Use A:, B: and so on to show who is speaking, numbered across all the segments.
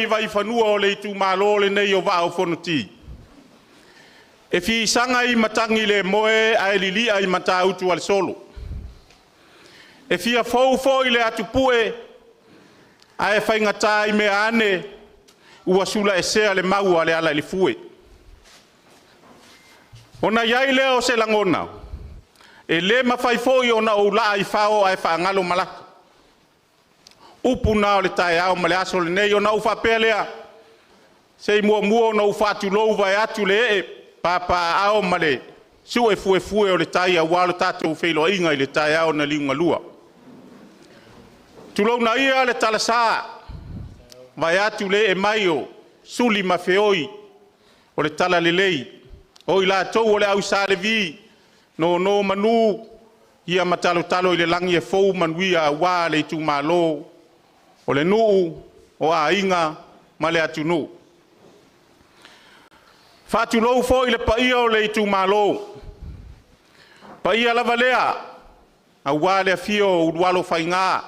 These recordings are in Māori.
A: vai fanua o le Itumalo le nei o vao Fonoti. E fi sanga I matangi le moe a lili ai mata utu al solo. E fi a fou foi le atupue a e whaingata I me ane ua sula e sea le mau ale ala le fue. Ona iai leo se langona. E le mawhai foi ona o la I fao a e whaangalo malaka. Upu na o le tae au ma le aso le nei o na ufa pelea. Sei mua mua na ufa atu lou vai atu le e papa au ma le su e fue o le tae au walo tato ufeilo inga I le tae au na liunga lua. Tulou na ia le talasa vai atu le e mai o suli ma feoi o le tala le lei. O I la tou o le au sa le vi no manu ia matalo talo I le langi e fou manuia wa le Itumalo. O le nuu o a inga ma le atu nuu. Fatu lou fo I le paia o le Itumalo. Paia lava lea. A wale a fio udualo whainga.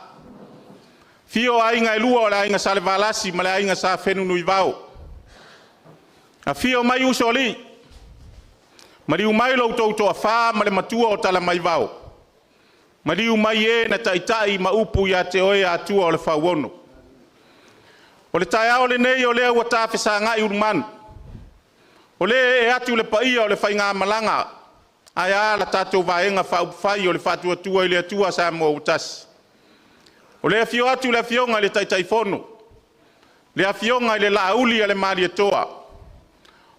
A: Fio a inga e lua o le inga sa le valasi ma le inga sa whenu nui vau. A fio mai uso li. Mariu mai lau tau toa wha ma le matua o tala mai vau. Mariu mai e na taitai ma upu ia te oe atua o le whauono. O le tae ao le nei o lea ua tāwhisa ngai urumanu. O le e atu le paia o le whainga malanga. Ai a la tātou vaenga whai o le whatua tua I le atua sa mo utasi. O le afio atu le afionga le taitai fono. Le afionga I le lauli a le mali atoa.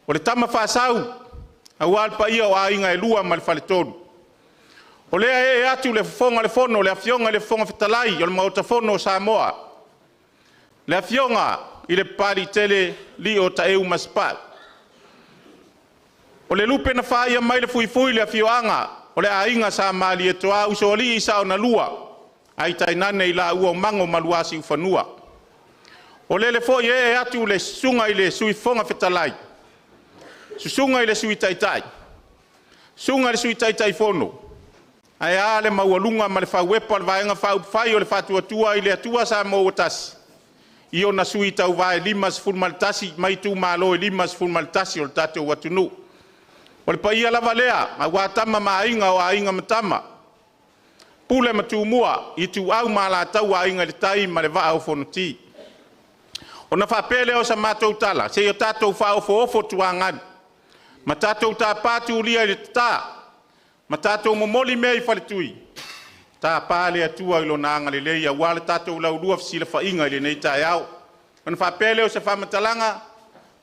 A: O le tama whasau. A wal paia o a inga e lua ma le whale tonu. O lea e atu le fonga le fono, le afionga le fonga fitalai, o le mauta fono o Samoa. Le afionga I le pari tele li o ta eu maspat. O le lupe na whaia mai le fui le afioanga, o le ainga sa mali e toa uso li I sa o na lua. Ai tainane I la ua mango maluasi ufanua. O le foi e atu le sunga I le sui fonga fitalai. Susunga I le sui taitai. Sunga le sui taitai fono. Ai ale maualunga ma le whauepa le vaenga whai o le whatua tua I le atua sa mo otasi. I o na sui tau vae limas fulmaltasi, mai Itumalo I limas fulmaltasi o le tatou watunu. O le paia lava lea, a watama ma ainga o ainga matama. Pule matumua, I tu au ma la tau ainga le tai ma le vaa o Fonoti. Ona whapele o sa mātou tala, se o tātou whaofo tuangani. Ma tātou tā pātu lia i tā, ma tātou momoli mea i whaletui. Tā pāle atua ilo nanga le leia, wale tātou lau lua fsila whainga i le nei tai au. Ona whapele o sa whamatalanga,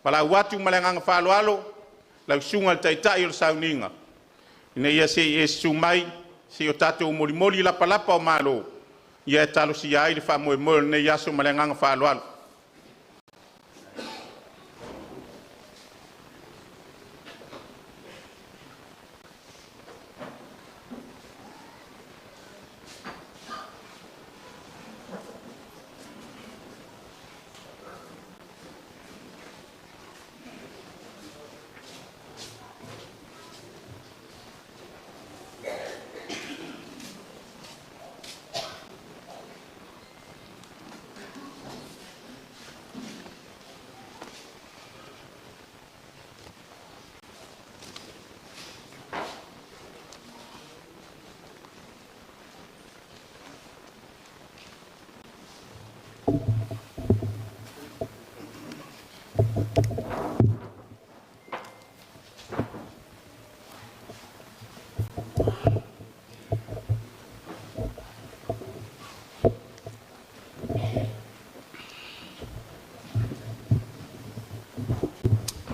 A: wala watu malenganga whaloalo, lau sunga le taitai o le Sauniga. Ina ia se e sumai, se o tātou moli lapa o malo. Ia e talo si ai le whamoe nei aso malenganga whaloalo.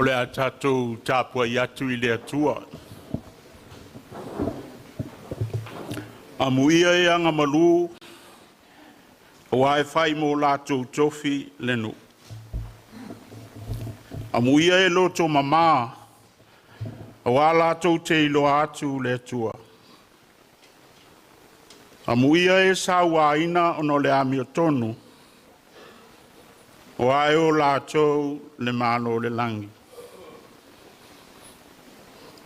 B: O le a tātou tāpua i atu I le atua. A muia e anga malu, o ai whai mō lātou tofi lenu. A muia e loto mamā, o a lātou te ilo atu le atua. A muia e sawa ina ono le ami o tonu, o ai o lātou le malo le langi.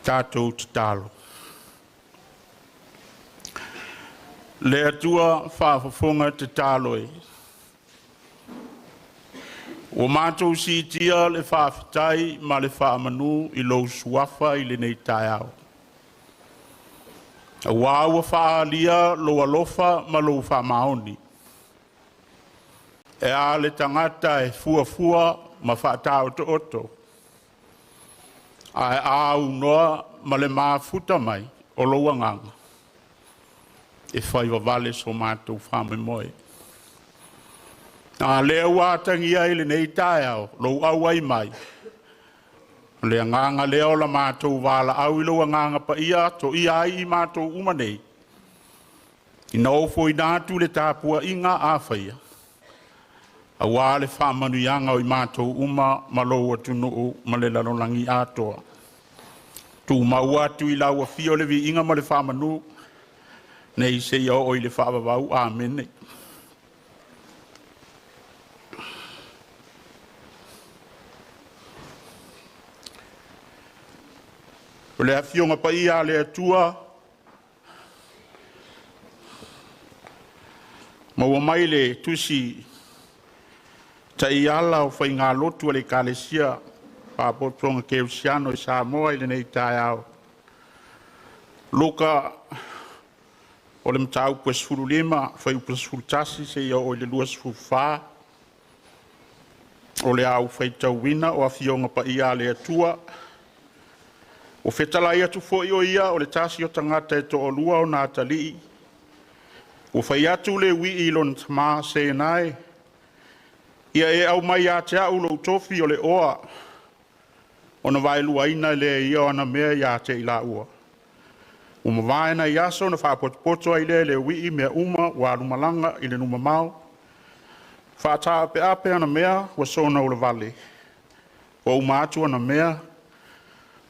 B: Tātou te talo. Le atua whaafafonga te talo e. O mātou si tia le whaafitai ma le whaamanu I lou suafa I le nei tai au. A wāua whaalia lo alofa ma lou whaamaoni. E a le tangata e fuafua ma whaatao te oto. Ai au noa ma le mafuta mai o loa nganga. E whai wawale so mātou whame moe. A lea wātangi ai le nei tai au, lo au ai mai. Le nganga lea o la mātou wala au I loa nganga pa ia, to ia ai I mātou umanei. I nau foi nātu le tāpua inga a whaia. A wale whamanu ianga o I mātou uma ma loa tunu ma le lalolangi atoa. Tu maua tu I lau a fio le vi inga ma le whamanu, nei se iau o I le whaavavau, amen. O le a fionga pa ia le atua, maua mai le tusi ta I ala o whai ngā lotu le kālesia, pāpotonga keusiano I Samoa I le nei tai au. Luka o le mtau pua sifuru lima, whai upua sifuru tasi se iau o le lua sifuru whā. O le au whai tau wina o a fionga pa ia le atua. O whetala ia tu fo o ia o le tasi o tangata e to o lua o nā talii. O whai atu le wi I lon tamā se nai. Ia e au mai a te au lo tofi o le oa. O na vai luaina le ia o ana mea ia te ila ua. O ma vaina I aso na whapotopoto ai le wi mea uma wa lumalanga I le numa mau. Whata ape ape ana mea wa sona o le vale. O umatu ana mea.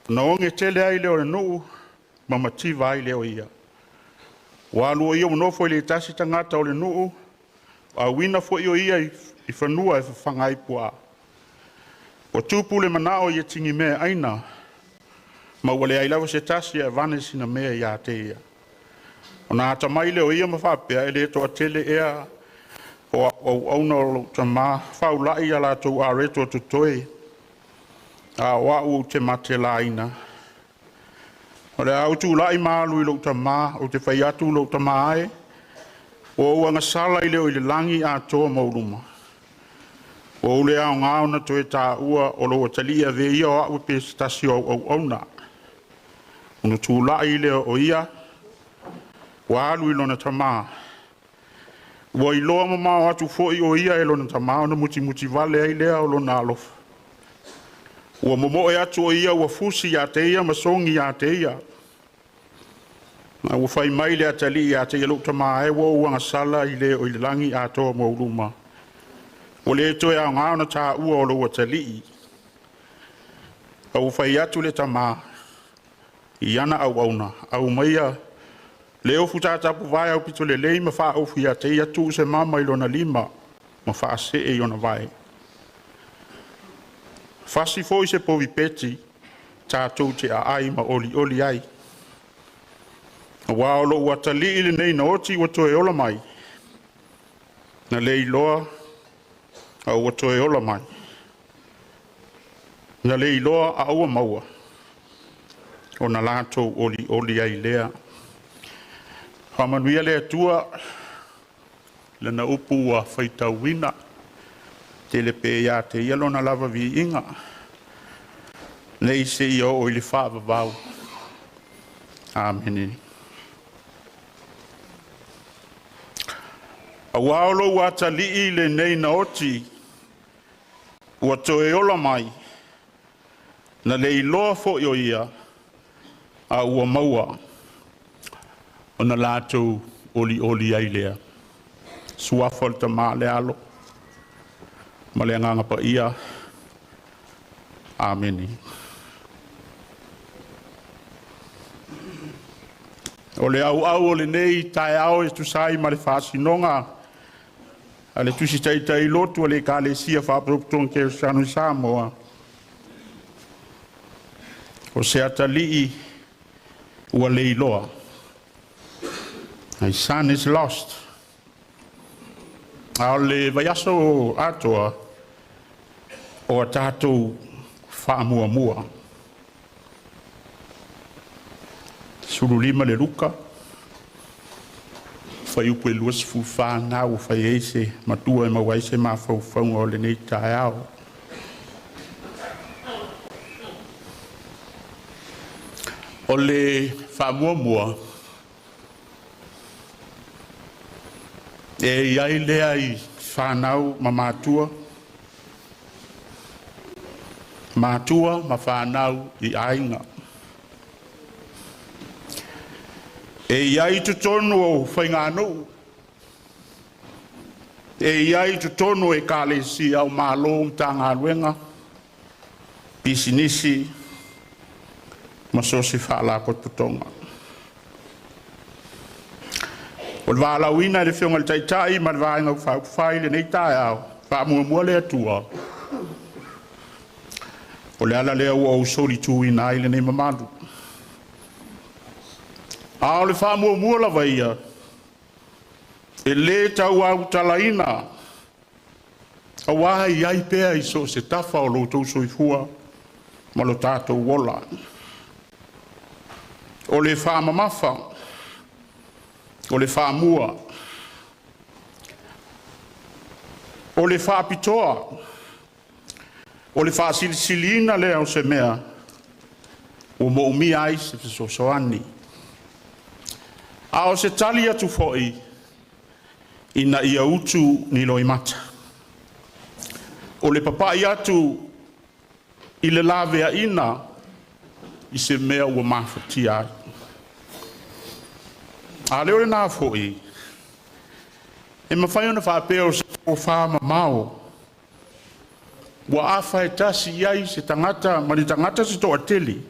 B: Na onge tele ai leo le nuu, mamativa ai leo ia. Wa lua ia monofo I le tasi tangata o le nuu, a wina fo io ia I whanua e whangai pua. O tupu le manao ia tingi mea aina, ma wale ai lawa se tasi e vane sina mea ia te ia. O na ata mai leo ia mawhapea e le toa tele ea, o auna o tamā, whaulai ala tau a reto tutoe, a wau te mate laina. O le au tu lai malu I lo tamā, o te whai atu lo tamā e, o uanga sala I leo I le langi a toa mauruma. O le au ngā ona to e tā ua o lo talia ve ia o au pe stasi au ona. Unu tū lai leo o ia, wa alu i lona tamā. Ua i loa mamau atu foi o ia e lona tamā ona muti vale ai lea o lona alofa. Ua momo e atu o ia ua fusi ia te ia, masongi ia te ia. Na ua fai mai lea tali ia te ia lo tamā e wa uanga sala i leo i le langi a toa mo uruma. O le to ya ngā ona tā ua o lo ua tali. Au fai atu le tamā. I ana au auna, au maia. Leo futa tapu vai au pito le lei ma wha au fia te ia tu se mama i lona lima. Ma wha se e ona vai. Fasi foi se povi peti. Tātou te a ai ma oli ai. Wa o lo ua tali ili nei na oti wa toe ola mai. Na lei loa. Au wa toe ola mai. Na lei loa a ua maua. O na lātou oli ai lea. Whamanuia lea tua, lana upu wa whaitauina, te le pe ia te ialo na lava vi inga. Nei se ia o ili whaava vau. Amen. A waolo wa tali le nei na oti, ua toe ola mai, na le iloa fo io ia, a ua maua, o na lātou oli ai lea. Suafo le tamā le alo, ma le nganga pa ia. Amen. O le au o le nei tae au e tu sai ma le whaasinonga, a le tusi tai lotu a le ka le sia whaapropton ke sanu i Samoa. O se atalii ua le iloa. My son is lost. A le vaiaso atoa o a tātou whaamua. Suru lima le ruka. Whai upu e luas fu whanau whai eise matua e mawaise ma whauwhaunga o le nei tae ao. O le whaamua e iai lea i whanau ma mātua. Mātua ma whanau i ainga. E iai tutonu o whaingānou. E iai tutonu e kālesi au mālo ta ngā ruenga. Pisinisi ma sosi whaala potputonga. O le wālauina le whionga le taitai ma le vāinga whai le nei tae au. Whaamua le atua. O le ala lea ua o sori tūina ai le nei mamalu. A o le whaamua la vaia. E le tau au talaina. A wāi iai pēa i so se tafa o lo tau soifua. Ma lo tātou wola. O le whaamamafa. O le whaamua. O le whaapitoa. O le whaasilisiliina lea o se mea. O mo umi ai se soani. A o se tali atu foi. Ina ia utu ni loi mata. O le papai atu. I le lavea ina. I se mea ua mawhati ai. A leo le nā foi. E mawhai ona whaapea o se o whaama mao. Wa awhai tasi iai se tangata, mani tangata se toa teli.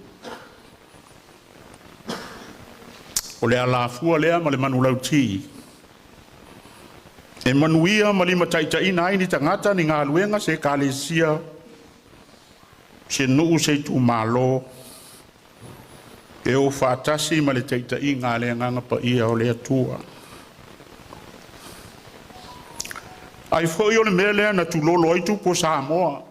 B: O le alafua lea ma le manulau ti. E manuia ma li mataita ina ai ni tangata ni ngā luenga se kālesia. Se nuu se Itumalo. E o whātasi ma le taita i ngā lea nganga pa ia o le atua. Ai whoi o le mea lea na tulolo aitu po Samoa.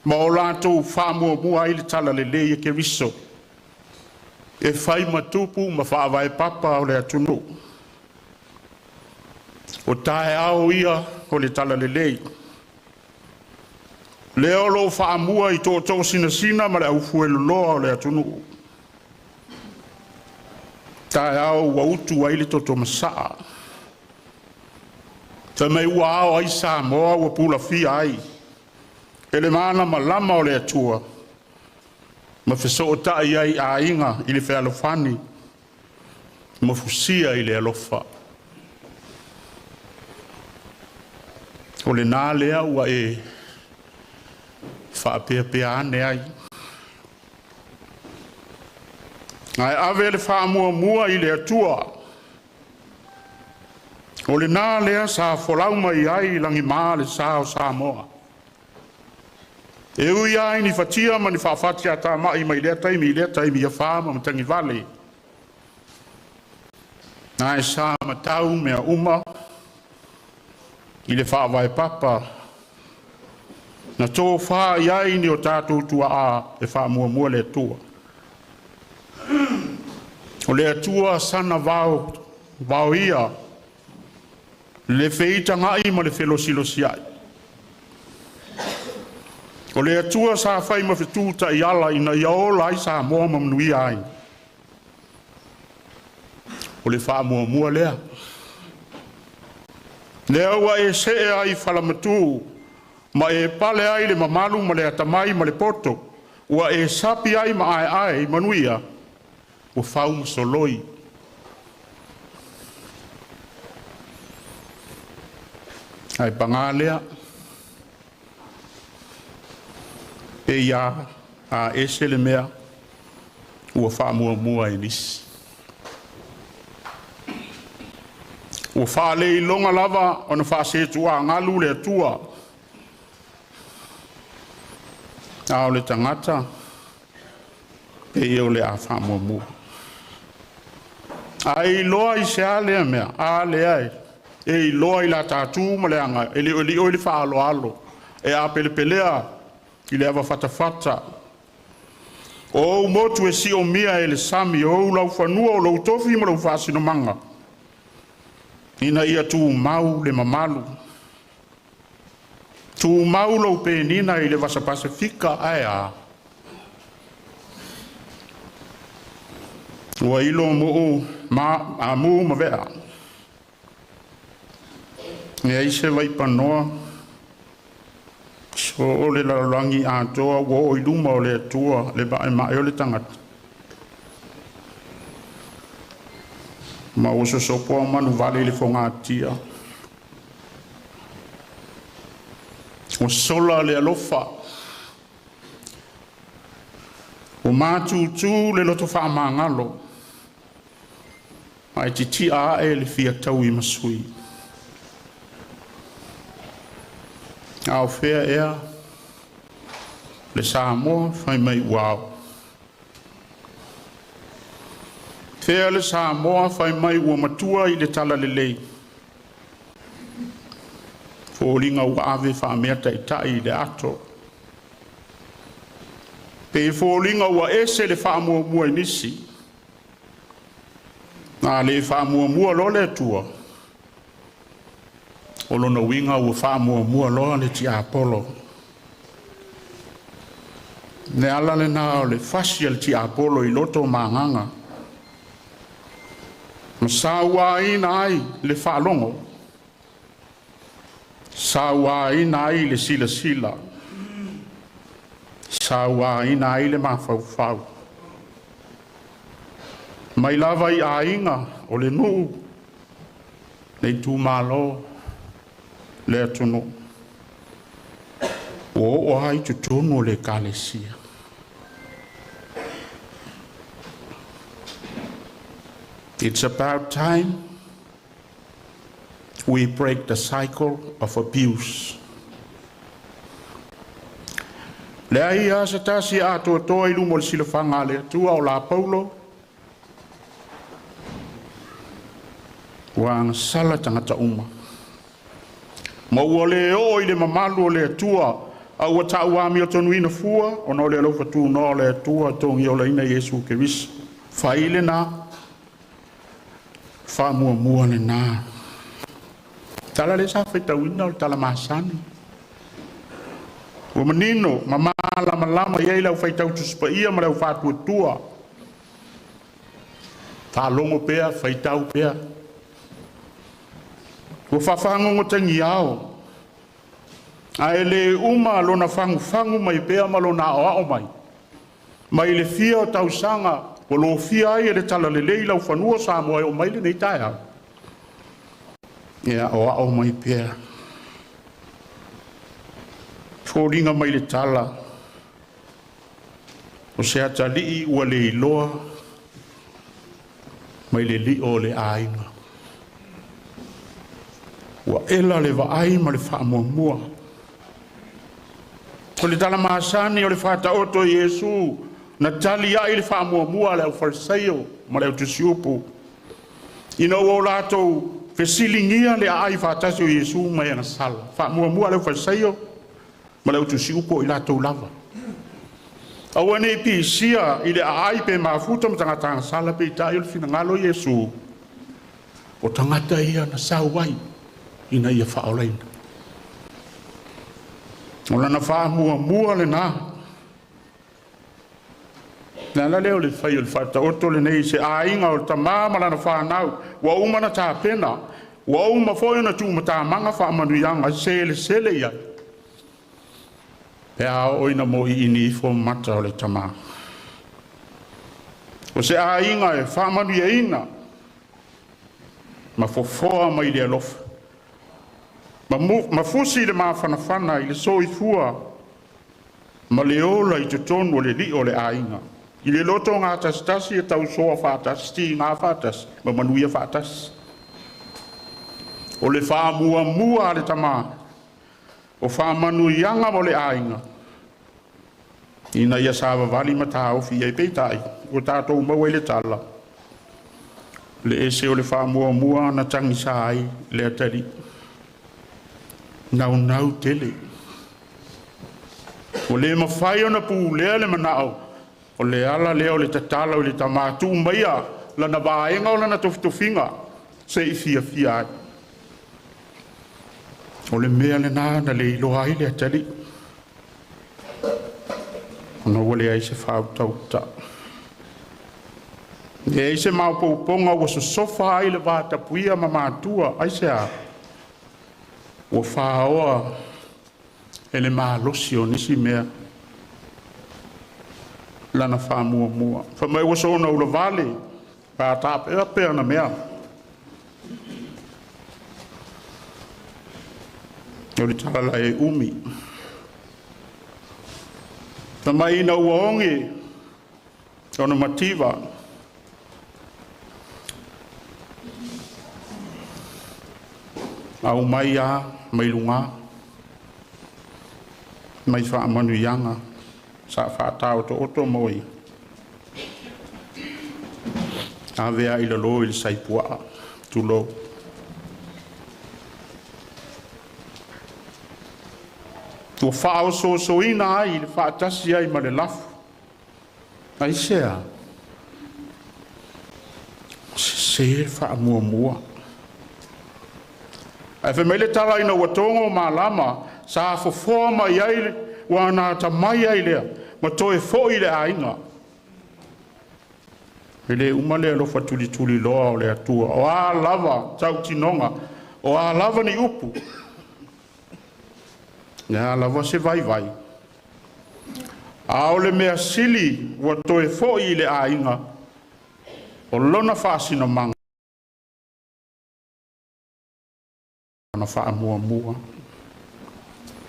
B: Ma o lātou whaamua mua ai le tala le leia ke riso. E whai matupu ma whaawai papa o le atunu. O tae ao ia o le tala le lei. Leo lo whaamua I tō sina ma le au fueloloa o le atunu. Tae au wa utu wa ili toto masaa. Ta mei ua ao ai Samoa wa pula fia ai. Ele mana ma lama o le atua. Ma feso o tai ai a inga ili fe alofani. Ma fusia ili alofa. O le nā lea ua e whaapea ane ai. Ngai ave le whaamua I le atua. O le nā lea sa wholau mai ai langi maa le sa o Samoa. E ui ai ni whatia ma ni whaafatia tā mai mai lea taimi I a whaama ma tangi vale. Ngai sa ma tau mea uma. I le whaawai papa. Na tō whaa iai ni o tātou tua a e whaamua le atua. O le atua sana vau ia. Le feita ngai ma le whelosilosi ai. O le atua sa whai ma whetūta I ala ina I aola ai sa moa mamnui ai. O le whaamua lea. Lea ua e se ai whalamatu. Ma e pale ai le mamalu ma le atamai ma le poto. Ua e sapi ai ma ai manuia. Ua whau masoloi. Ai pangalea. E ia a ese le mea. Ua whaamua e nisi. Ua whaale I longa lava ona whaasetua ngalu le atua. Ao le tangata. E eo le a whaamua. Ai loa I se alea mea. A le ai. E loa I la tātū ma le anga. E le o le whaalo alo. E a pelepelea. I le awa whatawhata. O motu e si o mia e le sami. O lau whanua o lau tofi ma lau whaasino manga. Ina ia tu mau le mamalu. Tu mau lau pe nina I le vasa pasifika ai a. Ua ilo mo ma mu ma vea. E aise vai panoa. So o le lalangi a toa wo o iluma o le atua le ba e mai o le tangata. Ma o so po manu vale le fonga tia. O sola le alofa. O matu le loto fa mangalo. Ai titi a e le fia tau I masui. Au fea ea. Le Samoa fai mai wow. Fea le Samoa fai mai ua matua I le tala le lei. Fōlinga ua ave wha mea tai le ato. Pe fōlinga ua ese le whaamua I nisi. Nā le whaamua lo le tua. O lona winga ua whaamua lo le ti Apollo. Ne ala le nā o le fasi al ti Apollo I loto manganga. Ma sawa ina ai le whaalongo. Sawa ina ai le sila. Sawa ina ai le mawhau. Mai lava I a inga o le nuu. Le Itumalo. Le atunu. O hai tutunu le kalesia. It's about time we break the cycle of abuse. Le ai asa tasi ato toa I lumo le silafanga le tua o la paulo. Wang sala tangata uma. Ma ua le o I le mamalu o le tua. A ua ta uami o tonu ina fua. O no le alofa tu no le tua tongi o la ina Yesu Keriso. Faile na. Whaamua ne nā. Tala le sa whaita wina o tala masani. Ua manino, ma malama iai lau faitau tusipaia ma lau fatuatua. Whalongo pea, faitau pea. Ua whafangongo tangi ao. Ae le uma lona fangu mai pea ma lona ao mai. Mai le fia o tausanga, o lo fia ai le tala le lei lau whanua sa moe o mai le nei tae au. Ia o ao mai pea. Fōringa mai le tala. O se atali ua le iloa. Mai le li o le ainga. Ua ela le vaai ma le whaamuamua. O le tala maasani o le whataoto Iesu. Na tali ai le whaamuamua le au farisaio ma le au tusiupu. Ina ua o lātou fesilingia le ai whatasi o Iesu mai ana sala. Whaamuamua le au farisaio ma le au tusiupu i lātou lava. Aua nei pisia i le ai pe mafuta ma tangata sala pe itai o le finangalo Iesu. O tangata ia na sauai ina ia whaolaina. O lana whaamuamua le nā. Nā leo le whai o le whataoto le nei se ainga o le tamama lana whanau. Wa umana tā pena. Wa uma foi na tūma tā manga whaamanuianga sele ia. Pea oina mo i ini ifo mata o le tama. O se ainga e whaamanuiaina. Ma fofoa mai le alofa. Ma fusi le mawhanawhana i le soi fua. Ma le ola i te tonu o le li o le ainga. I le loto ngā tasitasi e tau soa whātasi, ti ngā whātasi, ma manuia whātasi. O le whāmuamua le tamā. O whāmanuianga mo le ainga. Ina ia sāwa wali ma tā ofi e peitai. O tātou maua i le tala. Le ese o le whāmuamua na tangi sāi le atari. Nau tele. O le mawhai o na pū lea le manao. O le ala leo le tatala o le tamātū maia. Lana vāenga o lana tofutofinga. Se i fia ai. O le mea le nā na le iloa ai le atari. Ona ua le ai se whāutau ta. Le ai se maupouponga ua sosofa ai le vātapuia ma mātua. Ai se a. Ua whāoa e le mālosi o nisi mea. Lana whāmuamua. Whamai ua sona ula vale. Pātāpea pea na mea. O le tala e umi. Whamai ina ua onge. Ona mativa. Au mai a, mai lunga. Mai whaamanuianga. Sa whaatau to oto moi. A vea ila lo il saipua. Tu lo. Tu whao so ina ai, le whaatasi ai ma le lafu. Ai sea. Se whaamuamua. Ai whamele tala ina watongo ma lama, sa fofoa mai ai, wana ta mai ai lea, ma toe fo i le ainga. Ele umale alofa tuli loa o le atua, o a lava, tau tinonga, o a lava ni upu. Nga lava se vai. A o le mea sili, wa toe fo i le ainga, o lona whaasina manga. Na whaamuamua.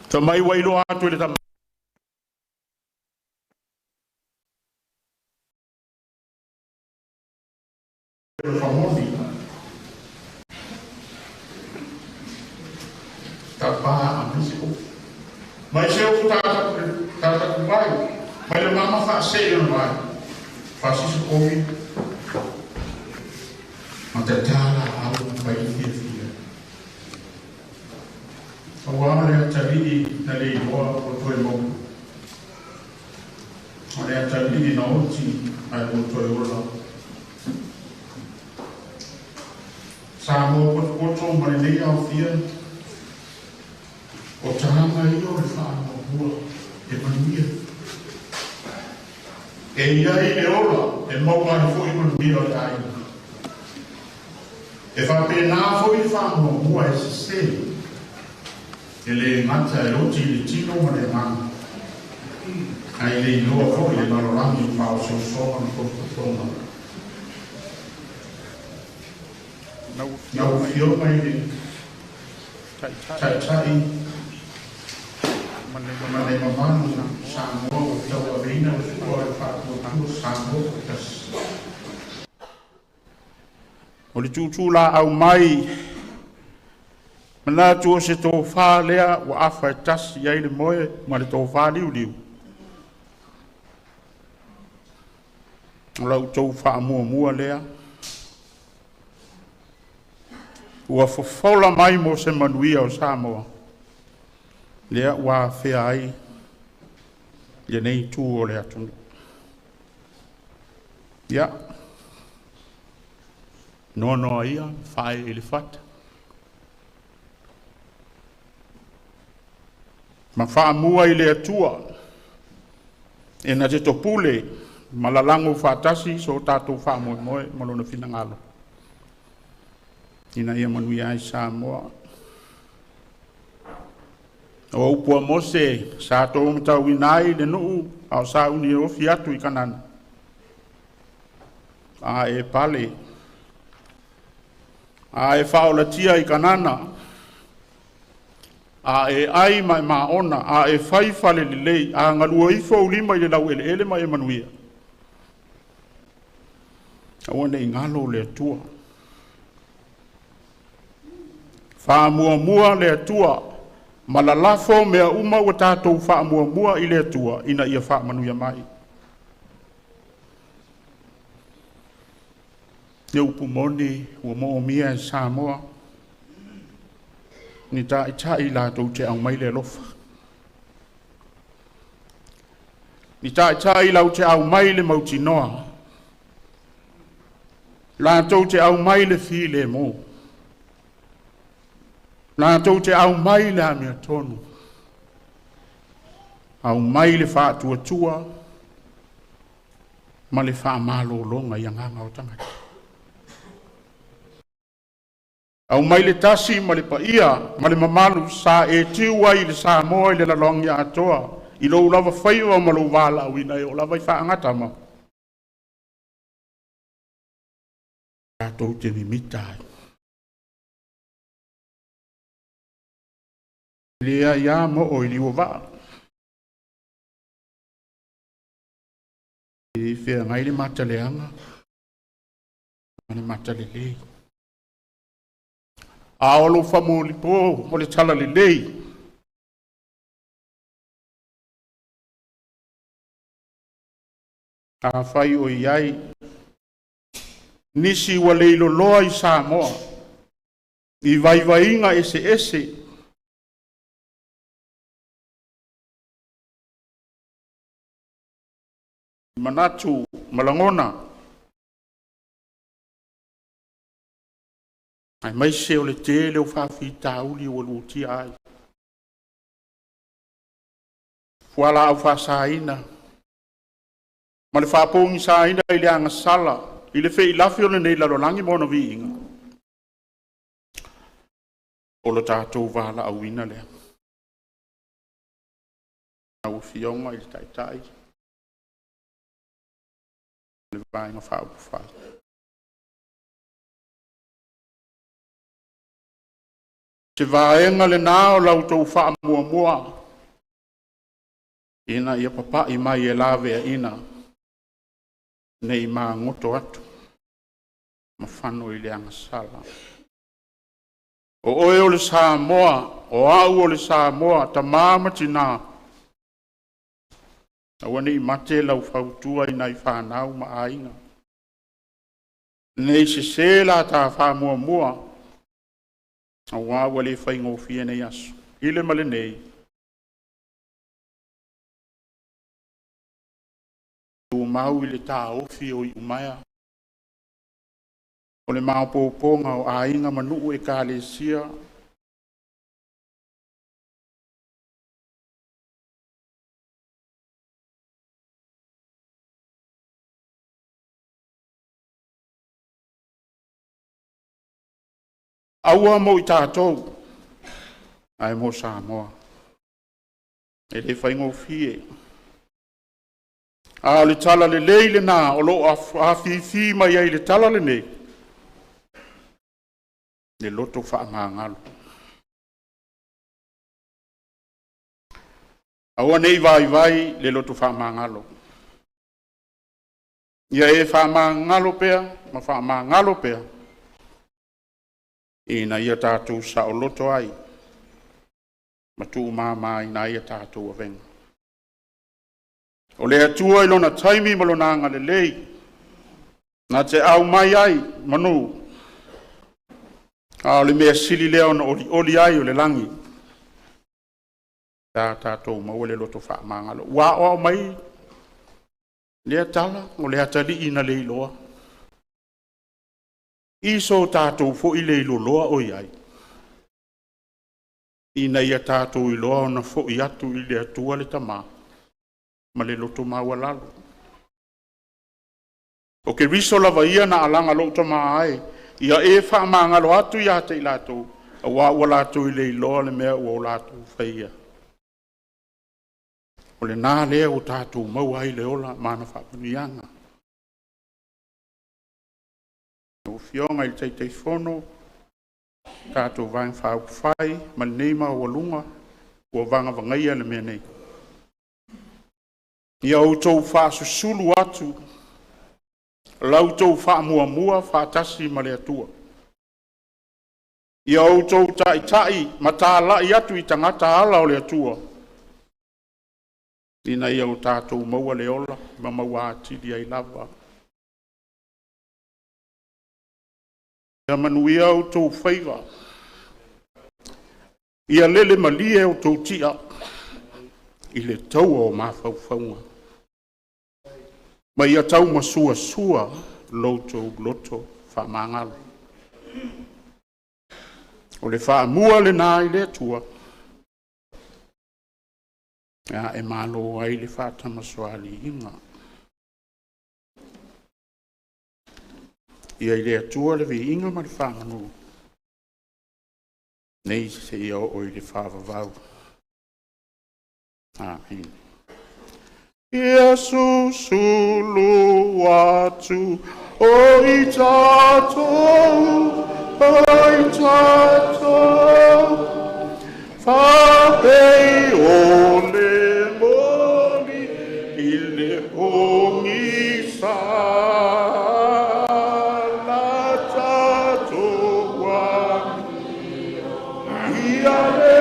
B: Ta mai wailo atu le tama. Fonoti. Ta pa amisiku. Mai se o ta kumai. Mai le mama fa se no mai. Fa si se komi. Matatala au mai fia. Awam le atari na le iloa o toe mo. O le atari na oti ai o toe ola. Sa mo poto ma le nei au fia. O tahanga i o le whaama hua. ia i le ola, e maua i fo i manuia o le aina. E whapena fo i whanua mua e se e le ngata e oti le tino ma le mana. Ai le inoa fo i le marorangi i pao so soa na kototonga. Nau fio mai le tai tai ma le mamanu sa mua o tau a reina o sua e whātua sa mua o tas. O le tūtū la au mai, mana tua se tō whā lea wa awha e tasi iai le moe ma le tō whā liu liu. O lau tō wha mua mua lea. Ua whawhola mai mo se manuia o Samoa. Lea ua whea ai, le nei tū o lea tunu. Ia. Nono ia, whae ele whata. Ma wha mua i le atua, e na te topule, ma lalango whatasi, so tātou wha moe moe, malona whina ngalo. Ina ia manui ai Samoa. O upua mose, sa tō matau inai le nuu, au sa uni o fiatu i kanana. A e pale, a e whaolatia i kanana, a e ai mai maona, a e whaifale li lei, a ngalua ifo ulima i le lau ele ele mai e manuia. A wane i ngalo le atua. Wha mua mua le atua, ma la lafo mea uma wa tātou wha mua mua i le atua, ina ia wha manuia mai. Ia upu moni, ua mo mia e Samoa. Ni ta i la tau te au mai le lofa. Ni ta i lau te au mai le mautinoa. La tau te au mai le fi le mo. La tau te au mai le amia tonu. Au mai le wha tua tua. Ma le wha malo longa i anganga o tangata. Au mai le tasi ma le paia, ma le mamalu sa e tiua i le Samoa i le lalongi atoa. I lo lava whaiwa ma lo wala au ina e o lava i whaangata ma. Tātou te mimitai. Lea ia mo o i liwa waa. I whea ngai le mata leanga. Ma le mata le lei. A olo whamu li po, mo le tala le lei. A whai o iai. Nisi wa leilo loa i Samoa. I vaivainga ese. Manatu, malangona. Ai mai se o le te leo whawhi tauli o luti ai. Fuala au whasaina. Ma le whapongi saina i le anga sala. I le whei lafi o le nei lalolangi mona vi inga. O lo tātou wala au ina lea. Au fionga i le taitai. Le vainga whaupu. Te vaenga le nao lau tau wha mua. Ina ia papa i mai e lawe a ina. Nei maa ngoto atu. Ma whano i le anga sala. O oe o le Samoa, o au o le Samoa, ta mamati nā. Awane i mate lau whautua i nai whanau ma ainga. Nei se la ta wha mua. A wawa le whai ngofia nei asu. Ile male nei. O mau i le tā ofi o i umaya. O le mau pōponga o a inga manu e ka le sia. Aua mo I tātou. Ai mo Samoa. E le whaingo fie. A le tala le leile nā, o lo a fi mai ai le tala le nei. Le loto wha ngalo. Aua nei vai le loto wha ngalo. Ia e wha ngalo pea, ma wha ngalo pea. Ina ia tātou sa o loto ai. Ma tu mama ina ia tātou a venga. O le atua I lona taimi ma lona anga le lei. Nā te au mai ai, manu. A o le mea sili leo na oli ai o le langi. Tā tātou ma le loto wha mangalo. Wa o mai, lea tala, o le atali ina le iloa. Iso tātou fo I le iloloa o iai. Ina ia tātou iloa o na fo I atu I le atua le tamaa. Ma le loto maua lalo. O ke riso lava ia na alanga loto maa ai, ia e wha maangalo atu ia te I lato, a ua lato I le iloa le mea ua o lato whaia. O le nā lea o tātou mau ai le ola mana whapunianga. O fionga I teitei whono, tātou vain whau whai, ma neima o lunga, ua vanga vangaia le mea nei. Ia o tau wha susulu atu, lau tau wha mua wha tasi ma le atua. Ia o tau tai, ma tā lai atu I tangata ala o le atua. Ina ia o tātou maua le ola, ma maua atili ai lava. Ia manuia o tau whaiva. Ia lele malie o tau tia, I le tau o mawhauwhaunga. Ma ia tau masua loto wha mangalo. O le wha mua le nā I le atua. Ia e malo ai le wha tamaswali inga. Ia I le atua le vi inga ma le wha manu. Nei se ia o I le wha vavau. Amen. Yesu sulu atu oi tatou whapei o le moni I le hongi sala tatou waki ia le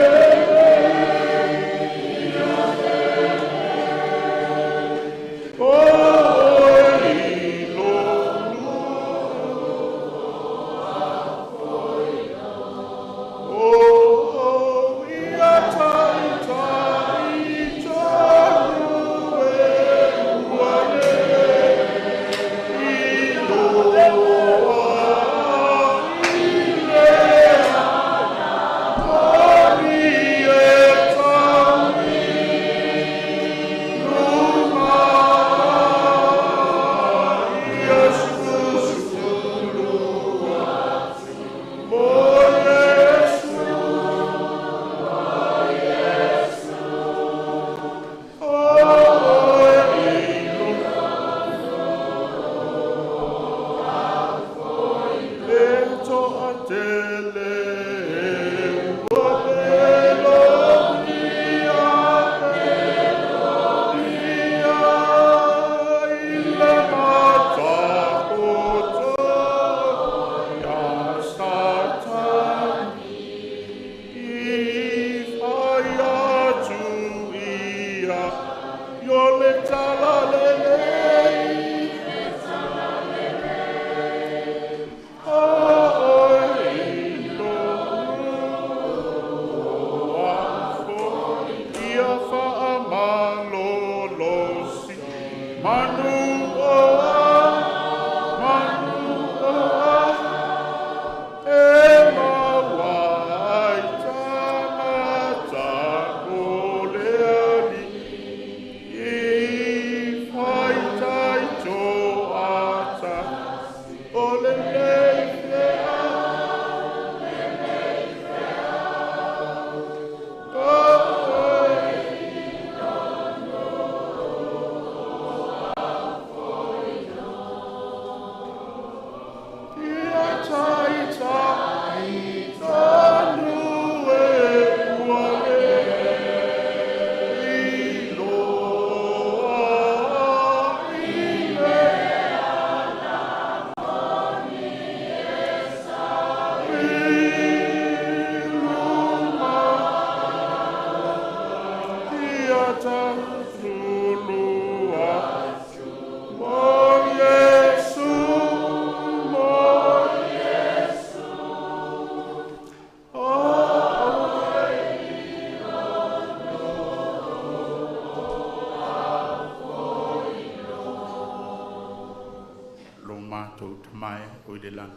B: Mai o de lang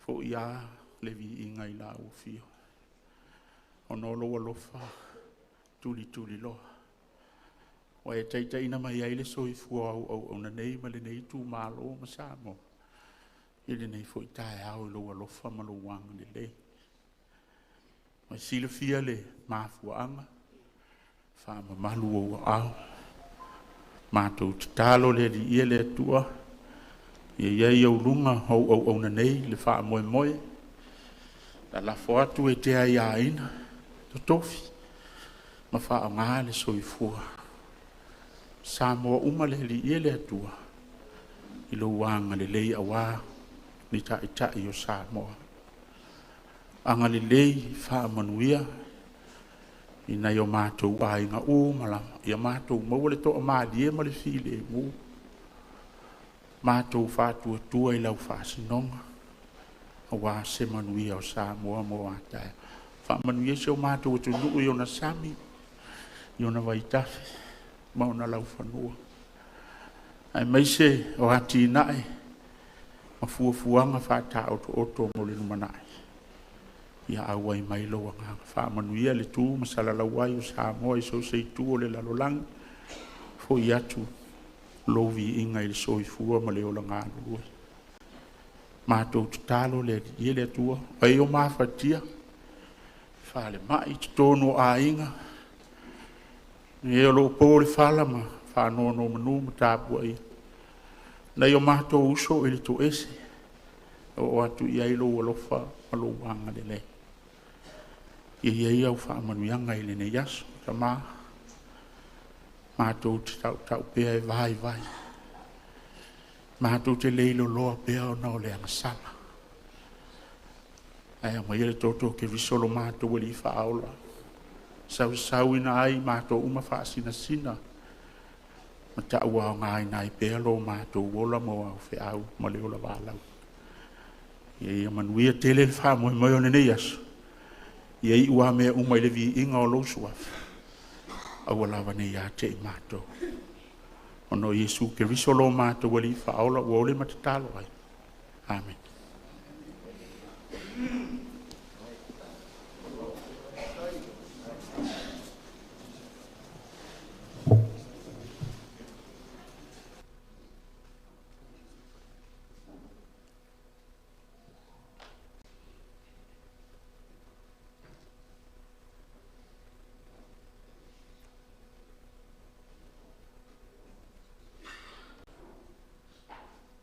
B: fo ia le vi inga I la o fio ono lo lo fa tuli lo o e tai na mai ai le soi fu o na nei ma le nei tu malo ma sa mo ele nei fo tai au lo fa ma lo wang le ma si le fia le ma fu anga fa ma malu o au ma tu talo le di ele tua ia ia ulunga au na nei le wha moe la fo atu e te ai aina to tofi ma wha ngā le soifua sa moa uma le li ia le atua I lo wanga le lei awa ni ta i o sa moa anga le lei wha manuia ina i o mātou ai ngā o malama ia mātou maua le to a maalie ma le file mu mātou whātua tua I lau whāsinonga a wā se manuia o sa moa moa atai wha manuia se o mātou o tunu I o na sami I o na waitafi ma o na lau whanua ai mai se o hati nae ma fuafuanga whāta oto mo le numanai ia au ai mai lo wanga wha manuia le tū masala lawai o sa moa I so se tu o le lalolang fo I atu lovi inga I soifua ma le ola ngā lua. Mātou tutalo le ie le tua, ai o mawhatia, whale mai tutono a inga, e o lo pōle whala ma, whanono manu ma tāpua ia. Nei o mātou uso I le to ese, o atu I ailo alofa ma lo wanga le le. Ia au whamanuianga I le ne yaso, ka maa, mātou te tau pēa e vai. Mātou te leilo loa pēa o nao le angasala. Ai mai ele toto ke visolo mātou li whaaola. Sau ina ai mātou uma whaasina. Ma ta ua o ngai nai pēa lo mātou wola mo au whiau ma le ola wālau. Ia manuia tele le wha moe o nene yaso. Ia I ua mea uma I le vi inga o lo suafu. Awa lawa nei a te I mātou. Ono Yesu ke risolo mātou wali whaola ua ole matatalo ai. Amen.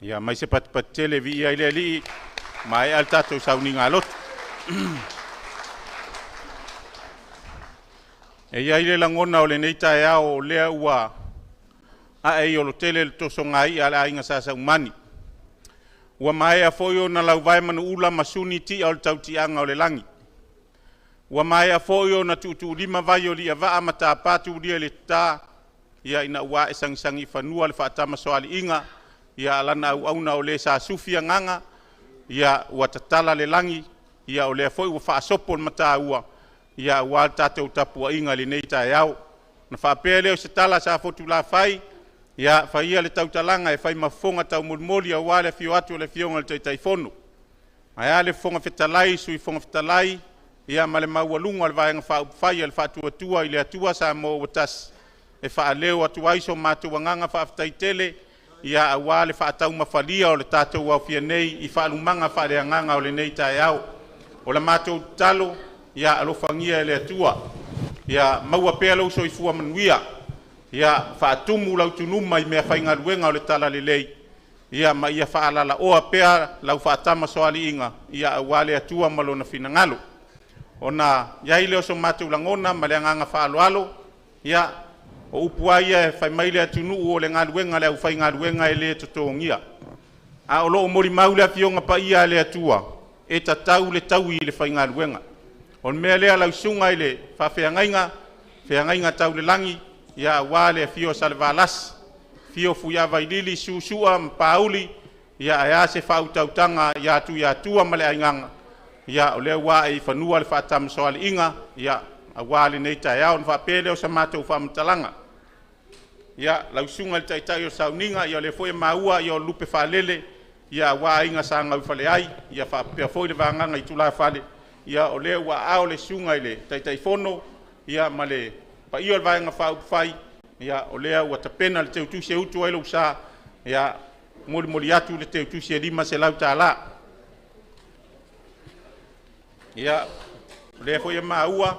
A: Ia mai se patele vi ia ile li mai al tatou Sauniga lot. E ia ile langona o le nei tae ao lea ua a e o lo tele le tosonga I ala inga sa umani. Ua mai a foi o na lau vai manu ula masuni ti au le tautianga o le langi. Ua mai a foi o na tutu lima vai o li a vaa mata patu lia le ta ia ina ua e sangisangi whanua le whaatama soali inga ia lana au na o le sa sufia nganga ia ua tatala le langi ia o le foi ua whaasopo mata ua ia ua tatou tapua inga le nei tae au na whaapea leo se tala sa fotu la fai ia whaia le tautalanga e whai mafonga tau mulmoli a wale fio atu le fionga le taifonu ai le fonga fetalai sui fonga fetalai ia male maualunga le vaenga whai le whaatuatua I le atua sa mo watas e whaaleo atu aiso matu wanganga whaaftaitele ia awale whaatau mawhalia o le tātou au fia nei I whaalumanga whaaleanganga o le nei tae au. O le mātou talo ia alofangia le atua. Ia maua pēa lau soifua manuia. Ia whaatumu lau tunuma I mea whaingaruenga o le tala le lei. Ia ma ia whaalala oa pēa lau whaatama soali inga. Ia awale atua malo na finangalo. Ona iaile o so mātou langona ma le anganga whaaloalo. Ia o upuaia e whai maile atunu o le ngaluenga le au whai ngaluenga e le totongia. A o loo mori maule a fionga pa ia le atua. E tatau le tau I le whai ngaluenga. O mea lea lau sunga I le whawhiangainga Whiangai ngā tau le langi, ia wale fio salvalas, fio fuia vailili susua mpauli, ia ea se whautautanga, ia tua male ainganga, ia o lea wā e whanua le whaatam soali inga, ia a wale nei tai au, na whapele o sa mātou whamtalanga. Ia lausunga le taitai o Sauniga, ia le foe maua, ia o lupe whalele, ia wā inga sa ngau whale ai, ia whapea foe le vanganga i tula whale, ia o lea wā ao le sunga i le taitai fono, ia ma le pa ia le vaenga whai, ia o lea ua tapena le teu tusi e utu ailo usa, ia moli atu le teu tusi e lima se lau tāla. Ia o lea foe maua,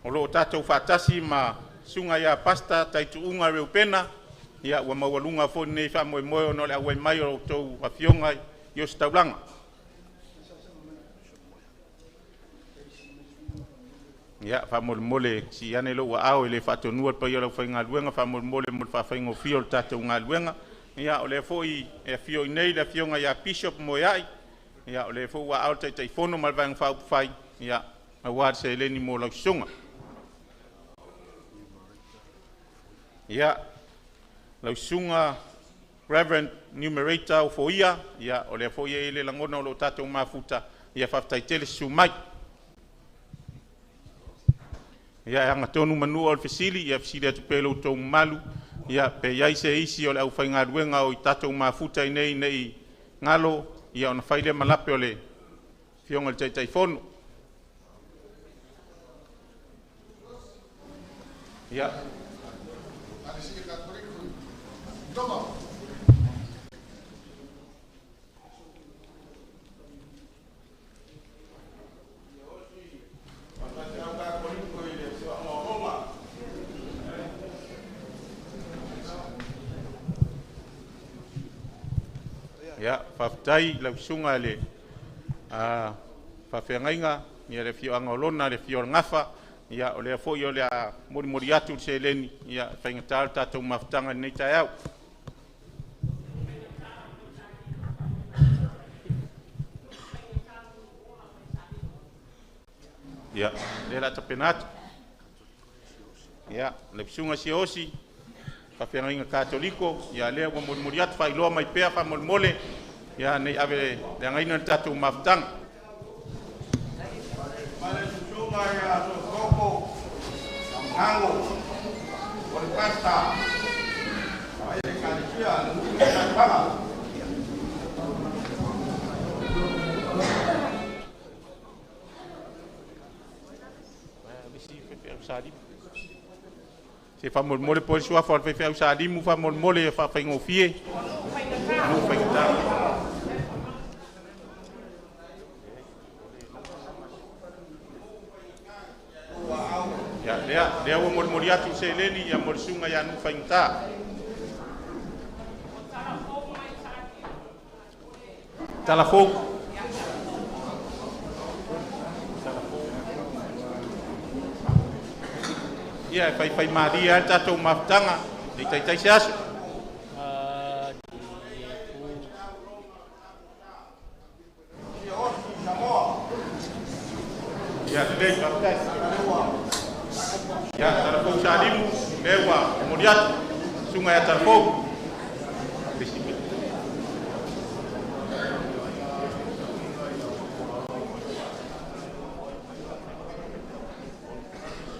A: o lo tātou whātasi ma sunga ia pasta taitu unga reu pena, ia ua mawalunga fo nei wha moe moe no le awai mai o tau awhionga i o staulanga. Ia wha mole si ane lo ua ao i le whatonua pa ia lau whainga luenga, wha mole wha whaingo fio le tātou ngā luenga, ia o le fo i e fio i nei le whionga ia bishop moe ai, ia o le fo ua ao tai fono malvang whai, ia a wad se eleni mo lau sunga. Ia lau sunga Reverend Numerator o foia, ia o le foia i le langona o lo tātou mafuta, ia whaftai tele sumai. Ia e anga tonu manua o le fesili, ia fesili atu pelo tau malu, ia pe iai se isi o le au whainga ruenga o i tātou mafuta i nei ngalo, ia ona whaile malape o le whionga le taitai fono. Ia. Ya, whaftai lau sunga le whawhengainga, ia le fio angolona, le fio ngafa, ia o lea fo o lea mori atu se leni, ia whaingatāra tātou mawhtanga nei tai au. Ia, le la tapenatu. Ia, le sunga si osi, whawhengainga katoliko, ia lea ua mori atu whailoa mai pea wha mole, ia nei ave le angaina tātou mawhtanga. Male sunga ia koko, Nango, o le pasta, ai le kalikia, le panga. Se fa mole po sua fa fe fa sa limu fa mole fa fa ngofie. No fa ta. Ya, dia o mol atu se leni ya mol sunga ya no fa ta. Talafo. Ia fai maria tātou mawhtanga i taitai se aso. Ia lei whaftai. Ia tarafou sa limu, lewa moriatu, sunga ia tarafou.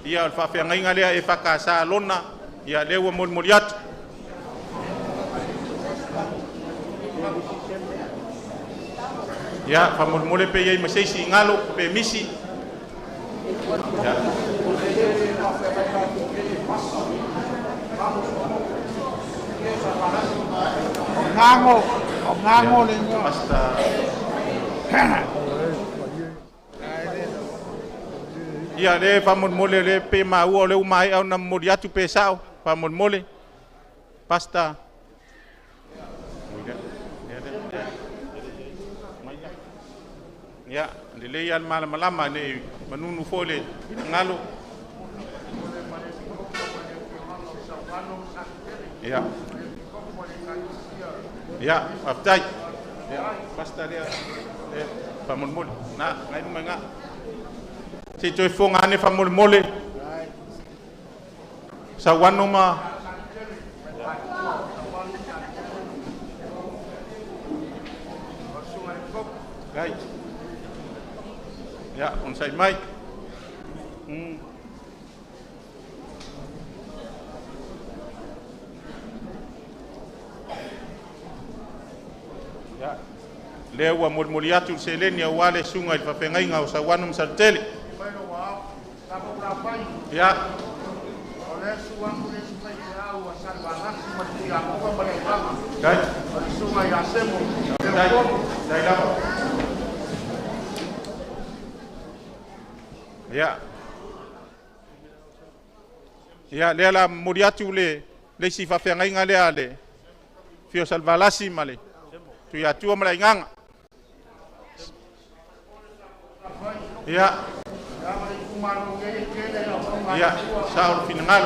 A: Ia o whawhengainga lea e whakasa lona, ia lewa mori atu. Ia whamormole pe iei maseisi ngalo, pe misi. Ia.
C: O ngango le nga.
A: Basta. Ia le whamormole le pe maua le umai au na mori atu pe sao, whamormole. Pasta. Ya, le yan malama ne manunu fole ngalo. Ya. Ya, aftai. Ya, pasta dia. Famol mol. Na, ngai menga. Si toi fonga ne famol mole. Sauano ma. Gai. Ya, on sai mai. Ya. Leo wa mulmuli atu seleni au wale sunga ilfafengai ngau Sauano msarteli. Ya. Gai. Gai lama. Ya. Ya, le la muriatu le sifa fengai ngale ale. Fio salvalasi male. Tu ya tu mala nganga. Ya. Ya, saur final.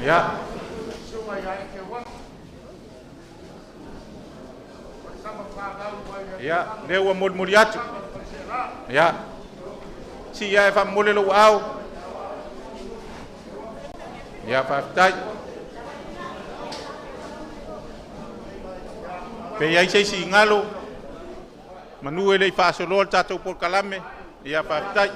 A: Ya. Ya, lewa muriatu. Ya. Si ya fa molelo au. Ya fa tai. Pe ya si ngalo. Manu ele fa solo tato por kalame. Ya fa tai.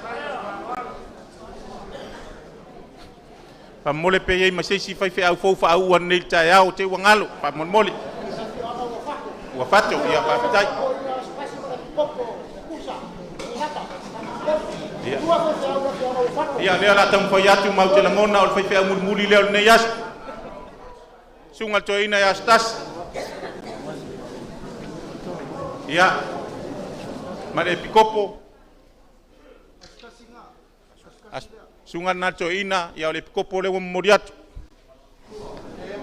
A: Pa mole pe ye masisi fa fe au fo fa au wan nei tai au te wangalo pa mole. Wa fato ya fa tai. Ya le la tam fa yatu mau te langona o fa fe muli le ne yas. Sunga toina ya stas. Ya. Mare pikopo. Sunga na toina ya le pikopo le moriatu.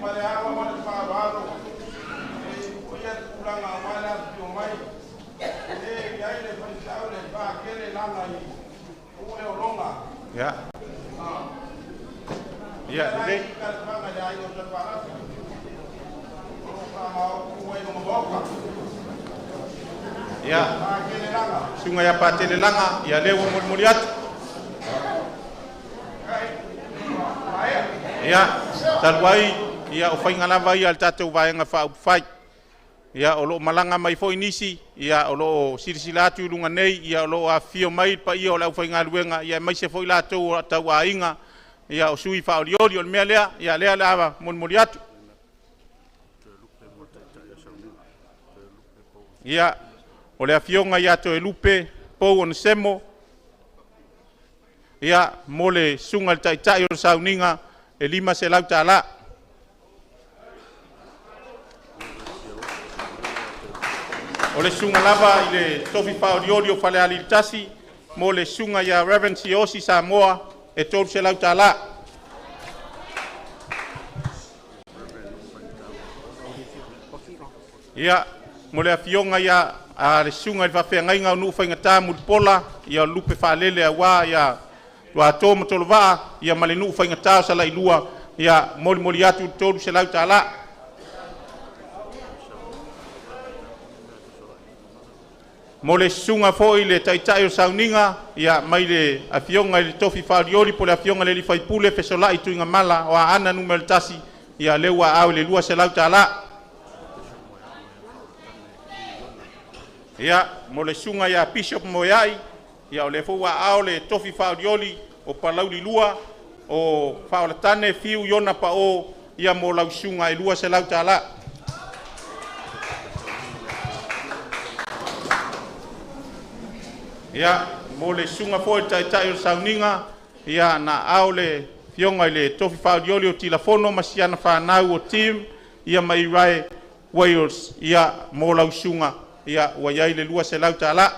A: Mare awa mare fa baro. Oya kulanga wala biomai. Ya ile fa saule ba kele langa ni. Ule olonga. Ya. Ya, de. Ya, sungai ya pate langa ya lewo muriat. Ya, talwai ya ofai ngalava ya tato vai ngafa fai. Ya olo malanga mai fo inisi ya olo silsilatu lunga nei ya olo afio mai pa ia ola ofai ngaluenga ya mai se foi lato tau ainga ya osui fa olioli ol melea ya lea lava muriat. Ya o le afionga ia to e lupe pou on semo ia mole sunga le taitai o Sauniga e lima se lau tala o le sunga lava i le tofi paolioli o fale alilitasi mo le sunga ia Reverend Siosi Samoa e tolu se lau tala ia mo le afionga ia a le sunga i whawhengai ngau nu whaingata mulipola ia lupe whalele a wā ia tua tō matolova ia male nu whaingata o sala i lua ia moli atu tōru se lau tāla mo le sunga fo i le taitai o Sauniga ia mai le afionga i le tofi whaoriori po le afionga le li whaipule fesola i tuinga mala o a ana numel tasi ia leua au le lua se lau tāla ia mo le sunga ia Bishop Moiai ia o le fua ao le tofi faolioli o palauli lua o faolatane fiu yona pa o ia mo lau sunga e lua se lau tala ia mo le sunga fo taitai o Sauniga ia na ao le fionga i le tofi faolioli o tilafono masiana whanau o team ia mai rai Wales ia mo lau sunga ia waiai le lua se lau tala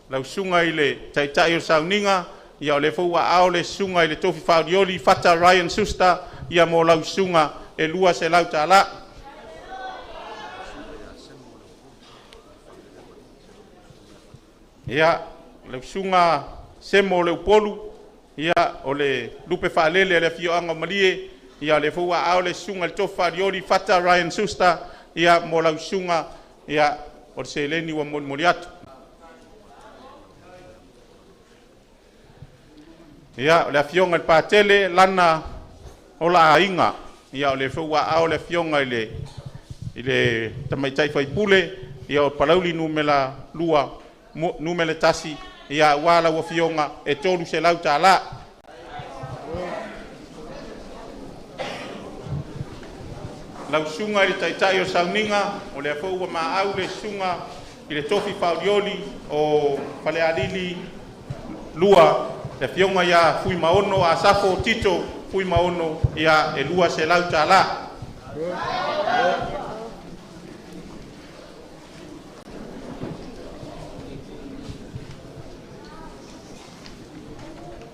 A: lau sunga i le taitai o Sauniga ia o le fua ao le sunga i le tofi faolioli fata Ryan Suster ia mo lau sunga e lua se lau tala ia lau sunga semo le upolu ia o le lupe whaalele le fioanga malie ia le fua ao le sunga le tofi faolioli fata Ryan Suster ia mo lau sunga ia o se leni ua molimoli atu ia o le afioga i le patele lana o la'aiga ia o le feua'ao le afioga i le tamaitai faipule ia o palauli numela lua numele tasi ia ua lau afioga e tolu se lau tālā lau sunga i le taitai o Sauniga o le afou ua maau le sunga i le tofi faulioli o falealili lua le afioga ia fui maono a safo tito fui maono ia e lua se lau tālā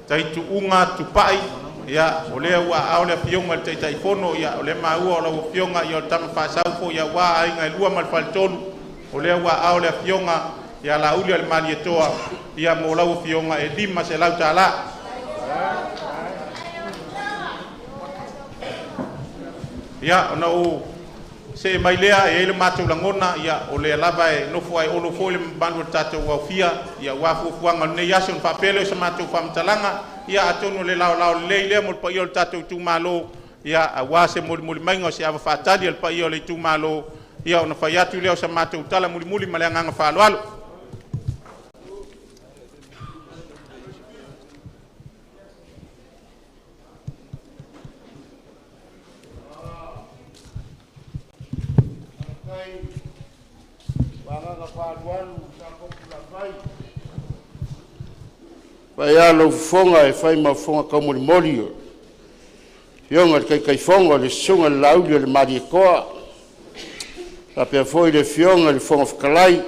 A: taitu'uga tupa'i ia o lea ua ao le afioga le taitaifono ia o le maua o lau afioga ia o le tama fa'asau fo ia ua aiga e lua ma le faletolu o lea ua ao le afioga ia lauli a le malietoa ia mo lau afioga e 5 se lau tālā ia ona o se mai lea e le matou lagona ia o le lava e nofo ai ono foi le manu le tatou aufia ia ua fuafuaga lenei ase ona faapele o se matou faamatalaga ia atonu le laolao lelei lea mo le paia o le tatou itumālō ia auā se molimoli maiga o se ava faatali a le paia o le itumālō ia ona fai atu lea o se matou tala mulimuli ma le agaga faloalo
C: Vai alo fonga e fai ma fonga ka molimoli. Fionga le kai fonga le sunga le lauli le marikoa. La pe foi le fionga le fonga fkalai.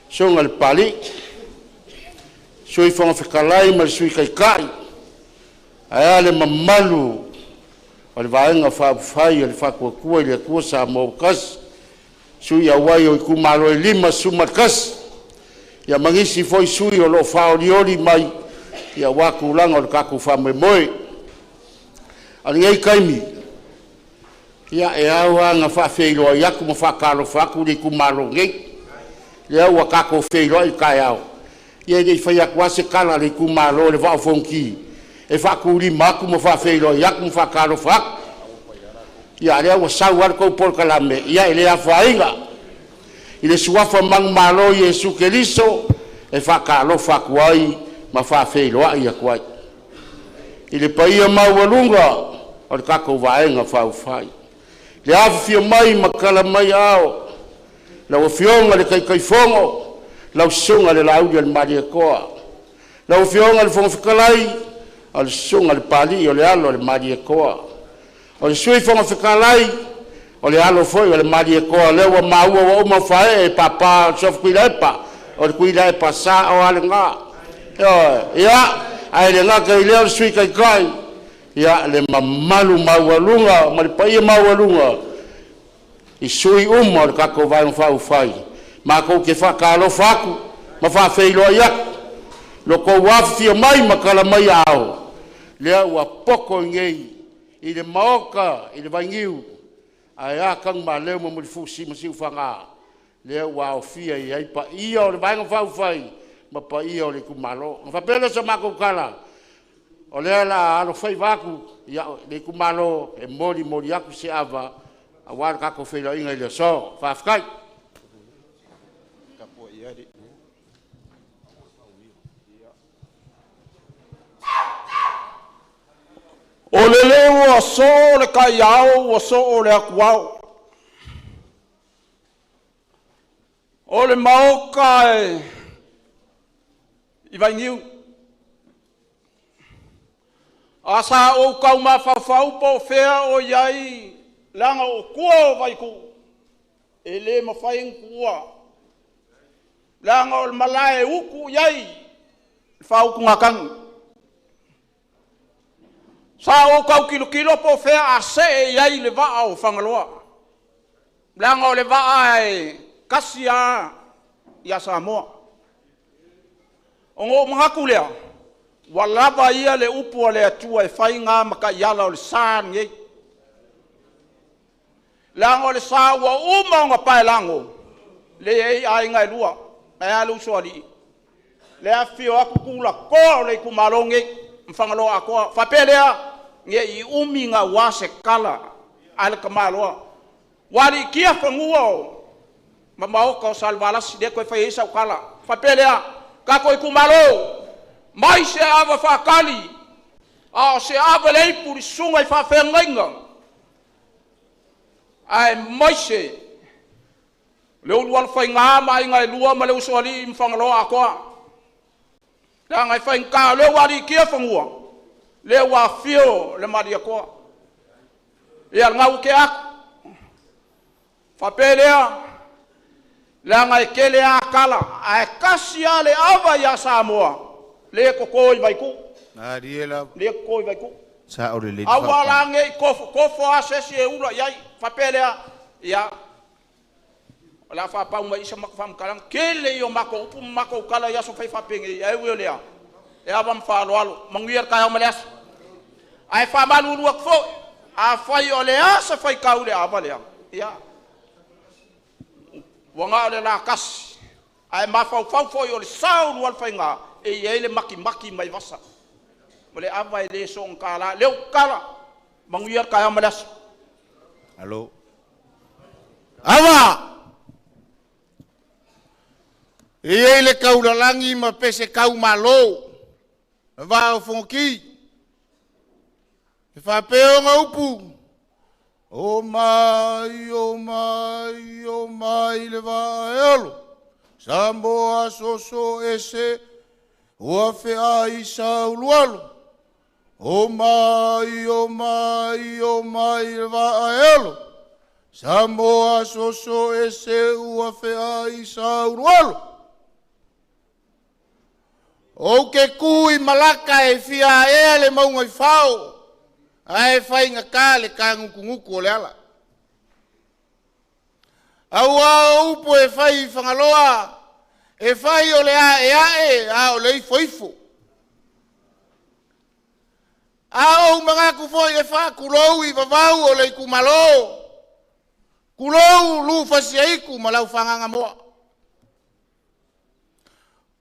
C: Sunga le pali. Sui fonga fkalai ma sui kai kai. Ai ale mamalu. O le vaenga fa fai le fa kua le kua sa mo kas. Sui awai o ku malo e 5 suma kas. Ya mangisi foi sui o lo fa oli mai. Ia waku langa o le kaku whamoemoe. Ali ei kaimi. Ia e aua nga whawheiloa iaku ma whakaro whaku li kumaro ngei. Ia ua kako wheiloa i kai au. Ia nei whaiaku ase kala li kumaro le whao fonki. E whaku li maku ma whawheiloa iaku ma whakaro whaku. Ia lea ua sau ar kou polkalame. Ia e lea whainga. I le suafa mang malo i e sukeliso. E whakaro whaku ai. Ma fa feiloa ia kwai i le paia maualunga o le kako vaenga faufai le afia mai makala mai ao lau fionga le kaikaifongo lau sunga le laudi al mariekoa lau fionga le fongafikalai al sunga le pali o le alo le mariekoa o le sui fongafikalai o le alo foi o le mariekoa le ua maua wa uma fae e papa sof kuilepa o le kuilepa sa o ale ngā ia ai le ngaka i leo sui kai kai ia le mamalu maualunga ma le paia maualunga i sui uma le kako vai un fau fai ma kou ke whakalo whaku ma whawheiloa iaku lo kou wafia mai ma kala mai ao lea ua poko ngei i le maoka i le vaingiu ai a kang ma leo ma muli fusi ma siu whanga lea ua ofia i ai pa ia o le vainga fau fai ma pa ia o le kumalo. Nga whapele sa mako kala. O lea la alo whai waku ia le kumalo e mori aku se ava a wara kako whela inga i le so. Whafkai.
D: O le leo a so le kai au o so o le akuau. O le maoka I vai niu. Asa o kau ma whawhau po whea o iai langa o kua o vai ku. E le ma whaing kua. Langa o malae uku iai. Whau ku ngakang. Sa o kau kilo po whea a se e iai le vaa o whangaloa. Langa o le vaa e kasia ia Samoa. O ngō mangaku lea, walava ia le upu le atua e whai ngā maka iala o le sā ngei. Lango le sā ua uma o ngā pae lango, le ei ai ngai lua ai alu soali le afio aku kula ko le kumalonge mfangalo ako fapelea nge I umi nga wase kala al kamalo wali kia fanguo mamao ko salvala side ko fa isa kala fapelea ka ko kumalo mai se ava fakali a se ava le puri sunga fa fengenga ai mai se le ulwal fa nga mai ngai lua ma le usoli mfangalo ako da ngai fa ka le wali kia fangua le wa fio le maria ko e al ngau ke ak fa pelea la ngai kele akala ai kasia le ava ya Samoa le kokoi vai ku
C: na riela
D: le kokoi vai ku
C: sa ore le
D: awala ngai kofo asesi e ula yai fa pelea ya la fa pa uma isa makfam kalang kele yo mako upu mako kala ya so fa penge ai we le e ava mfa lo manguier ka males ai fa malu luak fo a fai ole asa fai kaule ava le ya wanga le la kas ai ma fa fo yo le saul wal fainga e yele maki mai vasa mole ava le song kala le kala manguier ka males
C: alo ava e le kaulalangi ma pese kau malo va fonki e fa peo nga upu o mai le va elo sambo asoso ese o fe ai saulualo o mai le va elo sambo asoso ese o fe ai saulualo o ke kui malaka e fia e le maunga I fao ai fai nga kale ka ngukunguku le ala awa upo e fai fangaloa e fai o le a o le ifo a o mga kufoi e fa kulou I vavau o le kumalo kulou lu fasiaiku malau fanganga moa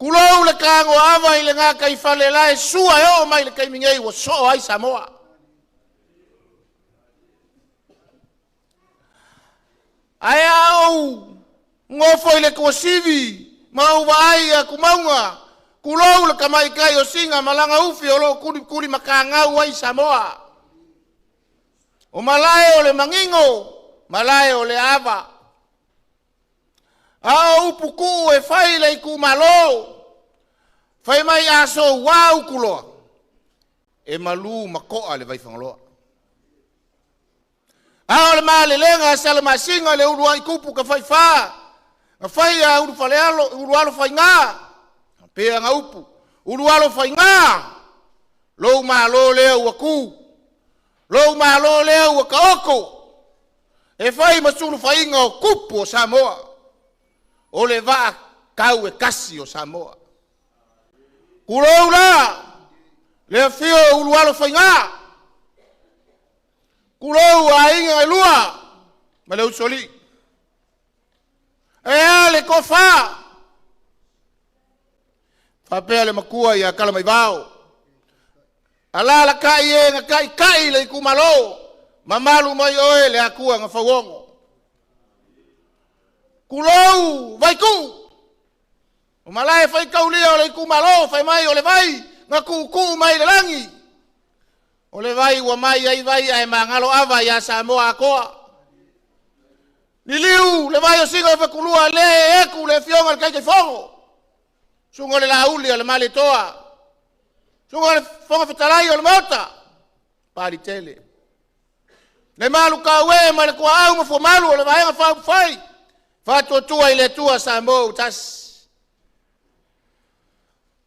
C: kulou le kango ava I le ngā kai fale la e sua e o mai le kai mingei wa so ai Samoa. Ai au ngofo I le kuasivi mau vai a kumaunga kulou le kamai kai o singa malanga ufi o lo kuri makangau ai Samoa. O malae o le mangingo, malae o le ava. Au puku e fai le kumalo. Fai mai aso wau kuloa. E malu makoa le vai fangaloa. Au le male lenga sala masinga le urua ikupu ka fai fa. Ka fai a uru falealo, urualo fai ngā. Pea ngā upu. Urualo fai ngā. Lou malo leo waku. Lou malo leo wakaoko. E fai masulu fai ngā o kupu o Samoa. O le va kau e kasi o Samoa. Kulou la, le fio ulualo whainga. Kulou a inga e lua, ma le usoli. E a le kofa. Whapea le makua I a kala mai vau. Ala la kai e nga kai le kumalo. Mamalu mai oe le akua nga whawongo. Kulou, vai ku. O malai fai kaulia o le kumalo, fai mai o le vai, nga ku mai le langi. O le vai ua mai ai vai ai mangalo ava ia Samoa akoa. Ni liu, le vai o singa fa kulua le eku le fionga le kai fongo. Sungo le lauli o le male toa. Sungo le fonga fitalai o le mota. Pari tele. Le malu ka we ma le kua au ma fo malu o le vai nga fai. Fato tua ile tua Samoa tas.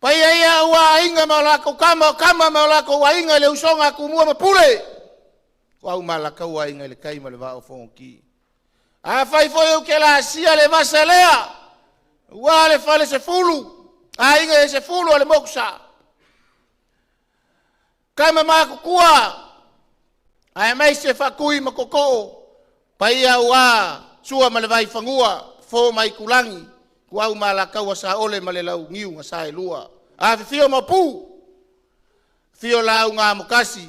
C: Pai ia wa inga malako kama malako wa inga le usonga kumua mapule. Wa malaka wa inga le kai male va o fonki. A fai foi o que la sia le vasalea. Wa le fale se fulu. A inga se fulu le moksa. Kama mako kua. A mai se fakui makoko. Pai ia wa sua male vai fangua fo mai kulangi ku au malakau sa ole malelau ngiu nga sa lua a fio mapu fio lau nga mukasi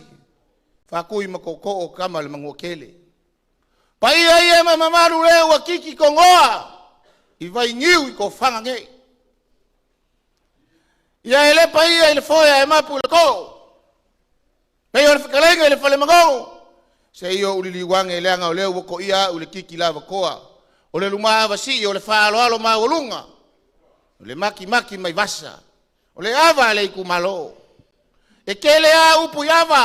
C: fa kui makoko o kama le mangokele pa ia mamaru le wa kiki kongoa i vai ngiu ko fanga nge ia ele pa ia ele foia e mapu le ko pe or fikalenga ele fale mango se io uli wange le anga le ko ia uli kiki lava koa o le luma vasi o le falo alo ma olunga o le maki mai vasa o le ava le Itumalo e kele a upu yava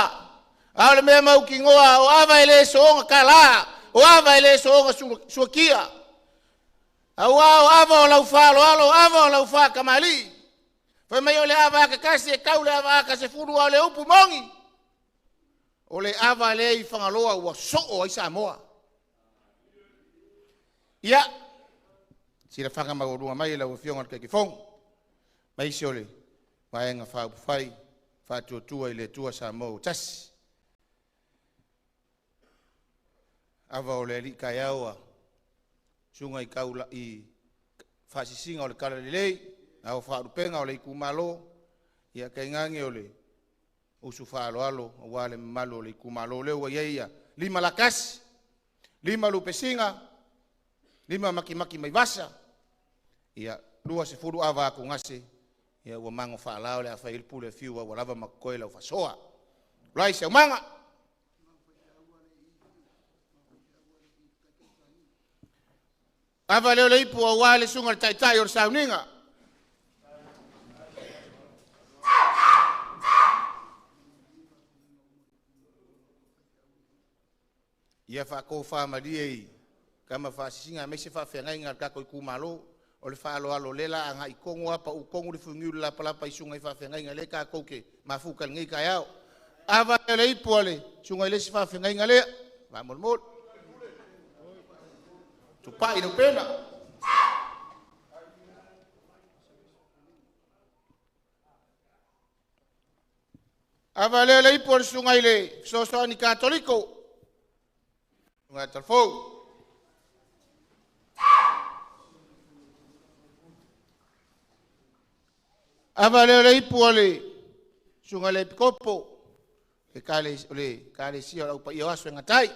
C: a le mea mau kingoa o ava ele soonga kala o ava ele soonga suakia o ava o lau falo alo ava o lau fa kamali fa mai o le ava kakasi e kau le ava ka se furu o le upu mongi o le ava le i whangaloa ua soo ai Samoa. Ia, si la whanga maurua mai la uwhionga kei fong, mai si ole, waenga whai, whatuatua i le tua Samoa tasi. Ava o le li kai aua, sunga i kaula i whasisinga o le kala lelei, au whaarupenga o le Itumalo, ia kai ngangi o le usu whaaloalo, wale malo le Itumalo lewa ia, 5 lakasi, 5 lupesinga, 5 maki mai vasa, ia 2 se furu ava aku ngase, ia ua mango whaalao le a whail pule fiu a lava makoe lau whasoa. Rai se umanga. Ava leo le ipu a wale sunga le taitai o le Sauniga. Ia whako whaamalia i kama whasisinga me se whawhengai ngā kako Itumalo o le whaaloalo lela anga i kongo apa u kongo le fungiu le lapalapa i sunga i whawhengai ngā le kako ke mawhukal ngai kai au. Ava le ipu ale sunga i le si whawhengai ngā lea. Whamolmol. Tupai no pena. Ava le ipu ale sunga i le sosoani katoliko. Sunga talfou. Ava le ipu ale sunga le pikopo. E kale si o pa ia aso e ngatai.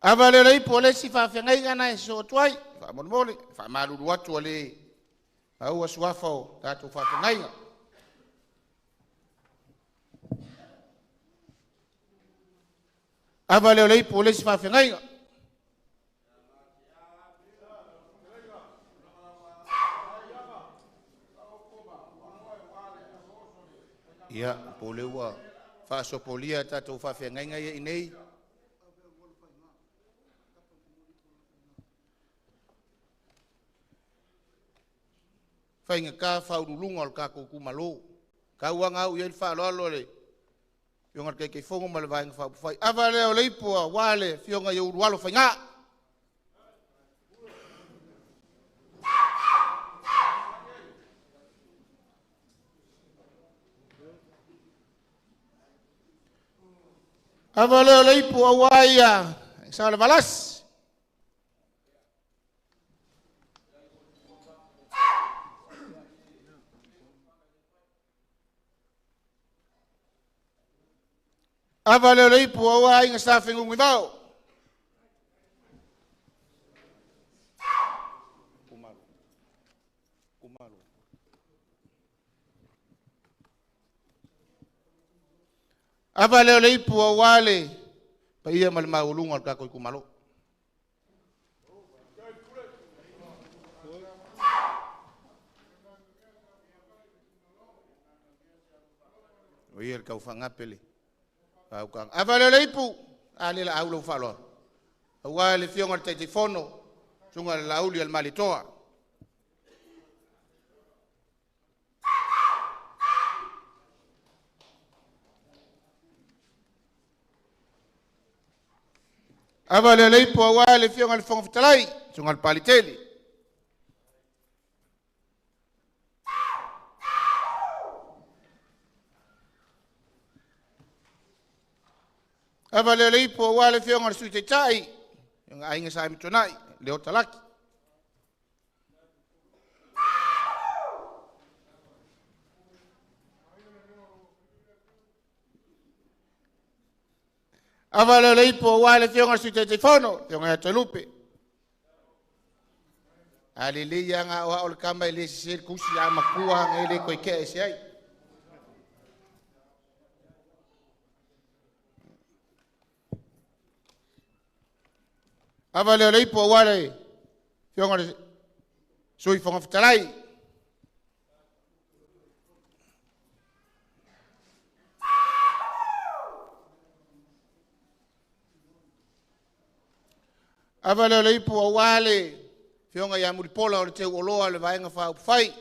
C: Ava le ipu ale si whawhengai ngana e so tuai. Whamolmole, whamaruru atu ale au asuafa o tātou whawhengai ngana. Ava leo lei po lesi whawhengai ngā. Ia, po leua whaasopolia tātou whawhengai ngā i nei. Whainga ka whaurulunga o kako Itumalo. Ka uanga au iei whaaloalo le. Fionga kei fongo ma le vaenga whaupuwhai. Ava leo leipua wale fionga i urualo whainga. Ava leo leipua waia. Sa le valas. Ava leo leipu awa inga sa whengungu i vau. Kumalo. Ava leo leipu awa le pa ia male maulunga al kako Itumalo. O ia kau whangapele. Ava leo leipu, ale la au lau whaloa. Awa le fionga te fono, sunga le lauli al malitoa. Ava leo leipu, awa le fionga le fonga fitalai, sunga le paliteli. Ava le le ipo wale fionga sui te tai. Nga ainga sa mitonai. Leo talaki. Ava le ipo wale fionga sui te te fono. Fionga ya te lupe. Aleluia nga o ol kamba ile se kusi a makua ngele ko ke se ai. Ava le ipo wale fionga sui fonga fitalai. Ava le ipo wale fionga ya muripola o le te oloa le vaenga fa fai.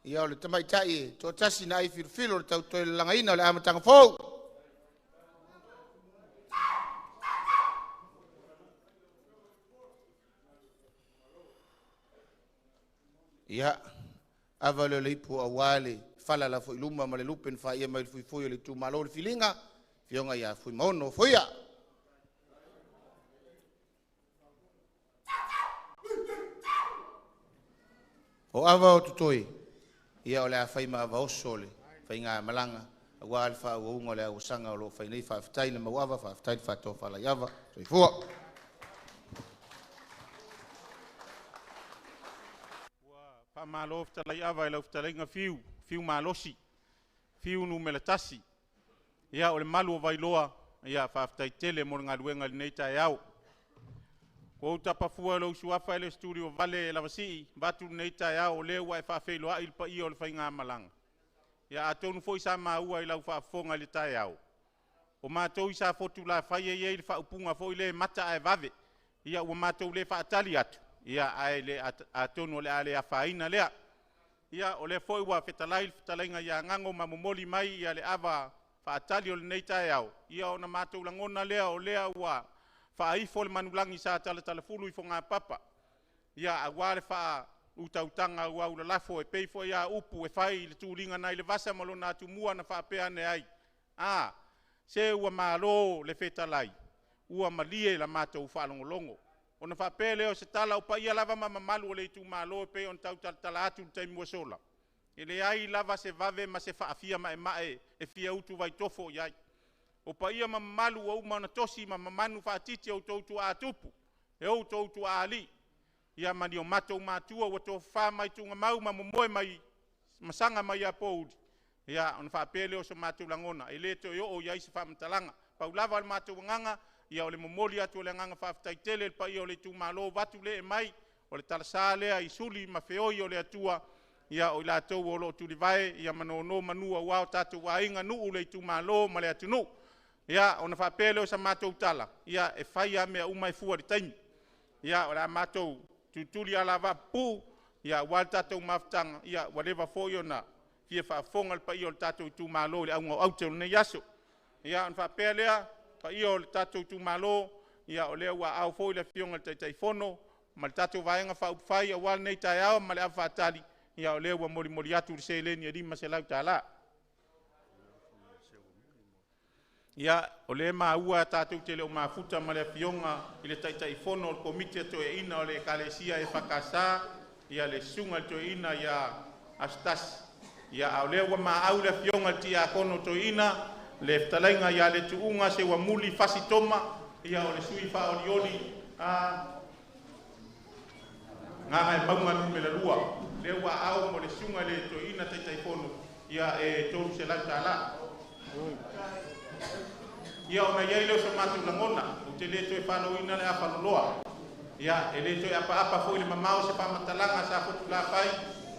C: Ia o le tamaitai to tasi na i filfilo le tau toe langaina o le amatanga fou. Ia ava le ipo a wale fala la fo iluma ma le lupen fa ia mai fui fui le Itumalo le filinga fionga ia fui mono foia. O ava o tutoi, ia o le a whaima ava oso le, whainga malanga, a wā alfa o unga le a usanga o lo whainei whaafitai na mawava, whaafitai whaato whala iava, soi fua.
A: Whamalo fitala iava e lau fitala inga fiu malosi, fiu nu melatasi. Ia o le malu o vailoa, ia whaafitai tele mo ngā luenga li neita e au. Ko tapa fua lo suafa le studio vale la vasi batu neita ya o le wa fa fe lo il pa i o le fainga malanga ya atonu foi sa ma ua i lau fa fonga le tai au o ma to isa fotu la fa ye le fa upunga foi le mata e vave ia o ma to le fa tali atu ia ai le atonu le ale a faina le ia o le foi wa fetalainga ya ngango ma momoli mai ia le ava fa tali o le neita ya ia o na ma to langona le o le wa fa ai fol manulangi sa tala fulu i fonga papa ia agwale fa utautanga wa ula lafo e peifo ia upu e fai le tulinga nai le vasa malo na tumua na fa pe ane ai se ua malo le fetalai ua malie la mato fa longolongo ona fa pele o se tala o pa ia lava mama malu le Itumalo pe on tau tala atu te mo sola ele ai lava se vave ma se fa afia ma e fia utu vai tofo ia o pa ia mamalu o mana tosi mamanu fa titi o toutu a tupu e o toutu ali ia mani o matou matua o to fa mai tunga mau mamoe mai masanga mai a poudi ia on fa pele o so matou langona e leto yo o ia se fa mtalanga pa ulava al matou nganga ia o le momoli atu le nganga fa ftai tele pa ia o le Itumalo vatu le mai o le talasale ai suli mafeoi o le atua ia o la tou o lo tu divai ia manono manua wa tatu wa inga nu le Itumalo ma le atunu ia ona fa pele o sa matou tala ia e fai a mea umai fua di taimi ia o la matou tutuli ala va pu ia wal tatou maftanga ia whatever foi ona fia fa fonga pa i o tatou Itumalo le au au te ne yaso ia on fa pele pa i o tatou Itumalo ia o le wa au foi le fionga tai fono ma tatou vaenga fa fai a wal nei tai au ma le fa tali ia o le wa mori atu se le ni rima se lau tala ia o le maua tatou te leo mafuta ma le fionga i le tai fono o komite to e ina o le kalesia e whakasa ia le sunga to e ina ia astas ia au le wa au le fionga ti a kono to ina le ftalainga ia le tuunga se wa muli fasitoma ia o le sui fa olioni nga e maunga nume la lua le wa au mo le sunga le to ina tai fono ia e tolu se la tala ia ona ia ile so matu langona o te leto e fano ina le apa loa ia e leto e apa foi le mamao se pa matalanga sa fotu la pai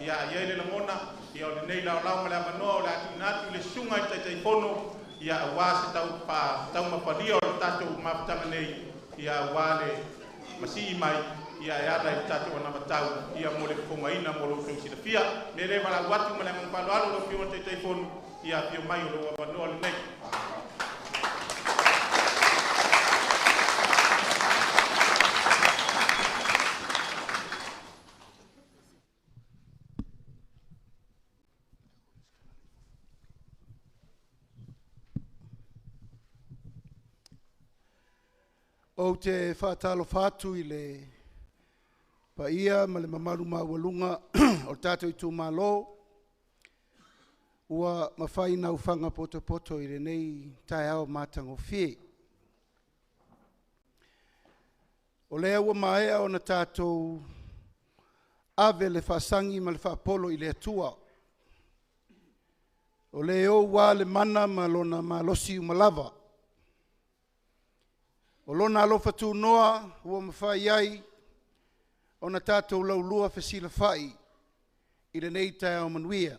A: ia ile langona ia o nei la la mala mano la tinatu le sunga tai fono ia wa se tau mapalia o tatu mafta nei ia wale masi mai ia ia la tatu na matau ia mo le fonga ina mo lo so fia me le mala watu mala mangpalo alo lo fio tai fono ia fio mai lo wa no nei
E: O te whaatalo whātu i le paia ma le mamaru mawalunga o tātou Itumalo. Ua mawhai nau whanga poto poto i le nei tai ao mātango whie. O lea ua maea o na tātou ave le whasangi ma le whaapolo i le atua. O leo wā le mana ma lona ma losi umalawa. O lona alofa tu noa ua mawhai ai o na tātou laulua whesila whai i le nei tai ao manuia.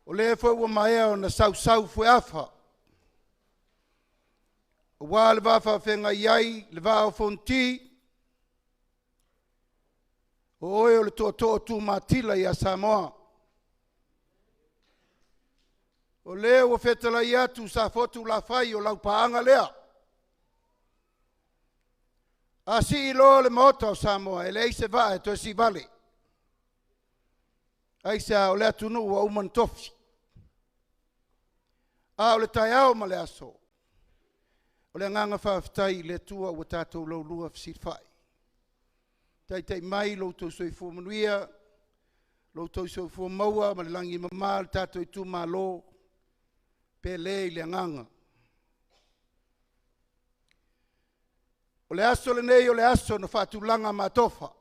E: O lea fo ua maea o na sau fwe afa. O wā le wafa whenga iai, le wā o Fonoti. O oe o le toa tu matila i a Samoa. O lea ua whetala i atu sa fotu la whai o lau paanga lea. A si i loa le maota o Samoa, e le eise vaa e toi si vale. Aisa o lea tunu ua uman tofi. A o le tai ao ma le aso. O le nganga whaafitai le tua ua tātou lau lua fisir whai. Tai mai lau tau soi fua manuia, lau tau soi fua maua, ma le langi mama, le tātou Itumalo, pe le i le nganga. O le aso le nei o le aso na whaatulanga matofa.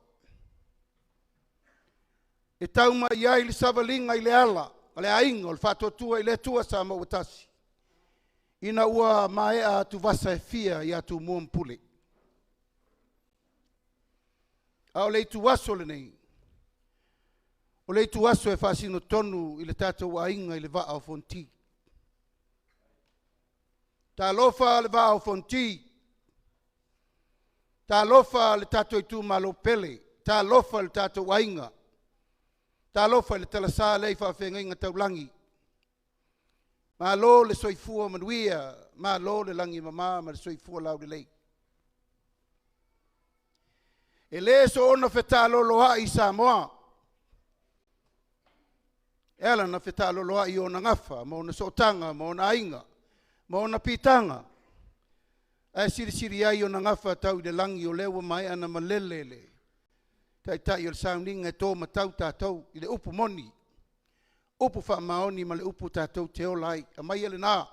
E: E tauma iai le savalinga i le ala, o le ainga, o le whaatotua i le tua sa mawatasi. Ina ua mai a tu vasa e fia i atu muampule. A o le itu waso le nei. O le itu waso e whasino tonu i le tātou ainga i le vaa o Fonoti. Tā lofa le vaa o Fonoti. Tā lofa le tātou Itumalo pele. Tā lofa le tātou ainga. Tā lofa le talasa le i whawhenga inga taulangi. Ma lo le soifua manuia, ma lo le langi mama, ma le soifua lau le lei. E le so ona whetalo loa i Samoa. Ela na whetalo loa i ona ngafa, ma ona sotanga, ma ona ainga, ma ona pitanga. E siri ai ona ngafa tau i le langi o lewa mai ana malelele. Tai o le Sauniga e tō matau tātou i le upu moni. Upu wha maoni ma le upu tātou te olai. A mai ele nā.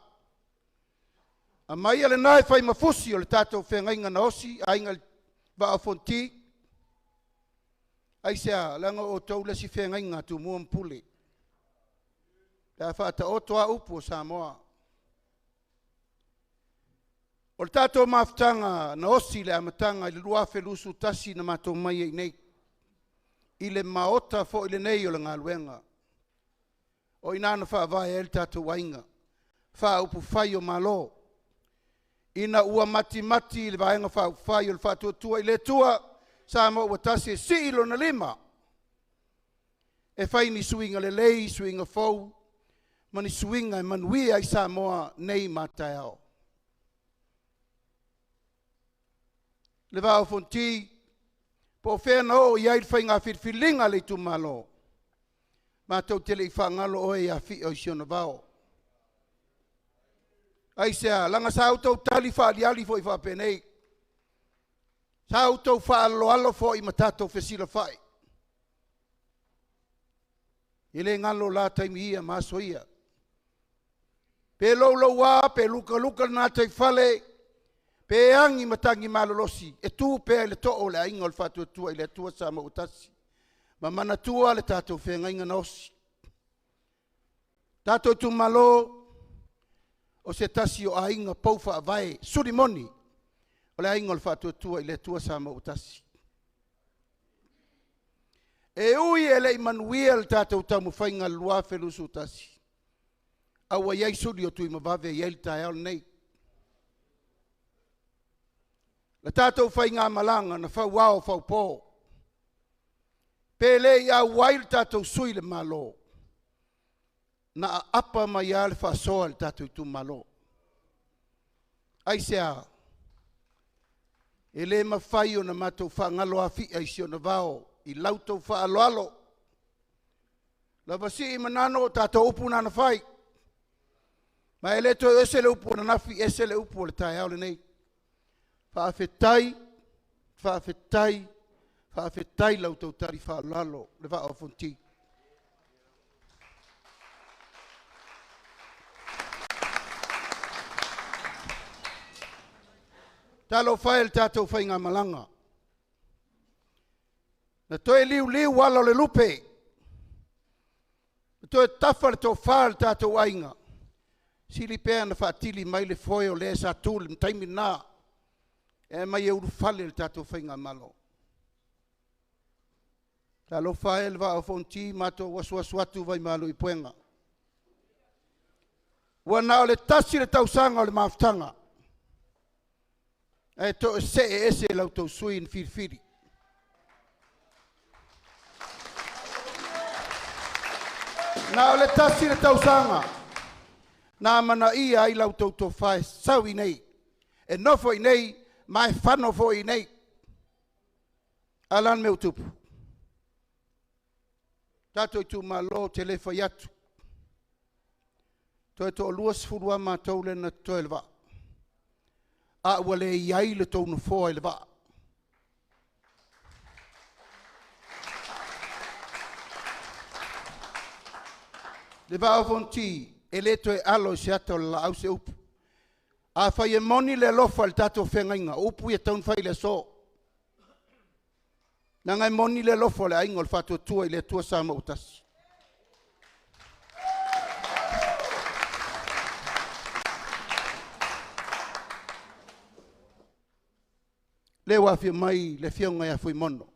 E: A mai ele nā e whai mafusi o le tātou whengainga na osi. A inga wa a Fonoti. Aisea langa o tau lesi whengainga tu muampule. Ta whaata o toa upu o Samoa. O le tātou maftanga na osi le amatanga i le luafe lusu tasi na mātou mai e nei. I le maota fo i le nei o le ngā luenga. O inana wha vai e tātou wainga. Wha upu whai o malo. Ina ua mati le vaenga whai o le whātua i le tua. Sa mo ua tasi e si ilo na lima. E whai ni suinga le lei, suinga fau. Mani suinga e manuia i sa moa nei matai ao. Le vao Fonoti. Po whena o iai le whai ngā whirwhilinga le Itumalo. Mātou tele i whangalo oe a whi o isiona vao. Aisea, langa sa autou tali whaaliali fo i whapenei. Sa autou whaaloalo fo i matatou whesila whai. Ile ngalo la taimi ia maso ia. Pe lo wā, pe luka nā tai whale, pe angi matangi malolosi. E tū pe le to'o le ainga o le whātua i le tua sa mautasi. Ma mana tua le tātou whengainga na osi. Tātou Itumalo o se tasi o ainga pouwha a vai, suri moni, o le ainga o le whātua i le tua sa mautasi. E ui e le imanuia le tātou tamu whainga lua whelusu tasi. Aua iai suri o tui mawave iai le tai al nei. Le tātou whainga malanga na whau wao whau pō. Pele ia wail tātou sui le malo. Na apa mai ia le whasoa le tātou Itumalo. Aisea. E le mawhai o na mātou whangalo a whi aisi o na vao. I lautou whaaloalo. La vasi i manano tātou upu nana whai. Ma ele to ese le upu na nafi ese le upu le tai au le nei. Whaafetai lau tau tari whaalalo le wha o Fonoti. Talo whael tātou whainga malanga. Na toe liu wala le lupe. Na toe tafa le tō whaal tātou ainga. Sili pēr na whaatili mai le foe o le sa tūle mtaimi nā. E mai uru whale le tātou whainga malo. Talo whael wa o Fonoti mato wasu atu vai malo i puenga. Wana o le tasi le tausanga o le maftanga. E to se ese lau tau sui in firfiri. Na o le tasi le tausanga. Na mana ia ai lau tau to whae sau i nei. E nofo i nei, mai whanofo i nei. Alan me utupu. Tato Itumalo te le whai atu. Toi to luas furua ma taule na toi le wa. A wale iai le tonu fōa i le wa. Le wa o Fonoti, e le toi alo se ato la au se upu. A whai e moni le lofa le tato whengainga, upu i e taun whai le so. Na ngai moni le lofa le aingo le whato tua i le tua sa mautasi. Le wafi mai le fionga ya fui mono.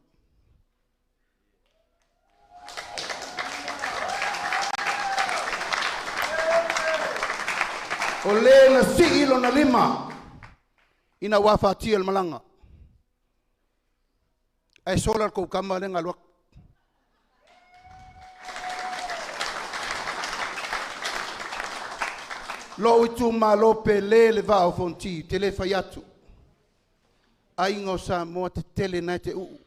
E: O le na si ilo na lima. Ina wafa tia malanga. Ai solar ko kama le ngalwak. Lo Itumalo pe le va o Fonoti te le faiatu. Aingo sa mo te tele nai te uu.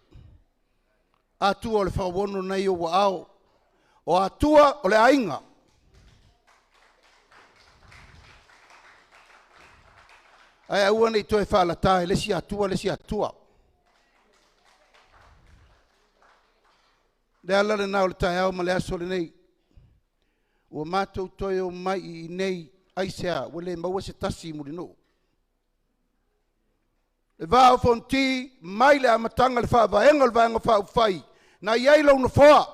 E: Atua o le whawono nei o wa ao. O atua o le ainga. Ai aua nei toe whaalata e lesi atua. Le ala le nao le tae au ma le aso le nei. Ua mātou toe o mai i nei aisea wale maua se tasi muri no. Le va o Fonoti mai le amatanga le whaavaenga le vaenga whaufai. Na iai lau na whoa.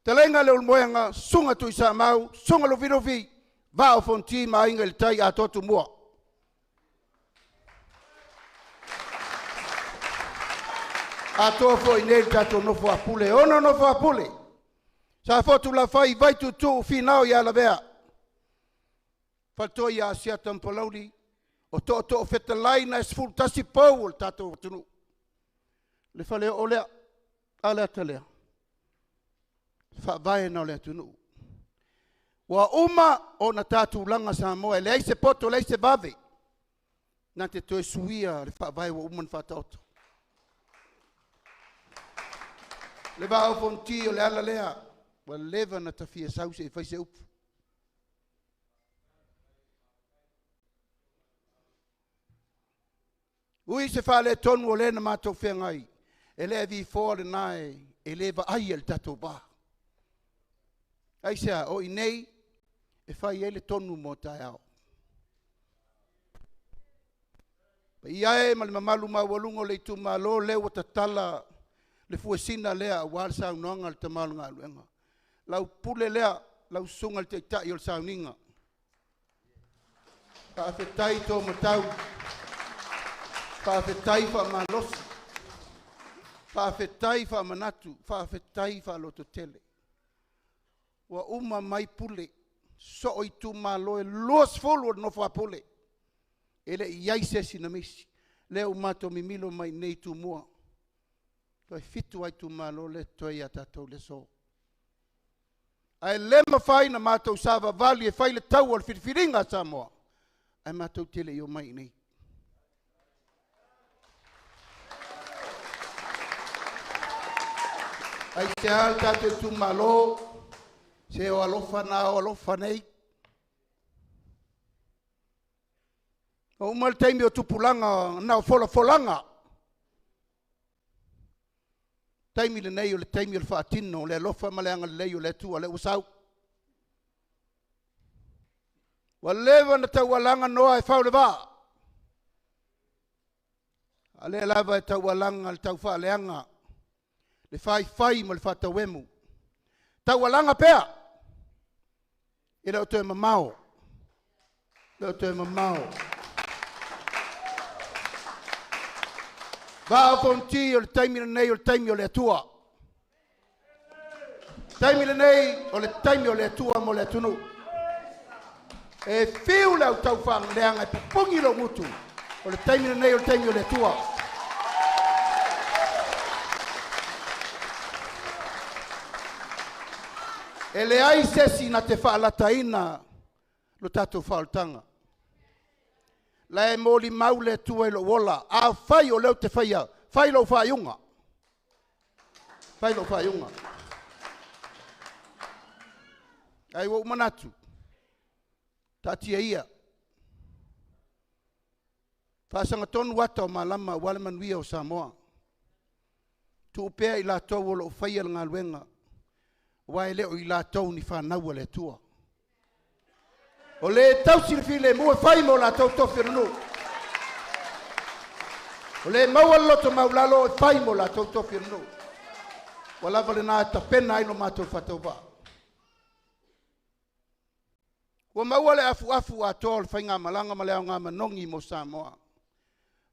E: Te lenga le ulmoenga sunga tui sa mau, sunga lo virovi. Va o Fonoti ma inga le tai a totu mua. A toa fo i nei tato no fo apule. Ono no fo apule. Sa fotu la fai vai tu finao ia la vea. Faltoi a sia tampolauli. O to feta lai na esful tasi pou o tato tunu. Le fale o lea. Ale ata lea. Fa vai na lea tunu. Wa uma o na tatu langa sa moe. Le aise poto, le aise vave. Na te toe suia le fa vai wa uma fa tauto. Le va o Fonoti o le ala lea. Wa leva na tafia sause e faise upu. Ui se whale tonu o le na mātou whengai. E le vi fōre nai. E le va ai el tatou ba. Aisea o i nei. E whai ele tonu mo tai au. Pa iae ma le mamalu mawalungo le Itumalo leo tatala. Le fuesina lea wal sa unanga le tamalu ngā luenga. Lau pule lea, lau sunga le te itai o le Sauniga. Whaafetai tō matau. Whaafetai wha malosi. Whaafetai wha manatu. Whaafetai wha loto tele. Wa uma mai pule. So o Itumalo e loas folu o no wha pule. Ele iai se sinamisi. Leo mato mimilo mai nei tu mua. Toi fitu ai Itumalo le toi atatou le so. Ai lema fai na mātou sava vali e fai le tau al whiriwhiringa Samoa. Ai mātou tele i o mai nei. Ai te al tātou Itumalo, Se o alofa na o alofa nei. O umal taimi o tupulanga na o folanga. Taimi le nei o le taimi o le whaatino, le alofa maleanga le lei o le tua le usau. Wa lewa na tau walanga noa e whau le waa. A le lava e tau walanga le tau wha leanga. Le whai mo le whata wemu. Tau walanga pea. E leo te mamao. Leo te mamao. Va o Fonoti o le taimi le nei o le taimi o le atua. Taimi le nei o le taimi o le atua mo le atunu. E fiu lau tau whang leanga e pupungi lo mutu. O le taimi le nei o le taimi o le atua. E le ai sesi na te whaalataina lo tatou whaaltanga. La e moli mau le tua e lo wola. A whai o leo te whaia. Whai lo whaiunga. Whai lo whaiunga. Ai wo manatu. Tatia ia. Whaasanga tonu wata o malama wale manuia o Samoa. Tu upea i la tau o lo whaia ngā luenga. Wai leo i la tau ni whanau le tua. O le tau silfile mua whai mo la tau tofirunu. O le maua loto maulalo e whai mo la tau tofirunu. Wala vale nā ta pena ino mātou whatau wā. Wa maua le afu a toa le whainga malanga ma leo ngā manongi mo Samoa.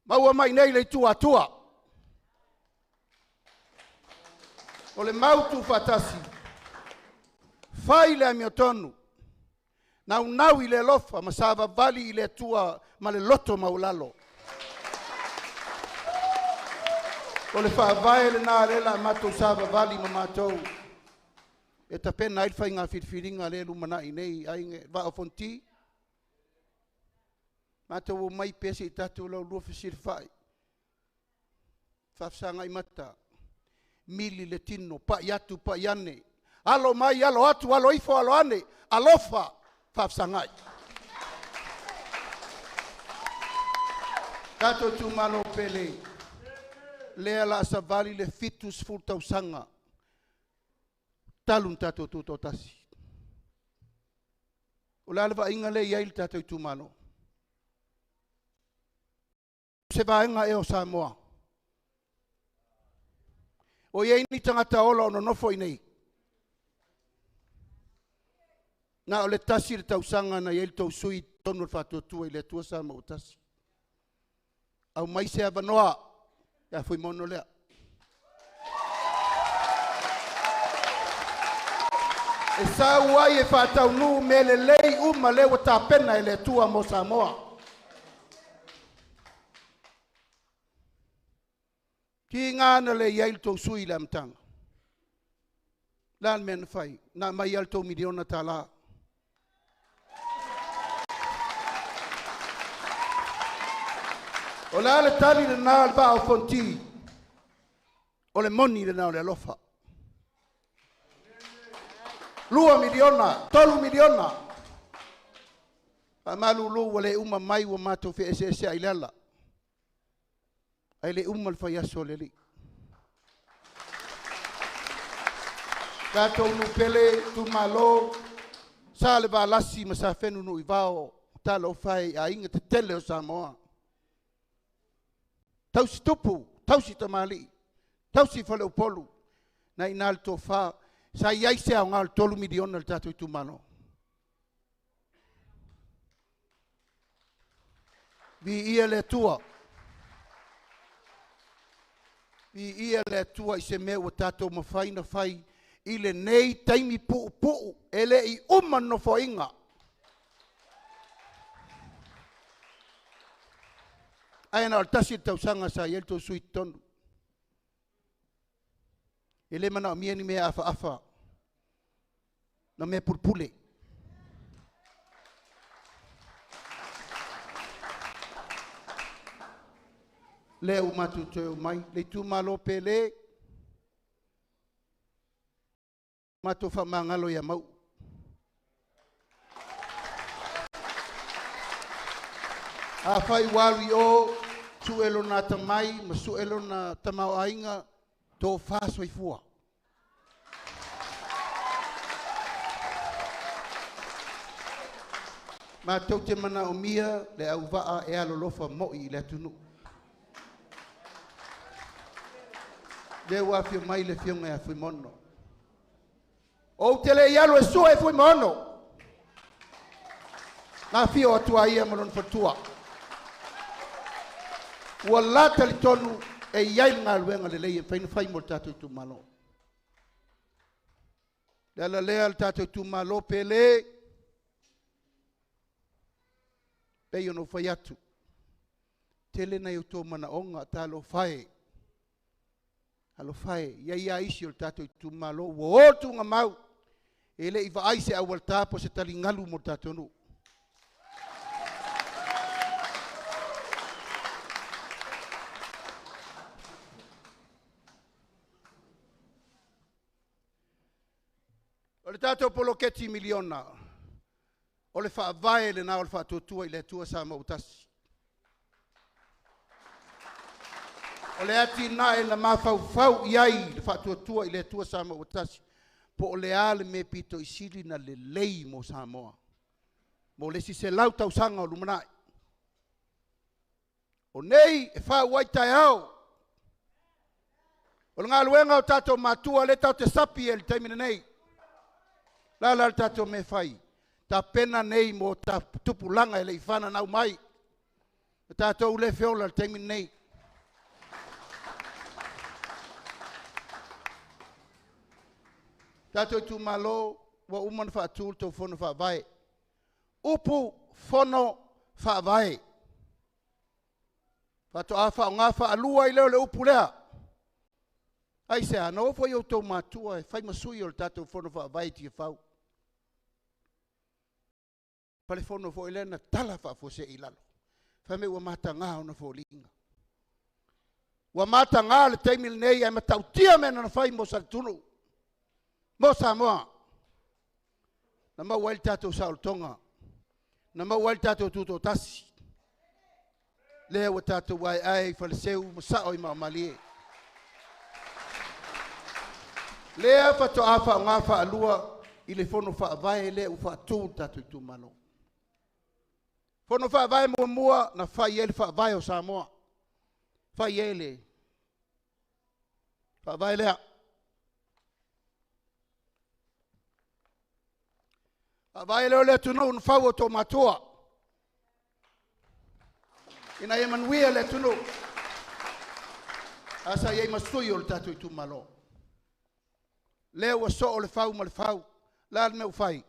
E: Maua mai nei le tua tua. O le mautu fatasi. Whai le amiotonu. Nau i le lofa, ma sa vali i le tua, ma le loto maulalo. O le whaavae le nā rela matou sa vali ma matou. E ta pena i whai ngā whirwhiringa le lumana i nei, ai nge va o Fonoti. Matou o mai pese i tatu lau lua whisir whai. Whafsanga i mata. Mili le tino, pa iatu, pa iane. Alo mai, alo atu, alo ifo, alo ane, alofa. Whafsangai. Kato Itumalo pele. Lea la sa vali le fitus fultau sanga. Talun tato tuto tasi. O la leva inga le iail tato Itumalo. Se vaenga e o Samoa. O iei ni tangata ola ono nofo inei. Na o le tasi le tausanga na iei tau sui tonu le whatua tua i le tua sa mau tasi. Au mai se avanoa, ia fui mono lea. E sa uai e whatau nu me le lei uma lewa ta pena i le tua mo Samoa. Ki ngana le iei tau sui le amtanga. Lan men fai, na mai iei tau miliona ta la. O le ale tali le nā le va o Fonoti. O le moni le nā le alofa. 2 miliona, 3 miliona. Pa malu lu wale uma mai wa mato fe ese ai lala. Ai le uma le fai aso le li. Kato nu pele Itumalo. Sa le va lasi ma sa fenu nu i vao. Talo fai a inga te tele o Samoa. Tausi tupu, tausi tamali, tausi fale upolu. Na inal to fa, sa iai se au ngal 3 miliona le tato Itumalo. Vi ia le tua. Vi ia le tua i se mea o tato mawhai na whai. I le nei taimi puu, ele i uman no fo inga. Aina al tasi tau sanga sa iel tau sui tonu. Ele mana mia ni mea afa. Na mea purpule. Le umatu teo mai. Le Itumalo pele. Matu whamangalo ia mau. A fai wali o suelo na tamai, ma suelo na tamau ainga, tō whāsoi fua. Ma tau te mana o mia, le au waa e alolofa moi le tunu. Le wafio mai le fionga e fui mono. O te le ialo e sua e fui mono. Na fio atua ia malon fatua. Ua lata li tonu e iai ngā luenga le lei e whainu whai mo tātou Itumalo. Le ala lea le tātou Itumalo pele. Pei ono whai atu. Tele nei o tō mana onga tālo whae. Alo whae, ia isi o le tātou Itumalo. Ua otu ngā mau. E le i vaaise au al tāpo se tali ngalu mo tātou nu. O le tātou poloketi miliona. O le whaavae le nā o le whaatuatua i le tua sa mautasi. O le ati nā e la mawhau iai le whaatuatua i le tua sa mautasi. Po o le ale me pito i siri na le lei mo Samoa. Mo le si se lau tau sanga o lumanai. O nei e wha waitai au. O le ngā luenga o tātou mātua le tau te sapi e le taimina nei. La le tātou me whai. Ta pena nei mo ta tupulanga e le i whana nau mai. Tātou le whiola le taimina nei. Tātou Itumalo, wa umana whaatul tau whono whaavae. Upu whono whaavae. Whato awha o ngā whaalua i leo le upu lea. Ai se ano, fo i o tau mātua e whai masui o le tātou whono whaavae ti e whau. Pale whono fo i lena tala whaafose i lalo. Whai me ua mata ngā ona fo linga. Ua mata ngā le teimil nei e matau tia mena na whai mo sa tunu. Mo Samoa. Na mau wale tātou Saul Tonga. Na mau wale tātou tuto tasi. Lea wa tātou wai ai whaleseu masao i maamalie. Lea whato awha o ngā wha alua i le whono wha avae lea u wha tū tātou Itumalo. Whono wha avae mua mua na whai ele wha avae o Samoa. Whai ele. Wha avae lea. Vai leo le tunu un fau to matua. Ina e manuia le tunu. Asa ye masui o le tātou Itumalo. Leo wa so o le fau ma le fau. La me u fai.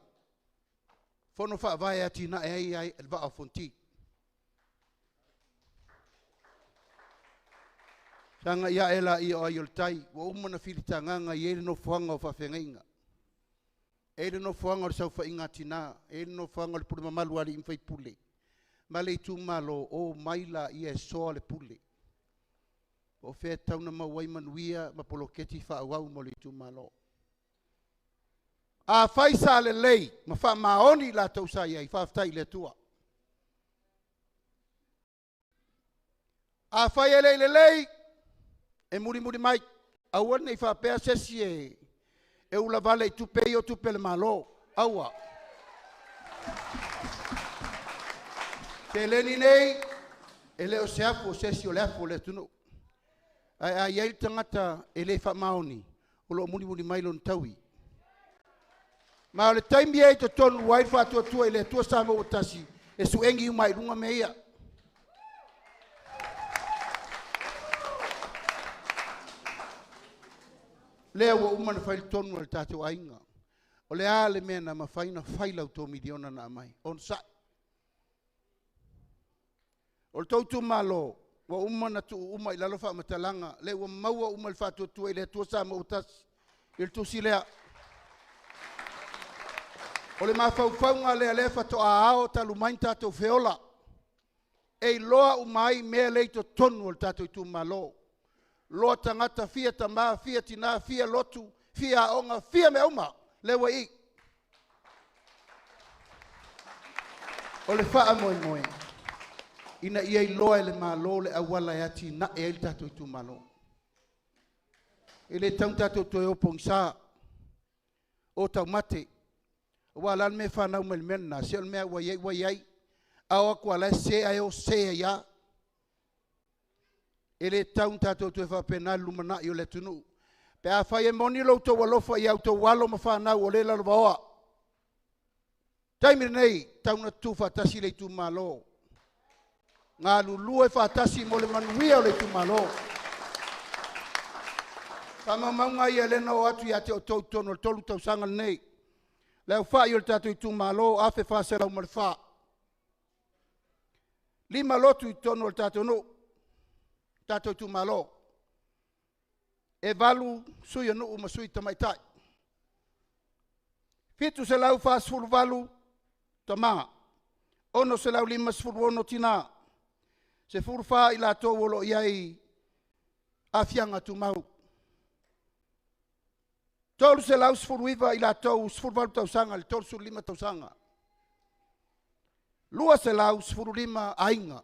E: Fono fa vai ati na e ai el va a Fonoti. Sanga ia ela i o ai tai. Wa umana filitanga nga ye no fuanga o fa fengainga. Ele no fuanga o sau whainga tina, ele no fuanga o le pule mamalu ali imwhai pule. Ma le Itumalo o maila i e soa le pule. O whea tauna mawai manuia ma poloketi whaawau mo le Itumalo. A whaisa le lei, ma wha maoni la tausai ai, whaaftai le tua. A whai le lei, e muri mai, a wane i whaapea sesi e ula vale i tupe i o tupe le malo. Aua. Te leni nei, e leo se afu o sesi o le afu o le tunu. A iai tangata e le wha maoni, o lo muni mai lon taui. Ma o le taimi e to tonu wai wha tua i le tua sama o tasi, e su engi umai runga me ia. Lea ua umana whaile tonu al tātou ainga. O le ale mea na mawhaina whailau tō miliona na mai. On sa. O le tau Itumalo, ua umana tu uma i lalo wha matalanga. Le ua maua uma le wha tua i le tua sa mautas. I le tusi lea. O le mawhauwhaunga lea lea whato a ao talu main tātou whiola. E loa umai mea leito tonu al tātou Itumalo. Loa tangata fia tama, fia tina, fia lotu, fia onga, fia me uma, lewa i. O le wha moe moe. ina ia iloa le malo le awala e ati na e il tato Itumalo. Ele tau tato toe o pongsa o tau mate. Walan me whanau melmena, se mea waiai, awa kua lai se ai o se ia. Ele tau tato toe whapena lumana i o le tunu. Pe a whai e moni lo tau walofa i au tau walo ma whanau o le lalo waoa. Taimire nei, tau na tu whatasi le Itumalo. Ngā lulu e whatasi mo le manuia o le Itumalo. Whamamaunga i elena o atu i ate o tau tono le tolu tau sanga nei. Leo wha i o le tato Itumalo, afe whasera o mare wha. Lima lotu i tono le tato no. Tato Itumalo. E valu sui anu uma sui tamaitai. Fitu se lau whasfuru valu tama. Ono se lau lima sfuru ono tina. Se furu wha i la tō wolo iai a fianga tu mau. Tolu se lau sfuru iwa i la tō sfuru valu tau sanga, le tolu sfuru lima tau sanga. Lua se lau sfuru lima ainga.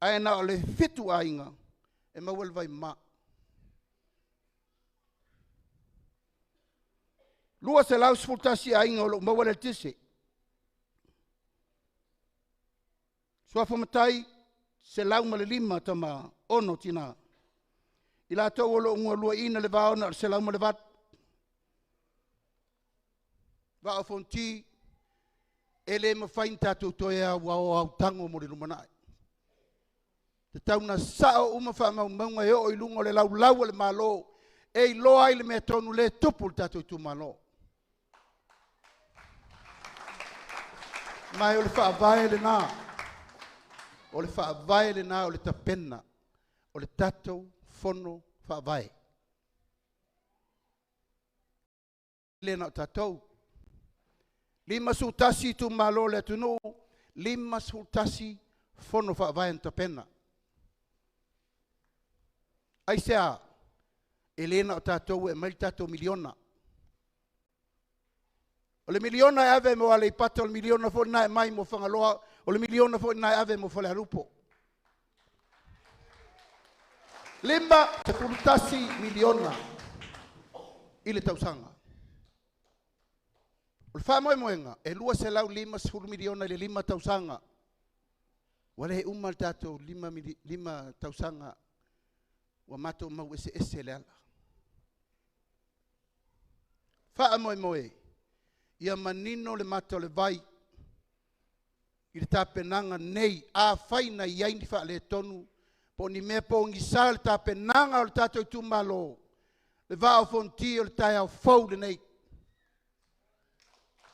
E: Aena o le fitu ainga e mawel vai ma. Lua se lau sfuru tasi ainga o lo mawel el tise. Sua whamatai se lau male lima tama ono tina. I la tau olo unga lua ina le vaona se lau male vat. Vao Fonoti ele ma whain tatou toea wao au tango mo le lumanai. Te tau na sao uma wha maunga e o i lunga le lau le malo e i loa i le mea tonu le tupu tatou Itumalo. Mai o le wha avae le nā. O le wha avae le nā o le tapena. O le tatou fono wha avae. Le na o tatou. Lima sultasi Itumalo le tunu. Lima sultasi fono wha avae na tapena. Aisea, Elena o tatou e mai tatou miliona. O le miliona e ave mo ale ipata o le miliona fo na e mai mo whangaloa, o le miliona fo na e ave mo whale harupo. Lima se pulutasi miliona i le tausanga. O le wha moe moenga, e lua se lau lima se pulu miliona i le lima tausanga. Wale he umal tatou lima tausanga wa mato mau ese le ala. Wha moe moe, ia manino le mato le vai, i le tapenanga nei, a whaina i aini wha le tonu, po ni mea po ngisa le tapenanga o le tatou Itumalo, le vao Fonoti o le tai au fau le nei.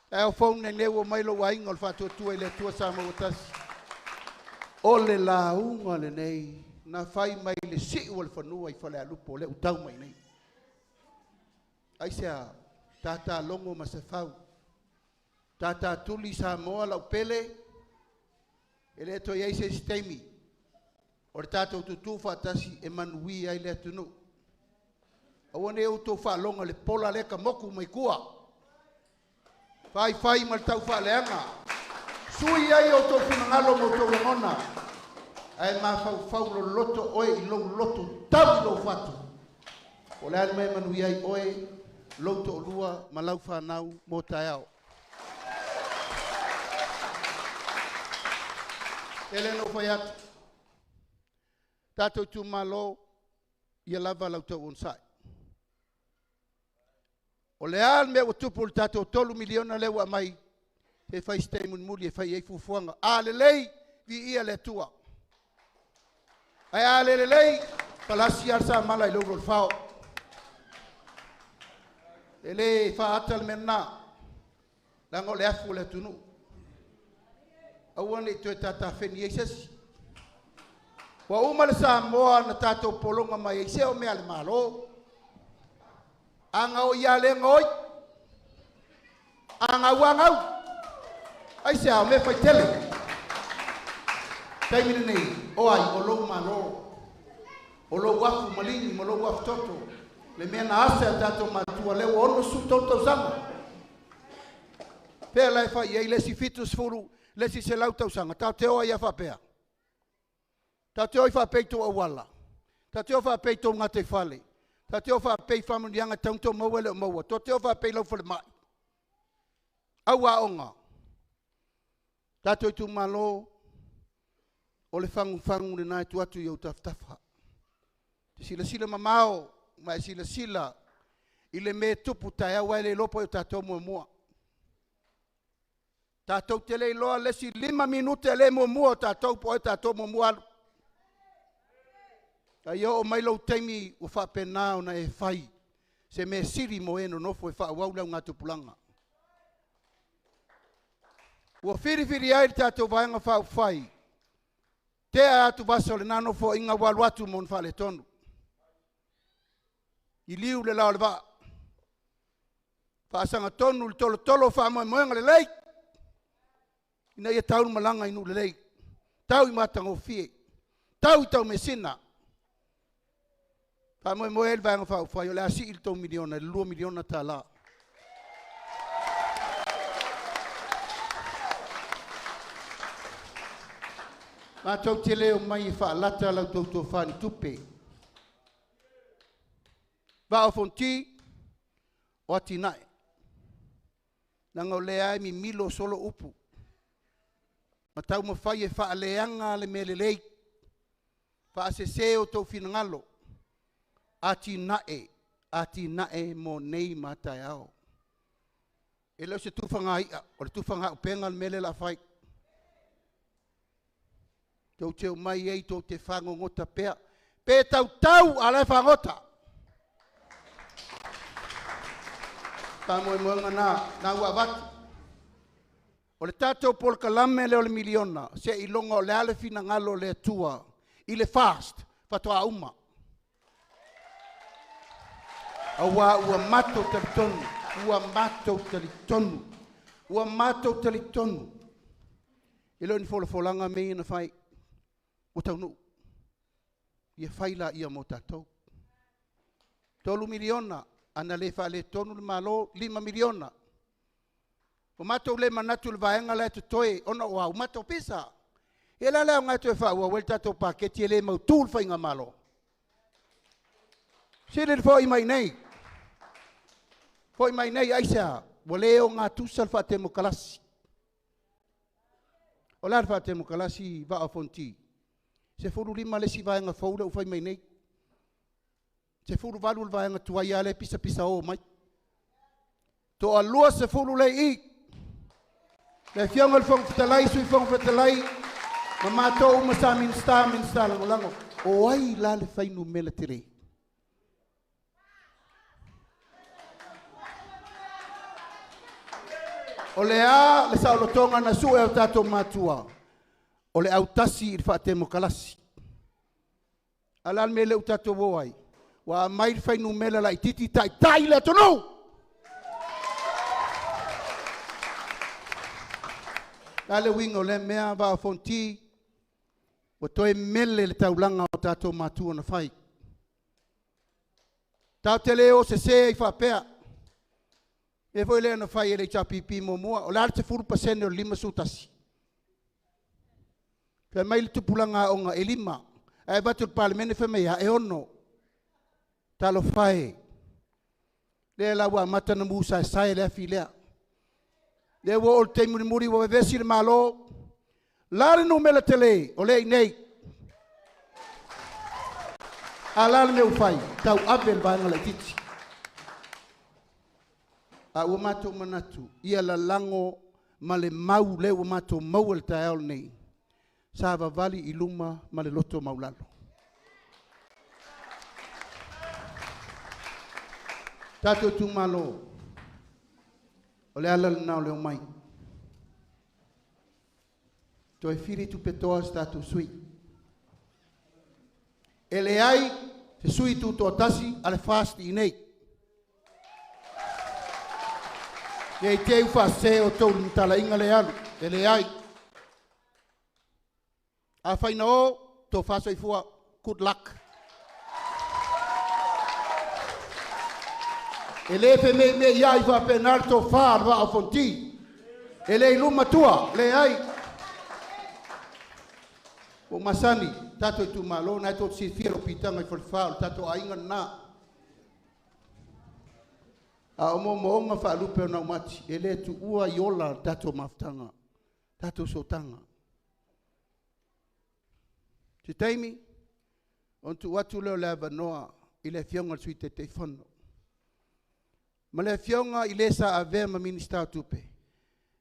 E: Tai au fau nei lewa mailo wa inga o le whatua tua i le tua sa mawatasi. O le launga le nei, na fai mai le si o le whanua i whale alupo, le utau mai nei. Aisea, tata longo ma se fau. Tata tuli sa moa lau pele, e le to iei se sistemi. O le tata ututu whatasi e manui ai le atunu. Awane e uto whalonga le pola leka moku mai kua. Fai mal tau whaleanga. Sui ai o tō pinangalo mo tō langona. Ai ma fau lo loto oe i lo loto tau i lo whatu. O le anime manui ai oe loto o lua ma lau whanau mo tai au. Ele no fai atu. Tatou Itumalo ia lava lau tau onsai. O le al mea watupu le tatou tolu miliona lewa mai. He fai stei munmuli e fai ei fufuanga. A le lei vi ia le tua. Ai a le lei palasi arsa mala i loro le fao. E le fa atal mena. Lango le afu le tunu. Awane i tue tata wheni eisesi. Wa umale sa moa na tatou polonga mai eise o mea le malo. Anga o ia le ngoi. Anga wangau. Aise a me fai tele. Taimine nei, o ai, o lou malo. O lou wafu malini, mo lou wafu toto. Le mea na ase a tatou matua leo, ono su toto zama. Pea lai fai, ei lesi fitus furu, Le si se lau tau sanga, tau te oa ia whapea. Tau te oi whapei tō awala. Tau te o whapei tō ngā te whale. Tau te o whapei whamunianga taunto mauele o maua. Tau te o whapei lau whale mai. Au a onga. Tau Itumalo, o le whangu le nai tu atu i au taftafa. Te sila mamao, mai sila, i le me tupu tai au le lopo i tātou mua. Tātou te le loa lesi 5 minute le mua tātou po e tātou mua. Ai o mai lau teimi o whapena o na e whai. Se me siri mo eno nofo e whauaulau ngā tupulanga. Ua whiri ai tātou vaenga whai. Te atu vaso le nano fo inga walu atu mon whale tonu. I liu le lao le vaa. Whaasanga tonu le tolo wha moenga le lei. Ina ia taunu malanga inu le lei. Tau i matanga o fie. Tau i tau mesina. Wha moe el vaenga whai o le asi il tau miliona, le 2 miliona tā la. Mātou te leo mai wha lata lau tautou whani tupe. Wa o Fonoti, o ati nae. Nanga o lea e mi milo solo upu. Matau ma whai e wha leanga le mele lei. Wha se seo tau finangalo. Ati nae mo nei matai ao. E leo se tufanga ia, o le tufanga o penga le mele la whai. Tau teo mai ei tau te whango ngota pea. Pe tau a le whangota. Ta moe moenga nā ua watu. O le tātou polka lame leo le miliona. Se i longa o le ale fina ngalo le atua. I le fast. Fatoa uma. Awa ua mato talitonu. Ua mato talitonu. Ua mato talitonu. I leo ni folanga mei na whai. O tau nu. Ia whaila ia mo tātou. 3 miliona. Ana le wha le tonu le malo 5 miliona. O matou le manatu le vaenga le te toe. Ona o matou pisa. E la leo ngai tu e wha ua wel tātou paketi e le mau tūl whainga malo. Sire le fōi mai nei. Fōi mai nei aisa. Wa leo ngā tūsal wha te mokalasi. O la wha te mokalasi va a Fonoti. Se furu 5 le si vaenga faula u whai mai nei. Se furu valu le vaenga tuai ale pisa o mai. To alua se furu le i. Le fianga le whang fitalai sui whang fitalai. Ma mātou umasa minsta lango. O ai la le whainu mele tere. O le a le saulotonga na su e o tātou mātua. O le autasi i wha te mokalasi. Alal mele u tātou woai. Wa mai whainu mele la i titi tai le tonu. Lale wingo le mea va a Fonoti. O toe mele le taulanga o tātou mātua na whai. Tau te leo se i whapea. E voi lea na whai e le chapipi mo mua. O lare te 4% o 5 sutasi. Pea mai le tupulanga o ngā e 5. E vatu parlemene whamea e ono. Talo whae. Lea lawa matana musa e sae lea filea. Lea wo o te muri wa vesi le malo. Lare no mele tele. O lea nei. Alale me ufai. Tau abel vaenga le titi. A ua matou manatu. Ia la lango ma le mau le ua matou mau el taeol nei. Sa vavali i luma ma le loto maulalo. Tātou Itumalo. O le ala nao leo mai. To e whiri tu petoa tātou sui. E le ai, se sui tu tō tasi, ale fast i nei. E te ufa se o tō mtala inga le alu. E le ai. A whaina o, tō whaso i fua, good luck. E le fe me iai wha penar tō whār wa a Fonoti. E le iluma tua, le ai. O masani, tato Itumalo, na to si fia lo pitanga I falfao, tato ainga na. A o moonga whaalupe o nau mati, e le tu ua iola tato maftanga, tato sotanga. Te taimi, on tu watu leo leva noa, I le fionga sui te whono. Ma le fionga I le sa avea ma minister tupe,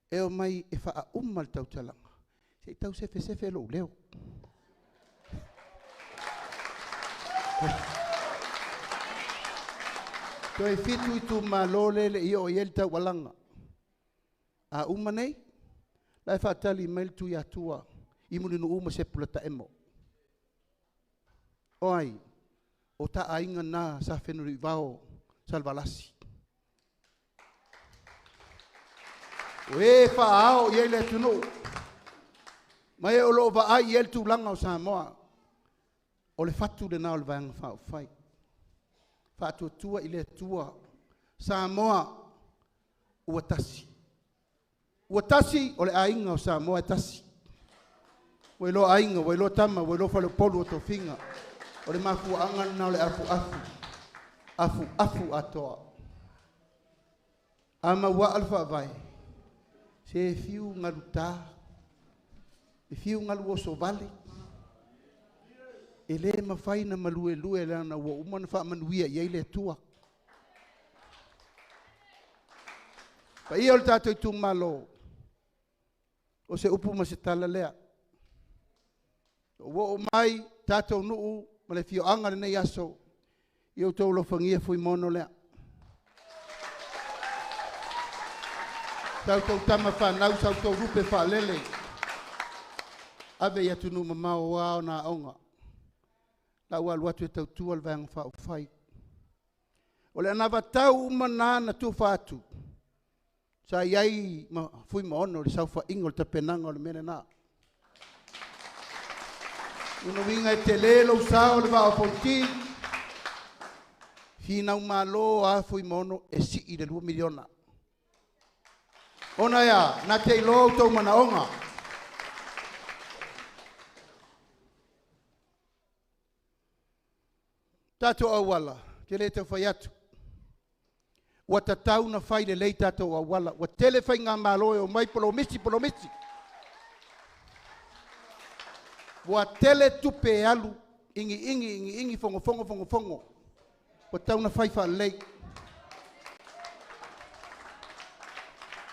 E: e o mai e wha umal tau talanga. Se tau sefe lo leo. Toi fitu Itumalo le I o iel tau walanga. A umanei, lai whaatali mail tu I atua, I mulinu uma sepula ta emo. Oi, o ta ainga na sa whenuri vao salvalasi. O e whaao I ele tunu. Mai o loo va ai el tu langa o Samoa. O le fatu le nao le vanga whao whai. Whaatua tua I le tua. Samoa ua tasi. Ua tasi o le ainga o Samoa tasi. Wai lo ainga, wai lo tama, wai lo whale polu o to finga. O le mafu anga nao le afu afu. Afu afu atoa. Ama wa alfa vai. Se fiu ngalu ta. E fiu ngalu o so vale. E le mawhaina malue lue lana wa umana wha manuia I le tua. Pa ia o le tato Itumalo. O se upu ma se tala lea. O mai tato nuu ma le fio anga le nei aso. I o tau lo whangia fui mono lea. Tau tau tama whanau, tau tau rupe whalele. Ave ia tunu mamao wao na onga. La ua luatu e tau tua le vanga whao whai. O le anawa tau umana na tu whatu. Sa iai ma fui maono le sau whaingo le tapenanga o le mene na. Uno winga e te lelo sao le vao Fonoti. Hina umalo a fui maono e si I le 2 miliona. Ona ia, na te ilo tau manaonga. Tato awala, te le tau whai atu. Wa tatau na whai le lei tato awala. Wa tele whai ngā maloe o mai polo misi. Wa tele tupe alu, ingi, fongo. Wa tau na whai wha lei.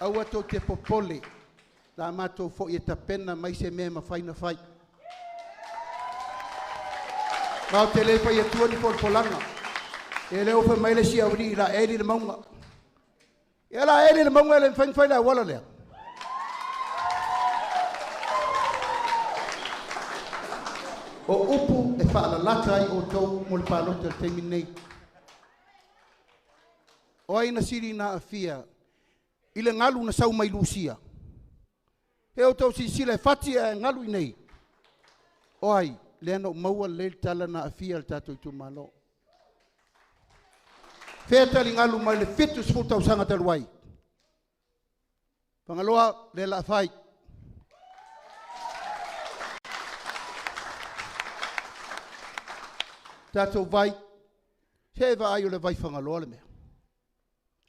E: Aua tau te popole, la matou fo I ta pena mai se mea mawhai na whai. Ngau te le whai atua ni polanga. E leo whai mai le si auri la eri le maunga. E la eri le maunga le whai la wala lea. O upu e wha la latai o tau mo le palota le teimi nei. O aina siri na afia. I le ngalu na sau mai lusia. He o tau sisila e whati e ngalu I nei. O ai, le ano maua le tala na afia le tato Itumalo. Whea tali ngalu mai le fitu sifu tau sanga taluai. Pangaloa le la whai. Tato vai. Se va ai o le vai whangaloa le mea.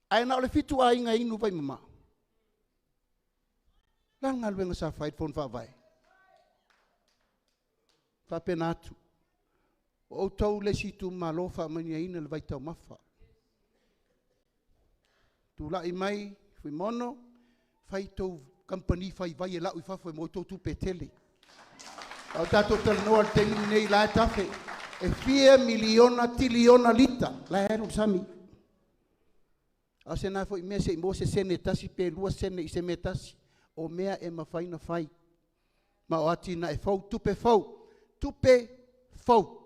E: Ai na o le fitu a inga inu vai mama. Langa luenga sa whai fon wha vai. Wha penatu. O tau le si Itumalo wha mania ina le vai tau mawha. Tu lai mai, fui mono, whai tau company whai vai e lau I whawha mo tau tu petele. Au tato talanoa te inu nei la tafe. E 4 miliona tiliona lita. La eru sami. A se nā fo I mea se I mo se sene tasi pe lua sene I se me tasi. O mea e mawhai na whai. Ma o ati na e fau, tupe fau. Tupe fau.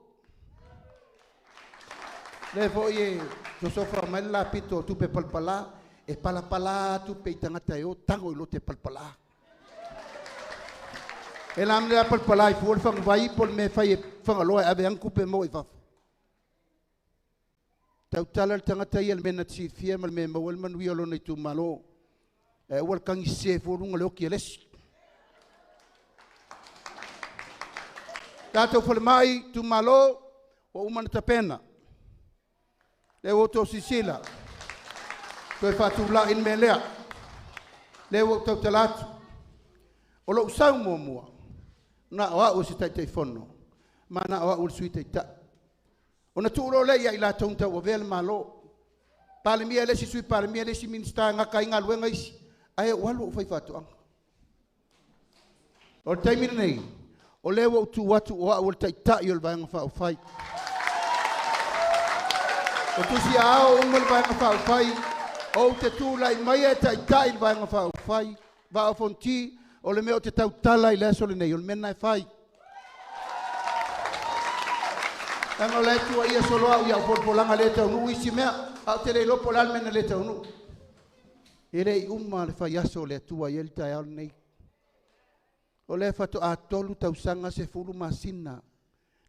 E: Le fo I e Josofa mai la pito tupe palpala. E palapala tupe I tangata e o tango I lo te palpala. E la mea palpala I fuol fang vai pol me whai e whangaloa ave ankupe mo I wafu. Tau tala le tangata I al mena tsi fia mal me mawal manui alo nei Itumalo. E wal kangi se furunga leo ki alesi. Tātou whale mai, Itumalo, o umana tapena. Le o tō sisila. Koe whātula in me lea. Le o tau talatu. O lo usau mua mua. Na o au si tai whono. Ma na o au sui tai ta. O na tūro le ia i la taunta o vele malo. Palemia le si sui palemia le si minsta ngaka inga luenga isi. Ai walu o fai whātuanga. O le taimina nei. O le o tu watu o au tai ta i o le vaenga whao whai. O tu si ao unga le vaenga whao whai. O te tūlai mai e tai ta i le vaenga whao whai. Va o Fonoti. O le meo te tau tala i leso le nei. O le mena e whai. Tanga le tua ia solo au ia polanga le tau nu isi mea. Au te le lopo lal mena le tau nu. E le i umma le whai aso le tua i el tai au nei. O le whatu a tolu tau sanga se fulu masina.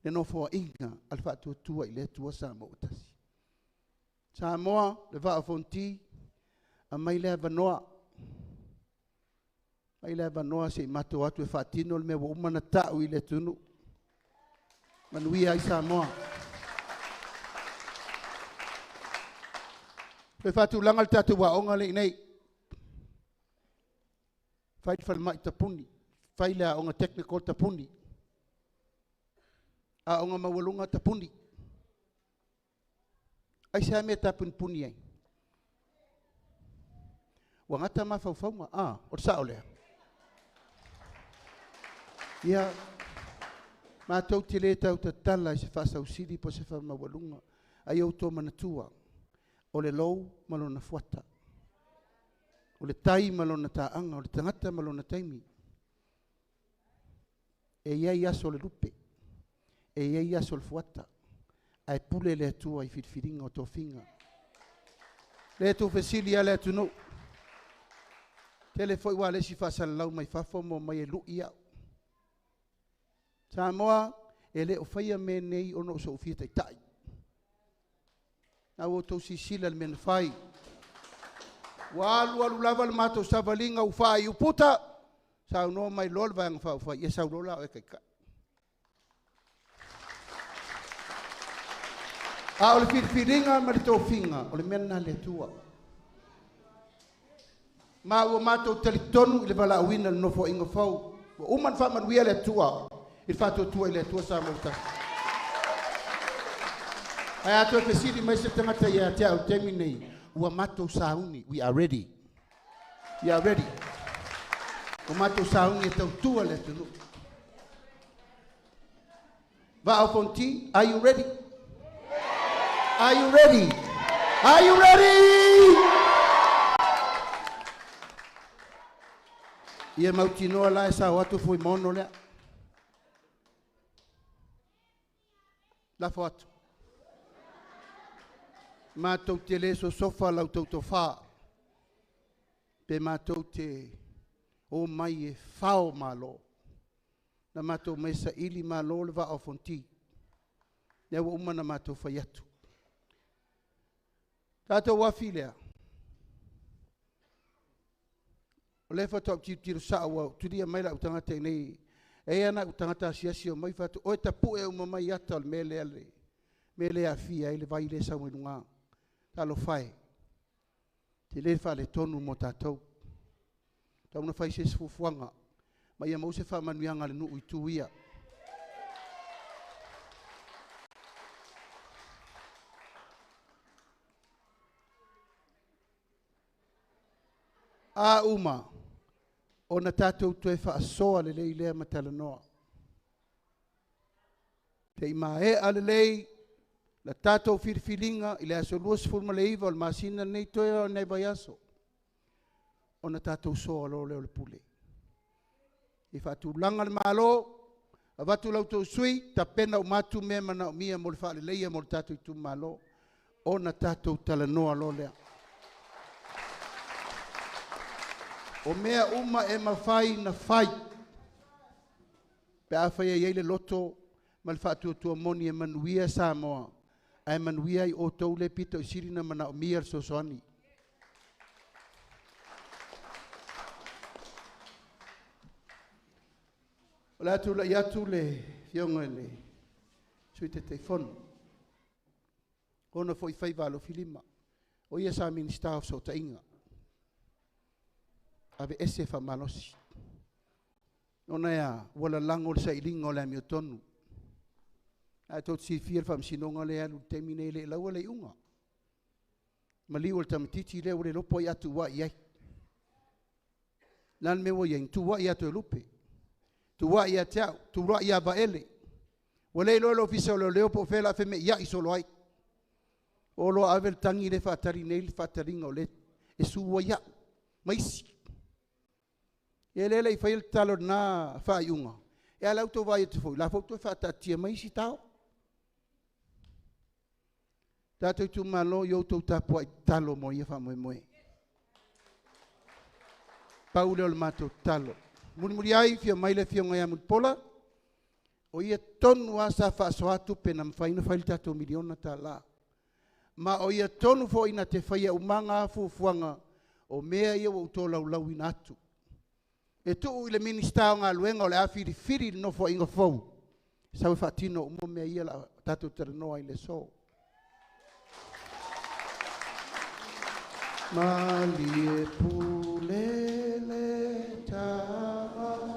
E: Le no fua inga al whatu tua i le tua Samoa utasi. Samoa le va o Fonoti. A mai le vanoa. Mai le vanoa se i mato atu e whatino le mea wa umana tau i le tunu. Manuia ai Samoa. Pe whatu langa le tatu wa onga le nei. Whait whalmai tapuni. Whai lea onga technical tapuni. A onga mawalunga tapuni. Ai sea mea tapun puni ai. Wangata ma whauwhaunga. O sao lea. Ia. Ma tau te le tau ta tala i se whasau siri po se whamawalunga. Ai au tō manatua. O le lou malona fuata. O le tai malona taanga. O le tangata malona taimi. E iai aso le lupe. E iai aso le fuata. Ai pule le atua i whiriwhiringa o tō whinga. Le tō whesili a le atu no. Tele foi wa le si whasala lau mai whafo mo mai e lui au. Samoa e le o whaia me nei ono so ufia tai tai. Na o tau si sila le mena whai. Walu alu lava le mato savalinga u whai uputa. Sau no mai lol vang whau whai. Ia sau lola o e kai kai. A o le whiriwhiringa ma le tō whinga. O le mena le tua. Ma ua mato talitonu i le wala awina le nofo inga whau. Uman whamanuia le tua. Il fatto tua le tua Samoa utasi. Ai ato e pesiri mai se tangata ia te au temi nei. Ua mato sauni. We are ready. We are ready. Ua mato sauni e tau tua le tunu. Va au Fonoti. Are you ready? Are you ready? Are you ready? Ia mautinoa la e sa watu fui mono lea. La foto. Mātou te le so sofa lau tau to wha. Pe mātou te o mai e whao malo. Na mātou mai sa ili malo le wa o Fonoti. Nea wa umana mātou whai atu. Tātou wafi lea. O le whatau tiro saa wau. Turia mai la utangata nei. E ana utangata siasi o mai fatu. O e tapu e umamai ata le mele ale. Mele a fia ele vai le sa wenunga. Talo fai. Te le fa le tonu mo tātou. Tau na fai se fufuanga. Mai a mau se wha manuianga le nuu i tuia. A uma. O na tātou tue wha asoa le lei lea matala noa. Te ima e ale lei, la tātou whiriwhiringa, i le aso luas fulma le iwa, o le masina nei toe o nei vai aso. O na tātou soa lo leo le pule. I whatu langa le malo, a watu lau tau sui, ta pena o matu mea mana o mia mo le wha le leia mo le tātou Itumalo. O na tātou tala noa lo lea. O mea uma e mawhai na whai. Pe a whai e le loto ma le whaatua tua moni e manuia Samoa. A manuia i o tau le pita o sirina mana o mia so soani. O le atu le fionga le sui te telefono. Ona foi fai valo filima. O ia sa minister of so tainga. Ave ese fa malosi. Ona ia wala lango sa ilingo le mi tonu. A tot si fier fam sinonga le alu termine le la wala unga. Mali wal tamititi le wale lopo ya tu wa ia. Lan me wo yang tu wa ia to lupe. Tu wa ia tau, tu wa ia ba ele. Wale lo ofisa lo leo po fela fe me ia isolo ai. O lo avel tangi le fatari nei fatari ngole. E su wa ia. Maisi. Ele le fail talo na fa yunga. E ala auto vai te foi. La foto fa tatia maisi tao. Tato Itumalo yo to tapo talo mo ia fa mo. Paulo le mato talo. Muri ai fia mai le fia ngai amut pola. O ia tonu asa fa soatu pena mfaina fail tato miliona tala. Ma o ia tonu fo ina te faia umanga fuanga o mea ia o tola lau ina atu. E tu ile minister nga luenga o le afiri firi no fo inga fo. Sa fa tino mo mea ia la tato terno ai le so. Mali pulele tawa.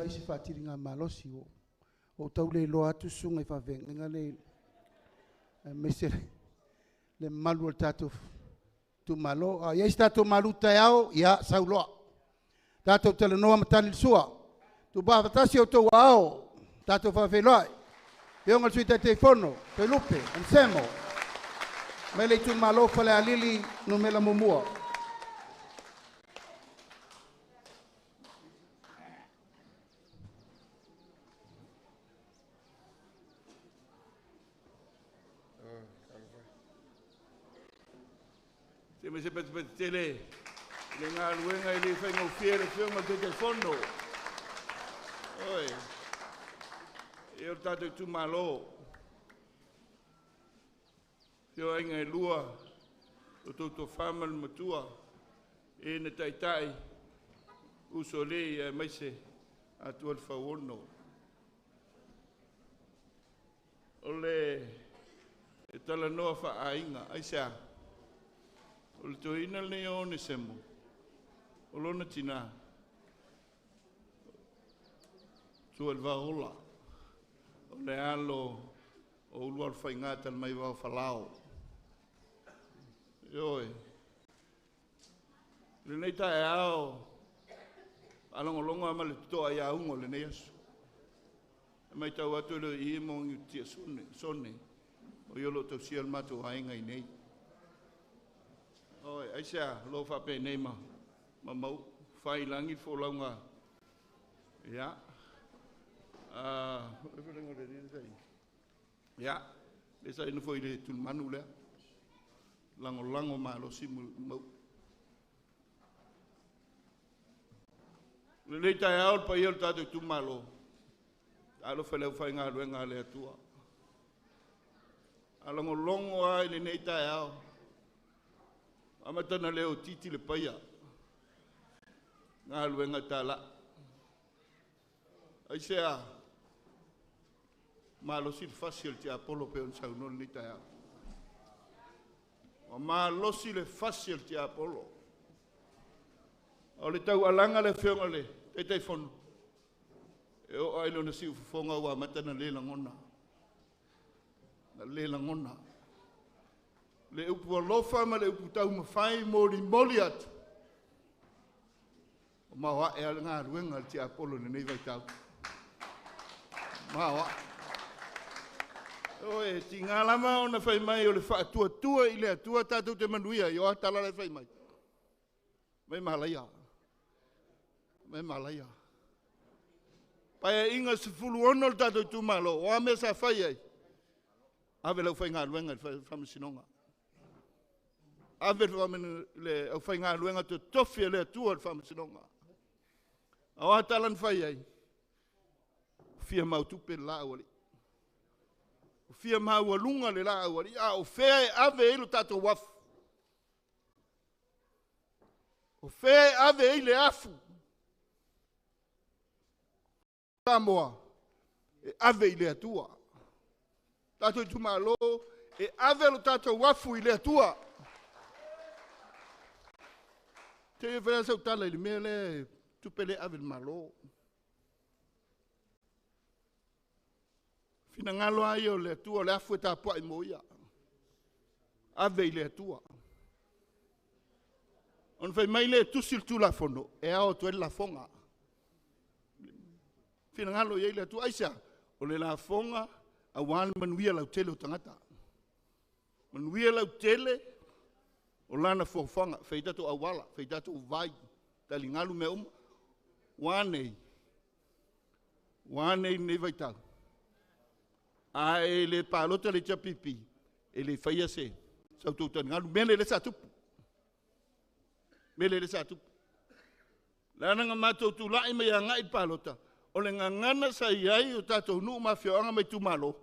E: Se fatiringa malosi o tau le lo atu sunga fa venga le mesere le malu o tato tu malo a ia stato maluta yao ia saulo tato tele no matali sua tu ba fatasi o to wao tato fa veloi peonga sui te telefono pe lupe ansemo mele tu malo fa le alili no mela mumua.
B: Me se pete tele le nga luenga ile fai no fiere fiona te telefono oi eu tato Itumalo eu ainga lua o toto famal matua e na taitai usole mai se atu al fawono ole e tala noa fa ainga aisa o le toina le o ne semo o lona tina tu el vaola o le alo o ulu whaingata mai wau whalao oi le nei tae ao alongolonga ma le toa ia ungo le nei asu mai tau atu le i mo ngi tia sone o iolo tau sial matu hainga i nei. Oi, aisa lo fa pe nei ma mau fai langi fo longa. Ja. Ja, le sai no foi le tul manule. Lango ma lo simu mau. Le tai ao pa il tato Itumalo. Alo fele fai nga luenga le atua. Alango longo ai le nei tai ao. Amatana leo titi le paia. Ngā luenga tala. Aisea. Malosi le fasil te apolo pe on saunon ni taia. Malosi le fasil te apolo. O le tau alanga le whionga le. Tei fono. E o ailo na siu fonga ua matana le langona. Na le langona. Le upu alofa ma le upu tau mawhai moli atu. O mawa e ala ngā ruenga te apolo nei vai tau. Mawa. Oe, ti ngā lama o na whai mai o le wha tua i le atua tātou te manuia i o atala le whai mai. Mai malaia.
E: Pai inga se fulu ono tato Itumalo, o ame sa fai ai. Ave lau fai ngā luenga le whamasinonga. Ave le au fai ngā luenga te tofi le atua le whamasinonga. Au atalan fai ai. Fia mau tupe la awali. Fia mau alunga le la awali. O fea ave ilu tato wafu. O fea ave ile afu. Samoa. E ave ile atua. Tato Itumalo. E ave lo tato wafu ile atua. Te e whea sau tala ili mea le tupele ave malo. Fina ngalo ai o le atua le afu e tapua i moia. Ave ile atua. On fai mai le tusil tu la fono. E ao tu e la fonga. Fina ngalo i le atua. Aisa, o le la fonga a wan manuia lau tele o tangata. Manuia lau tele o lana fofanga. Fai tato awala, fai tato vai. Tali ngalu me wanei. Wanei ne vai tau. A e le palota le chapipi. E le fai ase. Sau tau tani ngalu. Mele le sa tupu. Mele le sa tupu. Lana nga matou tu lai me a ngai palota. O le ngangana sa iai o tatou nuu mafio anga mai Itumalo.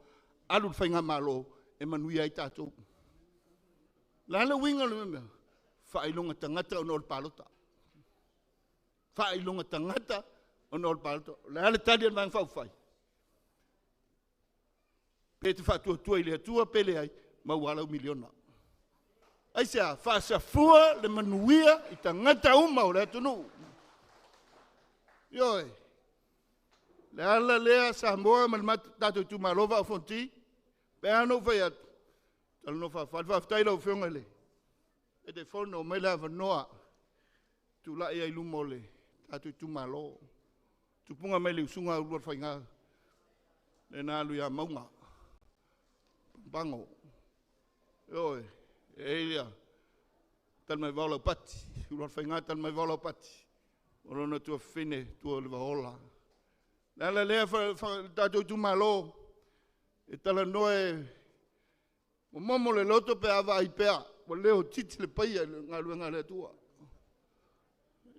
E: Alu fai ngā malo. E manui ai tatou. Lana winga le mea. Whailonga tangata o nol palota. Whailonga tangata o nol palota. Lana tadi an vang whai. Pete whatua tua ile atua pele ai. Maualau miliona. Aisa, whaasafua le manuia i tangata uma o le atunu. Ioi. Le ala lea Samoa ma le tatou Itumalo wa o Fonoti. Pe ano whai atu. Talo no whawhai lau whionga le. E te whono mai la wanoa. Tu la ia ilumo le tatou Itumalo. Tupunga mai le usunga urua whai ngā. Le nā alu ia maunga. Bango. Ioi. Elia. Tal mai waulau pati. Urua whai ngā tal mai waulau pati. Orona tua whine tua le wahola. Nala lea tatou Itumalo. E tala noe. O momo le loto pe ava i pea. O leo titi le paia ngā luenga le atua.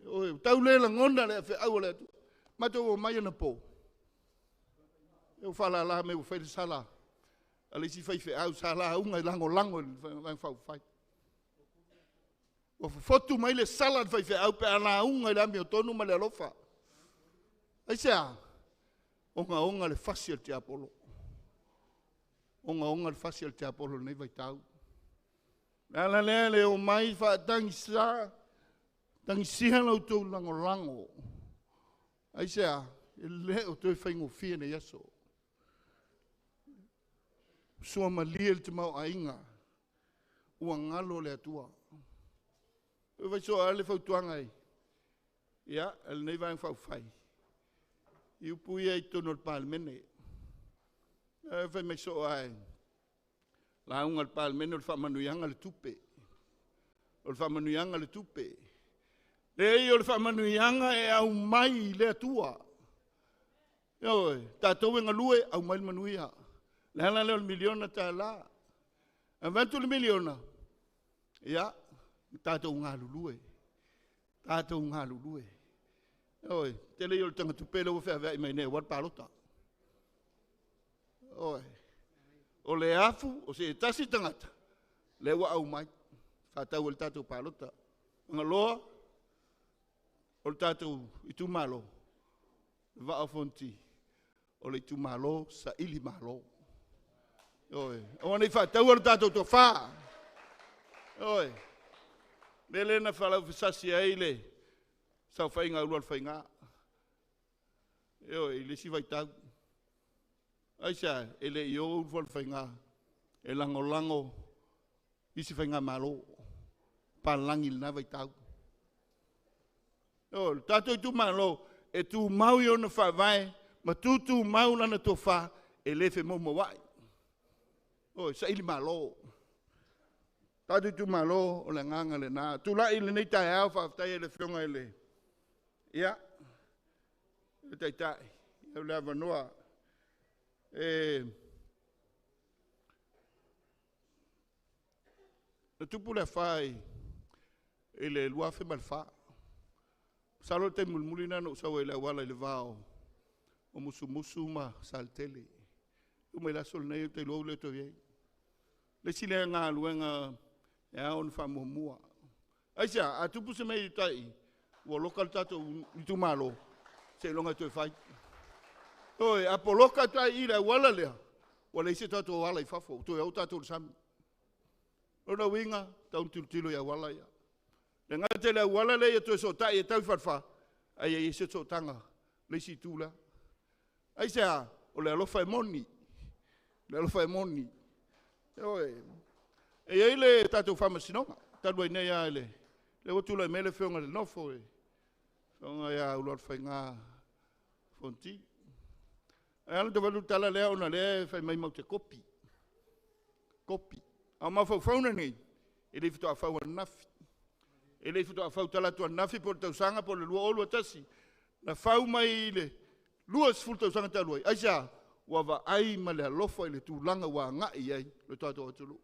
E: Oe, tau le la ngonda le fe au le atua. Mato o mai na po. Eu fala la me o fai sala. Ale si fai fe au sala unga lango vai fai. O fotu mai le sala fai fe au pe ana unga la mi tonu ma le alofa. Ai sea. Onga le facial te apolo. Onga le facial te apolo nei vai tau. Ala le o mai fa tangisa. Tangisia no to lango. Ai sea, le o to fai ngo fie ne yaso. Sua maliel te mau ainga. Ua ngalo le atua. E vai so ale fau tuanga ai. Ia, el nei vai fau fai. I upui ai tono al palmene. E vai mai so ai. La unga al palmene o whamanuianga le tupe. O whamanuianga le tupe. E o whamanuianga e au mai le atua. Ioi, tātou e ngalue au mai manuia. Lehana leo miliona tā la. E vantu le miliona. Ia, tātou ngā lulue. Tātou ngā lulue. Oi, te leo le tanga tupele o whea vei mai ne, wat palota. Oi, o le afu, o se tasi tangata. Le wa au mai. Whatau o le tātou palota. Nga loa, o le tātou Itumalo. Va a Fonoti. O le Itumalo sa ili malo. Oi, o anei whatau o le tātou to wha. Oi, mele na whalau whisasi a ile. Sau whainga urua whainga. Oi, le si vai tau. Aisa, ele i o urua whainga. E lango. Isi whainga malo. Palangi na vai tau. Oi, tātou Itumalo. E tu mau i ona whawai. Ma tu mau lana to wha. E lefe momo wai. Oi, sa ili malo. Tātou Itumalo o le nganga le nā. Tu lai le nei tai au whaftai e le whionga e le. Ia. E tai.
C: Eu leva noa. Na tupu le fai, ele lua fe malfa. Salo te mulmulina no sa wele wala le vao. O musu ma saltele. O me la sol nei te lo le to ye. Le sile nga luenga ya on fa mua. Aisa a tupu se mai tai. Wo local tato Itumalo. Se longa to fai. Oi, a poloka tai ira wala le. Wala ise tato wala I fafo. To ya tato sam. Ona winga taun tultilo ya wala ya. Le ngate le wala le to so tai tau farfa. Ai ise so tanga. Le si tula. Aisa o le alofa moni. Le alofa moni. Oi. E ele tato fama sinonga. Tato ina ya ele. Le otula mele fionga le nofo e. Fionga ya ulor fainga Fonoti. E ala te walu tala lea ona le fai mai mau te kopi. Kopi. A ma fau fauna nei. E le fito a fau nafi. E le fito a fau tala tua nafi por tau sanga por le lua olu atasi. Na fau mai le lua sful tau sanga taluai. Aisa, wava ai ma le alofa I le tūlanga wa ngai ai. Le tātou atulu.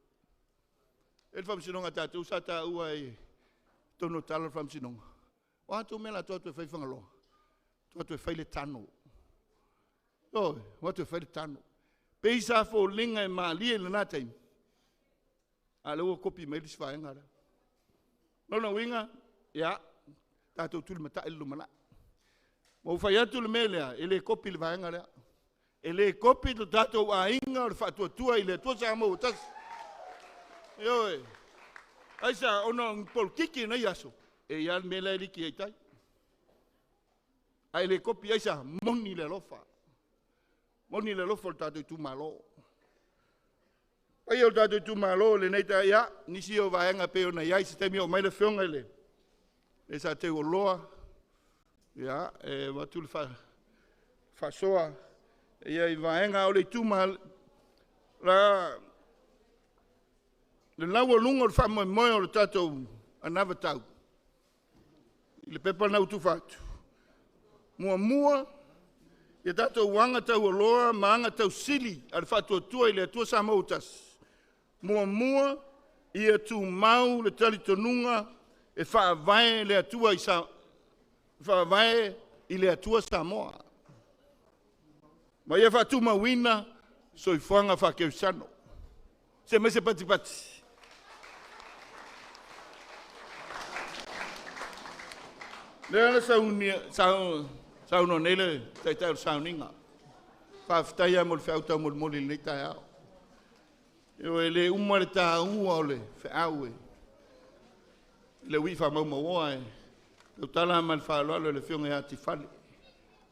C: E le whamsinonga tātou sa tā ua e tono tala whamsinonga. O hatu mela tōtu e whai whangaloa. Tōtu e whai le tano. Oi, watu e whai le tano. Peisa fo linga e maalie le nā taimi. A le ua kopi mai lisi whaenga ra. Nona winga, ya, tātou tuli mata ilu mana. Mau whai atu le melea, ele kopi le whaenga ra. Ele kopi to tātou a inga o le whatua tua I le tua sa mau tas. Oi, aisa ona pol kiki na yaso. E ia mele riki ai tai. Ai le kopi aisa moni le lofa. Moni le lofa o tātou Itumalo. Ai o tātou Itumalo le nei ta ia, nisi o vaenga peo na iai se temi o mai le whionga le. E sa te o loa. Ia, e watu le whasoa. Ia I vaenga o le Itumalo. Le lau o lunga o le whamoe moe o le tātou anava tau. I le pepa nau tu whatu. Mua, I tātou wanga tau o loa, maanga tau sili, ar whatu atua I le atua sa mautas. Mua, I atu mau le tali tonunga, e whaavae le atua I le atua Samoa. Ma ia whatu mawina, so I whanga whakeusano. Se me se pati. Lea sauno nele, tai o Sauniga. Whawhtaia mo le whiautau mo le moli le tai au. Eo e le umare tā ua o le whiau e. Le ui whamau maua e. Tau tala ma le whaaloalo le whionga e ati whale.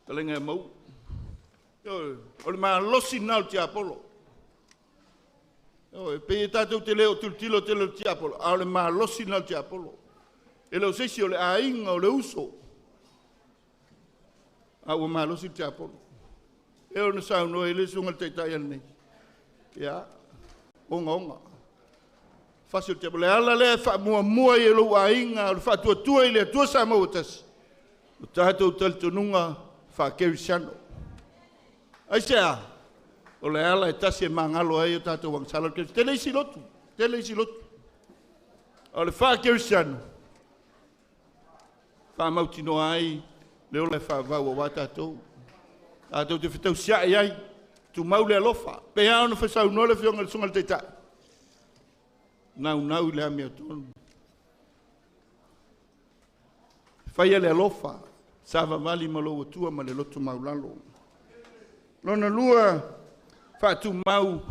C: Talenga e mau. Eo, o le maa losi nau ti apolo. Eo, e pe e tātou te leo tultilo te leo ti apolo. A o le maa losi nau ti apolo. E leo sesi o le ainga o le uso. A ua maa losi ti apolo. E o na sauno e le sunga te tai anei. Ia, onga. Fasi o te apolo. E ala le wha mua I lo ainga o le wha tua I le tua sa mautas. O tātou taltonunga wha kerisano. Aisea, o le ala e tasi e mangalo ai o tātou wangsalo. Tele isi lotu. O le wha kerisano. Wha mautino ai, leo le wha vau o watatou. Tātou te whetau sia ai, tu mau le alofa. Pea ona whasau no le whionga le sunga le teitai. Nau le amea tonu. Whaia le alofa, sava vali ma lo tua ma le lotu maulalo. Lona lua, wha tu mau,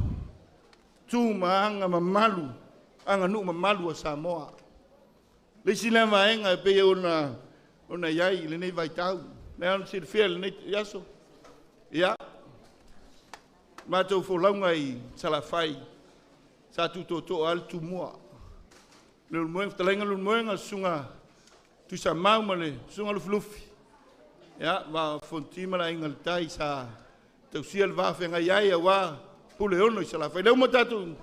C: tu maanga mamalu, anga nu mamalu a Samoa. Le sila vaenga e pe ona iai, le nei vai tau. Le ana si le fia le nei yaso. Ia. Mātou wholaunga I salawhai. Sa tu to al tu mua. Le ulmoenga, talenga le ulmoenga sunga tu sa mau male, sunga lufi. Ia, wa Fonoti mala inga le tai sa tau sia le wawhenga iai a wā pule ono I salawhai. Leu matatu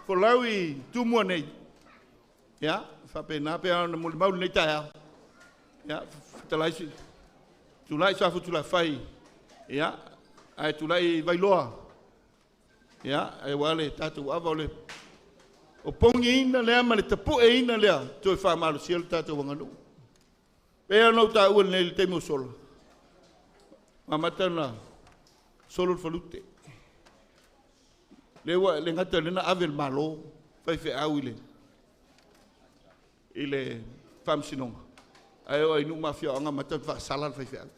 C: wholau I tu mua nei. Ia, whapena pe ana muli maulu nei tai au. Ia, tu lai sa futu la whai.
E: Ia, ai tulai vai loa. Ia, ai wale tatu ava ole. O pongi ina lea ma le tapu e ina lea. Toi wha malo sia le tatu wanganu. Pea no ta ua le te mo sola. Mamata na solo falute. Le ngata le na ave malo. Fai fe au ile. Ile fam sinonga. Ai o inu mafia anga mata fa sala fai fe au.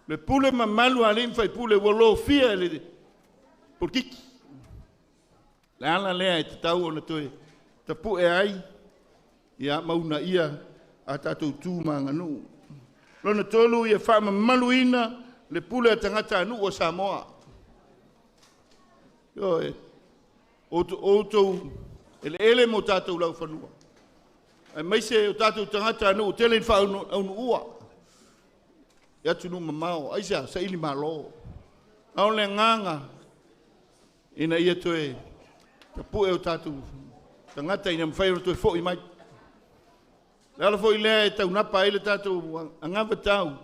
E: Le pule ma malu alim fai pule wolo fia le por kiki. Le ala lea e te tau o na toi tapu e ai ia mauna ia a tatou tū manganu. Lona tolu ia wha ma maluina le pule a tangata anu o Samoa. Yo e outou ele mo tatou lau whanua. Ai maise o tatou tangata anu o tele wha aunu ua. Ia tunu mamao, aisa sa ili malo. Au le nganga ina ia toe tapu e o tatou tangata ina mwhairo toe fo i mai. Lala fo i lea e tau napa ele tatou angava tau.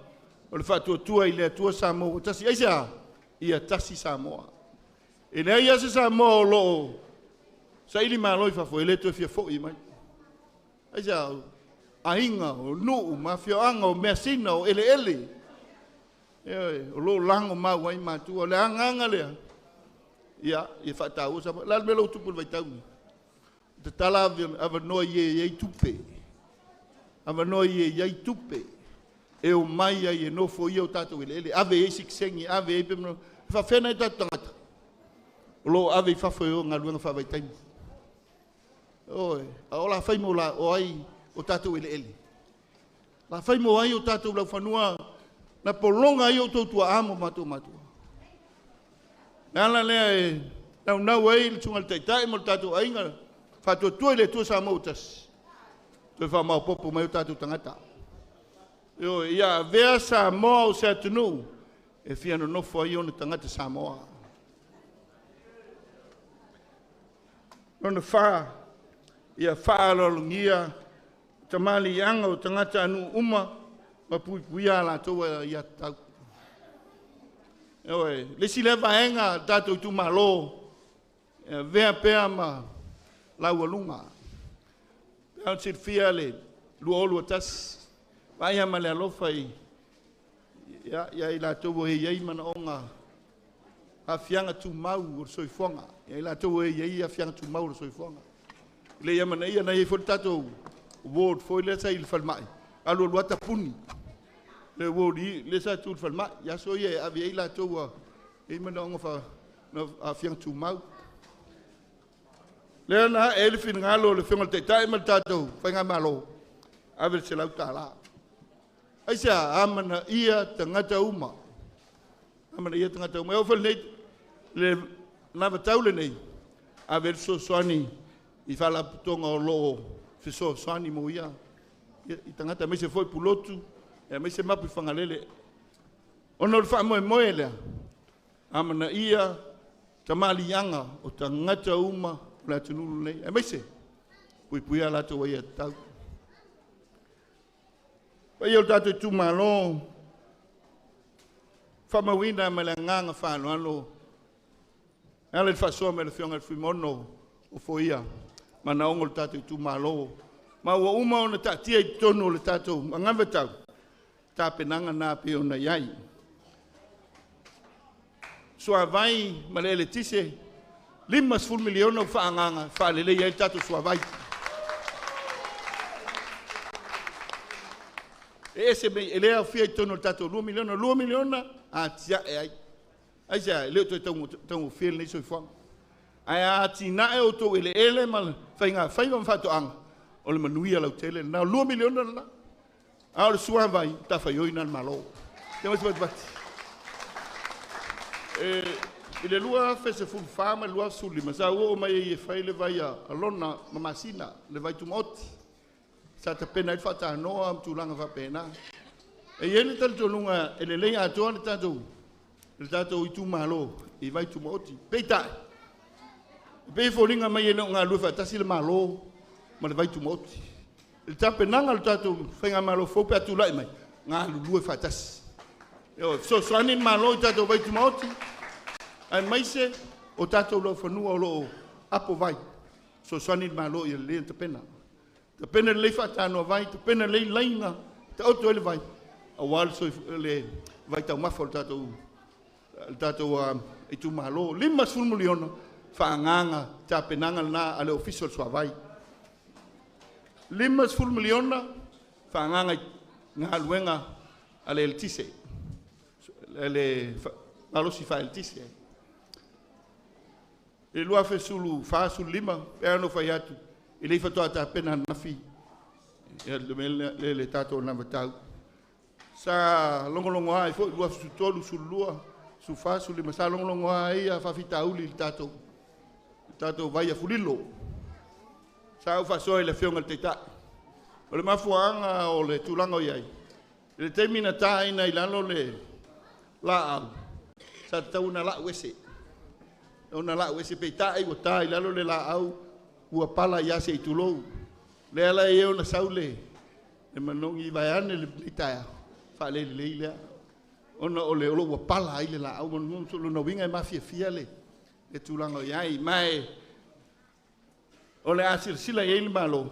E: O le whatua tua i lea tua Samoa. Tasi aisa ia tasi Samoa. E lea ia se Samoa o loo. Sa ili malo i whafo ele toe fia fo i mai. Aisa ainga o nuu mafia anga o mea sina o ele. O loo lango mau ai matua. Le anga lea. Ia whatau sa la melo tupu vai tau. Te tala ava no ye tupe. Ava no ye tupe. E o mai ai no fo ia o tatou ele. Ave e siksengi ave e pe no fa fena i tatou tangata. O lo ave fa fo o ngaluanga fa vai tai. Oi, ola fai mo la o ai o tatou ele. La fai mo ai o tatou la fanua na polonga ai o tua amo matu. Nala lea e nau ai le tunga le taitai mo le tatou ainga whatua tua le tua sa mautas. Toi wha mau popo mai o tatou tangata. Ia vea sa moa o se atunu e fia no nofo ai o na tangata sa moa. Nona wha, ia wha alolungia tamali anga o tangata anu uma ma puia la toa ia tau. Le si leva enga tatou Itumalo vea pea ma laualunga. Pea sil fia le lua olu atas. Vaia ma le alofa i ia i la tau e iei mana onga a fianga tu mau o soifonga. Ia i la tau e iei a fianga tu mau o soifonga. Le ia mana ia na iei fo tatou ward fo le sa il falmai. Alo luata puni. Le wodi le sa tu falma ya so ye avia la to e mana onga fa no afiang tu mau le na elfin ngalo le fengal te tai mal tato fa nga malo avel se lau tala aisa amana ia tangata uma amana ia tangata uma o fal nei le na bataule nei avel so swani I fala tonga o lo fi so swani mo ia I tangata me se foi pulotu e me se mapu fangalele ono le fa mo ele amana ia tamali yanga o tangata uma la tunulu nei e me se pui ala to ia tau pa yo tato Itumalo fa mawina malanganga fa no ale fa so me le fionga fimono o foia mana ongol tato Itumalo ma wa uma ona tatia I tono le tato ngava tau ta penanga na pe ona yai so vai malele tise 5 miliona o faanganga fa lele yai tato so vai ese me ele a fia tono tato 2 miliona a tia ai ja le to tong fia le so fo ai a tina e o to ele mal fainga fa to ang o le manuia la tele na 2 miliona la Ahora suan vai ta fa yo inal malo. Temos bat. Ile lua fese fu fama lua suli ma sa o mai e fai le vai a lona mamasina le vai tu mot. Sa ta pena fa ta no am tu langa va pena. E ele tal to lunga ele le a to ta to. Le tato Itumalo e vai tu moti. Peita. Pe folinga mai no nga lu fa ta sil malo ma le vai tu moti. Il tape nanga le tatou whainga malo fōpe atu lai mai. Ngā lulue whatas.
C: So soanin malo I tātou vai tumauti. Ai maise o tātou lo whanua o lo apo vai. So soanin malo I le te pena. Te pena le whatanoa vai, te pena le lainga, te auto ele vai. A wal so le vai tau mafa o tātou Itumalo. 5 miliona whaanganga tā penanga na ale official swa vai. 5 miliona whaanganga ngā luenga ale el tise. Le malosi fa el tise. E lua fe sulu fa sulu 5 e ano fai atu. I le fatoa ta pena nafi. Le tato na matau. Sa longolongo ai fo lua su tolu su lua su fa sulu 5 sa longolongo ai a fa fitauli tato. Tato vai a fulilo. Sa u fa so le fionga te ta. O le mafuanga o le tulanga iai. Le termina ta ina ilano le la au. Sa tau na la wese. Ona la wese pe ta ai o ta ilano le la au. Ua pala ia se itulou. Le ala e ona saule. E manongi vai ane le blitaia. Fa le leila. Ona o le olo ua pala ai le la au. Mon solo na winga e mafia fia le. E tulanga iai. Mai. O le asir sila e ili malo.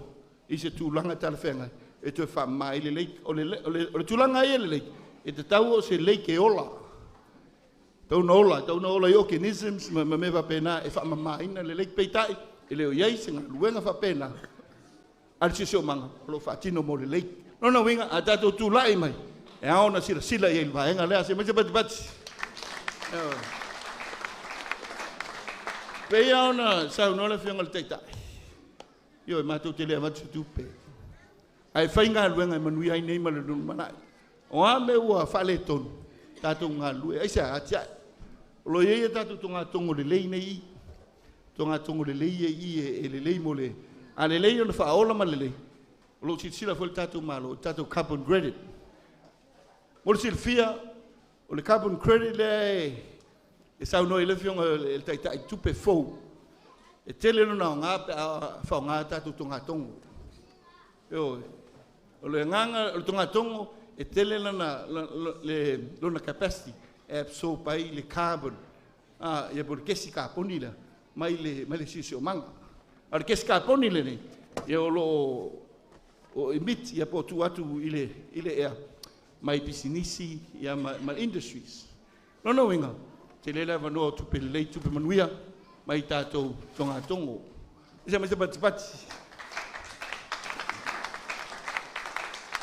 C: I se tulanga talafenga. E te wha mai le leik. O le tulanga e le leik. E te tau o se leik e ola. Tau na ola i organisms. Ma mewa pena e wha mamaina le leik peitai. E leo iai se ngā luenga wha pena. Al se seo manga. Lo wha tino mo le leik. Nona winga a tato tu lai mai. E aona sila i ili vaenga lea se maise pati. Pei aona sau nola whionga le teitai. Io e mātou te lea matu tupe. Ai whai ngā luenga i manui ai nei male nunu manai. O a me ua whale tonu. Tātou ngā lue. Ai sa atia. Lo iei e tātou to ngā tongo le lei nei. To ngā tongo le lei e le lei mo le. A le lei o le whaola ma le lei. O lo sila fo le tātou malo. Tātou carbon credit. Mo le sila fia. O le carbon credit le e sau no le whionga le taitai tupe fou. E tele no na ngā whao ngā tātou to ngā tongo. O le nganga, o le to ngā tongo, e tele lona capacity, e absorb ai le carbon. Ia po le kesi kaponi la, mai le sisi o manga. A le kesi kaponi le ne, ia o emit, ia po tu atu i le ea, mai pisinisi, ia ma industries. Nono winga, te lela wanoa tupe lei, tupe manuia, mai tātou tonga tongo. Isa mai se pati.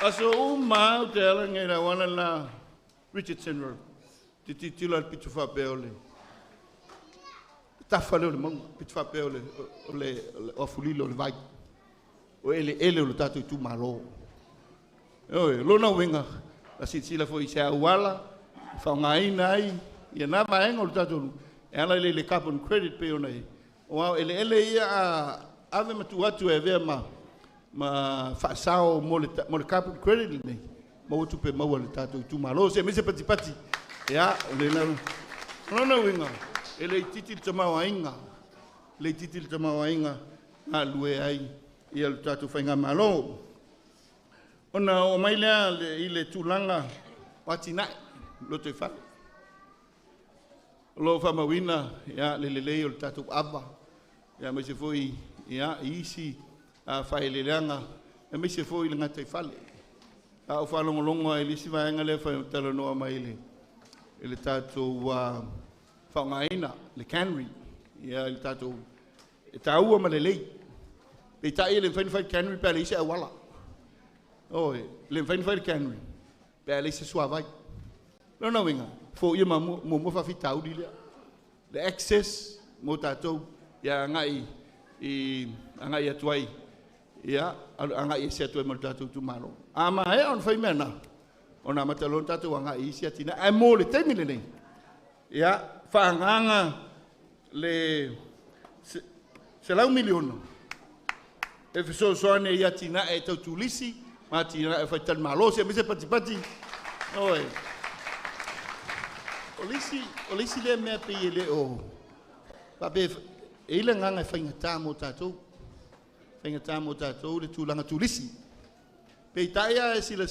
C: Aso umau te ala ngai la wana la Richardson Road. Te titila al pitu whapea ole. Tafa leo le maunga, pitu whapea ole o fulilo le vai. O ele o le tātou Itumalo. Lona wenga, la sitila fo i se auala, whaungaina ai, ia nā maenga o le tātou. E ala le carbon credit pe ona e. O ele ia ave matu atu e vea ma whaasao mo le carbon credit nei. Ma o tupe maua le tātou Itumalo. Se mise pati. Ea, le nana winga. E le titil tamawa inga. Le titil tamawa inga. Ngā lue ai. Ia le tātou whainga malo. Ona o mai lea i le tūlanga wati nai. Loto i whale. Lo fa mawina ya le o le tātou ava. Ya me se foi ya isi a failelanga. E me se foi le ngata i fale. A o falongolongo e lisi vaenga le fa talo noa mai le tātou whaungaina, le cannery. Ya le tātou e tāua ma le lei. Le tai le whainwhai cannery pe le isi a wala. Oi, le whainwhai cannery pe le isi suavai. Lona winga. Fo ia mo whawhitau li lea. Le access mo tātou ia ngai atuai. Ia, ngai esi atuai mo tātou Itumalo. Ma e on whai mea na. O nā matalon tātou ngai esi atina. E mo le teimile nei. Ia, whaanganga le se lau miliona. E whisosoane ia tina e tau tulisi. Ma tina e whai talmalo. Se mise pati. Oi. O lisi le mea pe ele o. Pape, e le nganga whaingatā mo tātou. Whaingatā mo tātou le tūlanga tūlisi. Pe taia e sila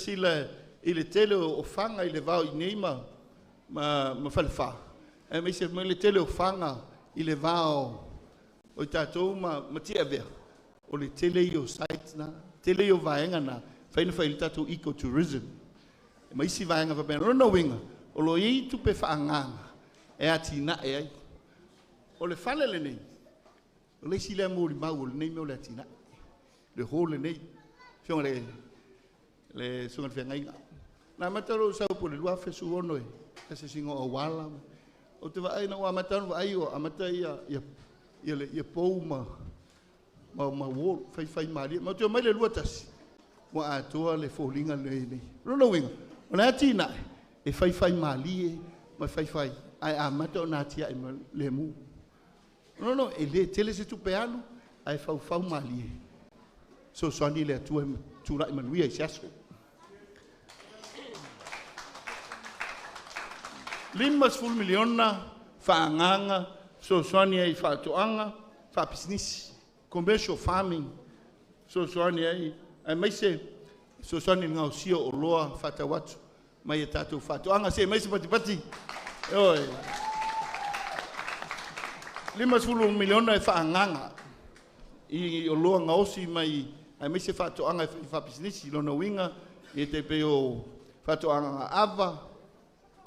C: i le tele o whanga i le vau i neima
E: ma whalefa. E me se me le tele o whanga I le vao o tātou ma tia vea. O le tele I o site na, tele I o vaenga na, whaina whaile tātou ecotourism. E ma isi vaenga whapena, rona winga, o lo I tupe whaanganga, e ati na e ai. O le whale le nei, o le isi lea mōri mau o le nei me o le ati na. Le ho le nei, whionga le sunga le whengainga. Nā mataro sau po le lua whesu ono e, kase singo o wala. O te waai na ua mataro waai o amata ia pou ma wō, whai maria. Ma o te o mai le lua tasi, mo a toa le fōlinga nei. Rona winga, o le ati na e whai malie, ma whai, ai a mata o nā tia e le mu. No, e le tele se tupe alu, ai whau malie. So soani le atua tūra I manuia I siaso. 5 miliona whaanganga, so soani ai whaatoanga, whapisnisi, commercial farming, so soani ai maise, so soani ngau sio o loa whatawatu, mai e tātou whaatoanga, se maise pati. Oi. 5 miliona e whaanganga, I o loa ngaosi mai, ai maise whaatoanga I whapisnisi, lona winga, I te peo whaatoanga ava,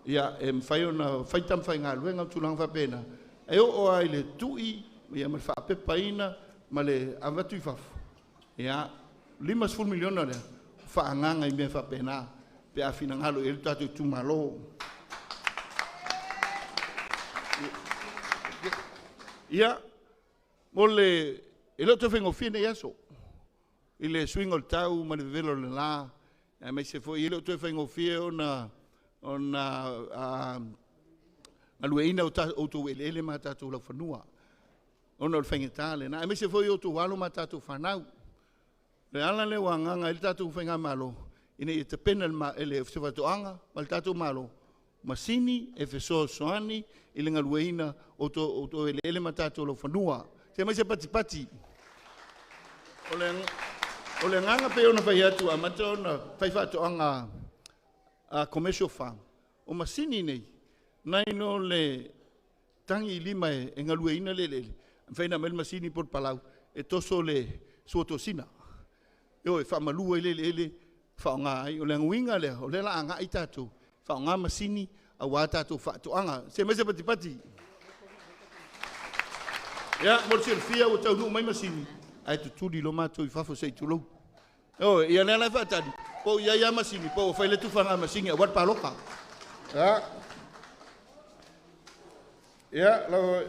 E: ia e mwhai ona whaitam whai ngā luenga tūlanga whapena. E o ai le tui, ia me whapepaina, ma le awatu I whafu. Ia, 5 miliona lea, whaanganga I mea whapena, pe a whina ngalo e tātou Itumalo. Ia, mo le, e lo te whengo whine iaso. I le swingo le tau, ma le velo le la, e mei se fo, I lo te whengo whine ona alueina o tō ele ma tātou lau whanua. Ona o whengetale. Na, e me se foi o tō walo ma tātou whanau. Le ala le wanganga, ele tātou whenga malo, ine I te pena ele se watoanga, ma le tātou malo. Masini, e wheso soani, I le ngalueina o tō ele ma tātou lau whanua. Se me se pati. O le nganga pe ona whai atu, a mata ona whai whatoanga commercial farm. O masini nei, nai no le tangi lima e ngalue ina le. Whaina mel masini por palau, e toso le suotosina. Eo e whamalua le, whaonga ai, o le nguinga le, o le la anga I tātou. Whaonga masini, a wā tātou whaatoanga. Se mese pati. Ia, mo le fia o tau nu mai masini. Ai tuturi lo mātou I whafo sei tulou. Eo, ia nea lai whaatari. Po ia masini, po o whaile tufanga masini, a wat paloka. Ia, lau...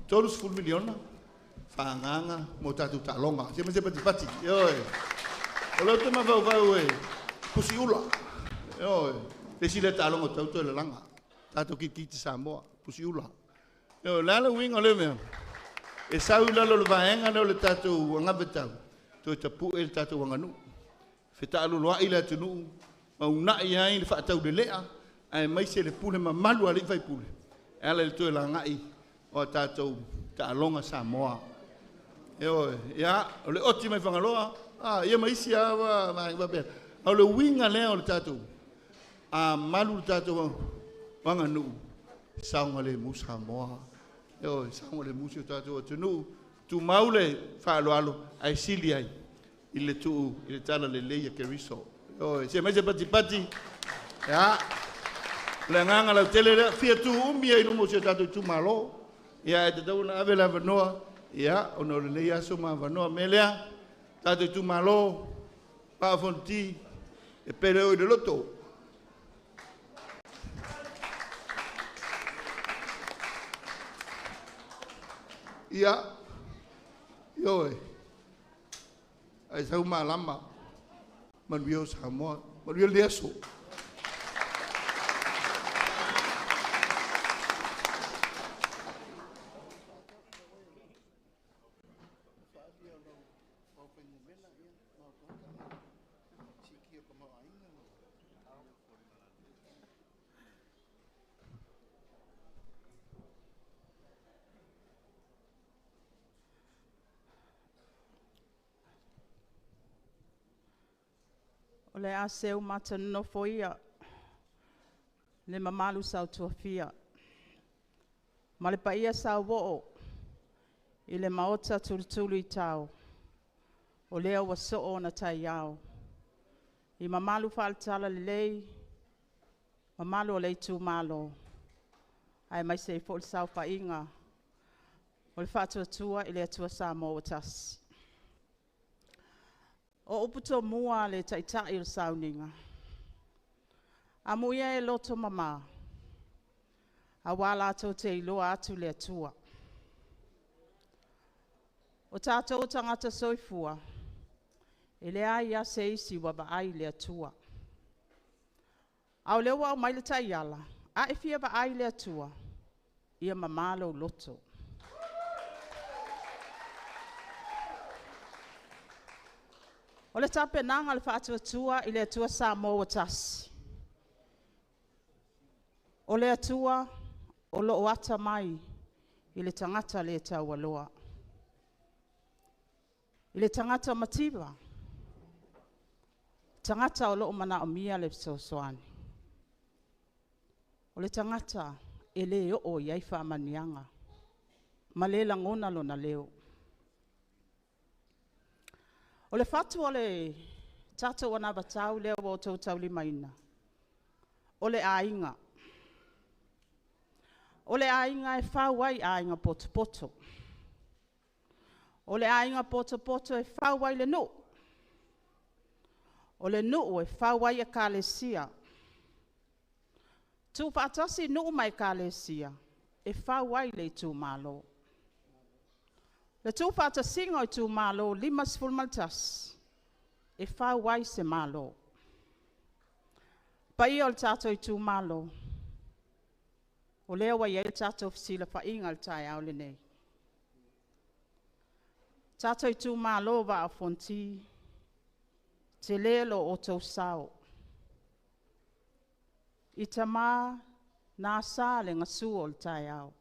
E: Todos 4 miliona, whaanganga, mo tātou tālonga. Se mese pati. Ioi. O lau te mawau pusi ula. Ioi. Te sile tālonga tauto e le langa. Tātou ki te Samoa, pusi ula. Ioi, lala winga le mea. E sau lalo le vaenga nao le tātou wangabetau. Toi tapu e le tātou wanganu. Wheta aloloa I le atunu. Maunai ai le whaatau le lea. Ai mai se le pule ma malu ali vai pule. E ala le toi la ngai. O tātou ta alonga Samoa. Eo, ia, o le oti mai whangaloa. Ia mai isi awa, o le winga lea o le tātou. Malu le tātou wanganu. Saunga le mu Samoa. Eo, saunga le mu si o tātou atunu. Tu maule whaaloalo, ai sili ai. I le tala le leia ke riso. Eo, se mese pati. Ia. Le nganga lau tele rea, fia tu umi ai numo si o tātou Itumalo. Ia, e te tau na ave la vanoa. Ia, ono le leia aso ma vanoa melea. Tātou Itumalo, pa Fonoti, e pere oi de loto. Ia, ioe, ai sau maa lama, manuio Samoa, manuio leaso.
F: O le a seu matano foia. Le mamalu sau tuafia. Ma le paia sau wo'o. I le maota tulutulu I tau. O lea wa so'o na tai au. I mamalu whaalitala le lei. Mamalu o le Itumalo. Ai mai se fo le sau whainga. O le whaatuatua I le atua sa mo o tasi. O uputo mua le taitai o Sauniga. A muia e loto mama. A wala ato te iloa atu le atua. O tātou tangata soifua. E le ai a se isi wa ai le atua. Au lewa o maile taiala. A e fia ai le atua. Ia mamalo loto. O le tape nanga le whaatuatua I le atua sa mo o tasi. O le atua o lo o ata mai I le tangata le taualoa. I le tangata matiwa. Tangata o lo o mana o mia le sosoani. O le tangata e le o iai whaamanianga. Ma le langona lo na leo. O le fatu o le tata wana batau leo o tau tau limaina. O le ainga. O le ainga e whawai ainga poto poto. O le ainga poto poto e whawai le no. O le no e whawai e kalesia. Tu whaatasi no mai kalesia. E whawai le Itumalo. Le tu whaatasinga o Itumalo limas fulmaltas. E whawai se malo. Pai o le tato Itumalo. O lea wa iei tato fisila whainga le tai au le nei. Tato Itumalo wa a Fonoti. Te lelo o tau sao. I tama nā sā le ngasu o le tai au.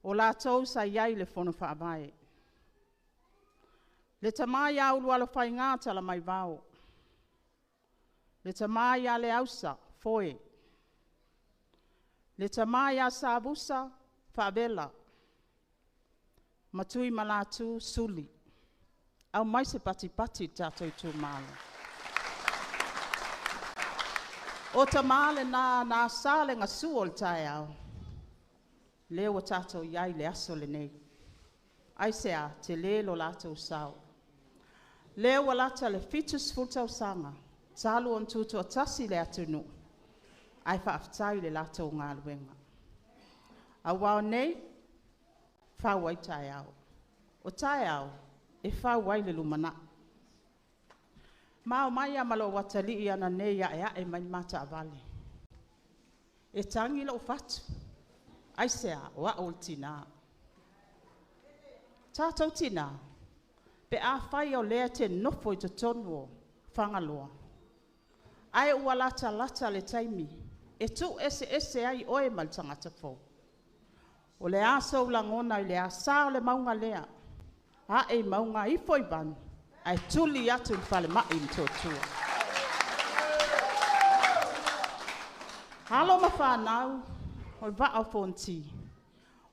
F: O la tau sa iai le fono whaamai. Le tama ia ulua lo whai ngāta la mai vau. Le tama ia le ausa, foe. Le tama ia sābusa, whaabela. Matui malatu, suli. Au mai se pati pati tātou Itumalo. O tamale nā sāle ngā suol tai au. Leo o tātou iai le aso le nei. Ai sea te lelo lātou sau. Leo o lata le fitus fultau sanga. Tālu on tutu o tasi le atunu. Ai whaafitai le lātou ngā luenga. A wao nei, whawai tai au. O tai au, e whawai le lumana. Mao mai a malo watali I ana nei a e mai mata avale. E tangi lo fatu. Ai sea wa o tina. Tātou tina. Pe a whai o lea te nofo I te tonuo whangaloa. Ai ua lata le taimi. E tu ese ai oe mal tangata fo. O le asa o langona I le asa o le maunga lea. A e maunga I foi banu. Ai tuli atu I whale mai mtotua. Halo ma whanau. O le vaa o Fonoti.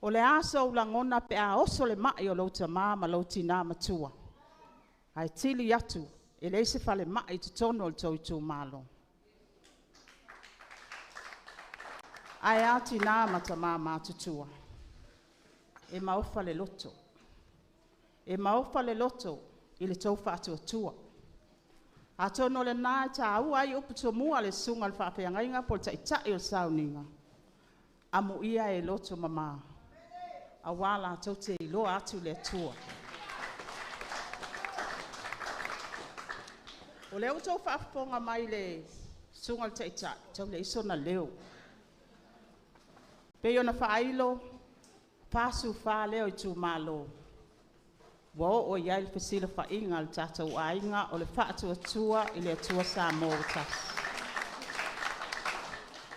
F: O le asa o langona pe a oso le mai o lauta maa ma lauti nā matua. Ai tili atu. E le se whale mai te tono o le tau Itumalo. Ai ati nā mata maa mātutua. E maofa le loto. E maofa le loto. I le tau whaatuatua. A tono le nā ta au ai uputo mua le sunga le whaapea po le taitai o Sauniga. Amu ia e loto mama. A wala tau te ilo atu le atua. O leo tau whaaponga mai le sunga le taitai. Tau le iso na leo. Peo na whaailo. Pasu wha leo Itumalo. Wo o iai le fesila whainga le tātou ainga o le whaatuatua I le atua sa mo tasi.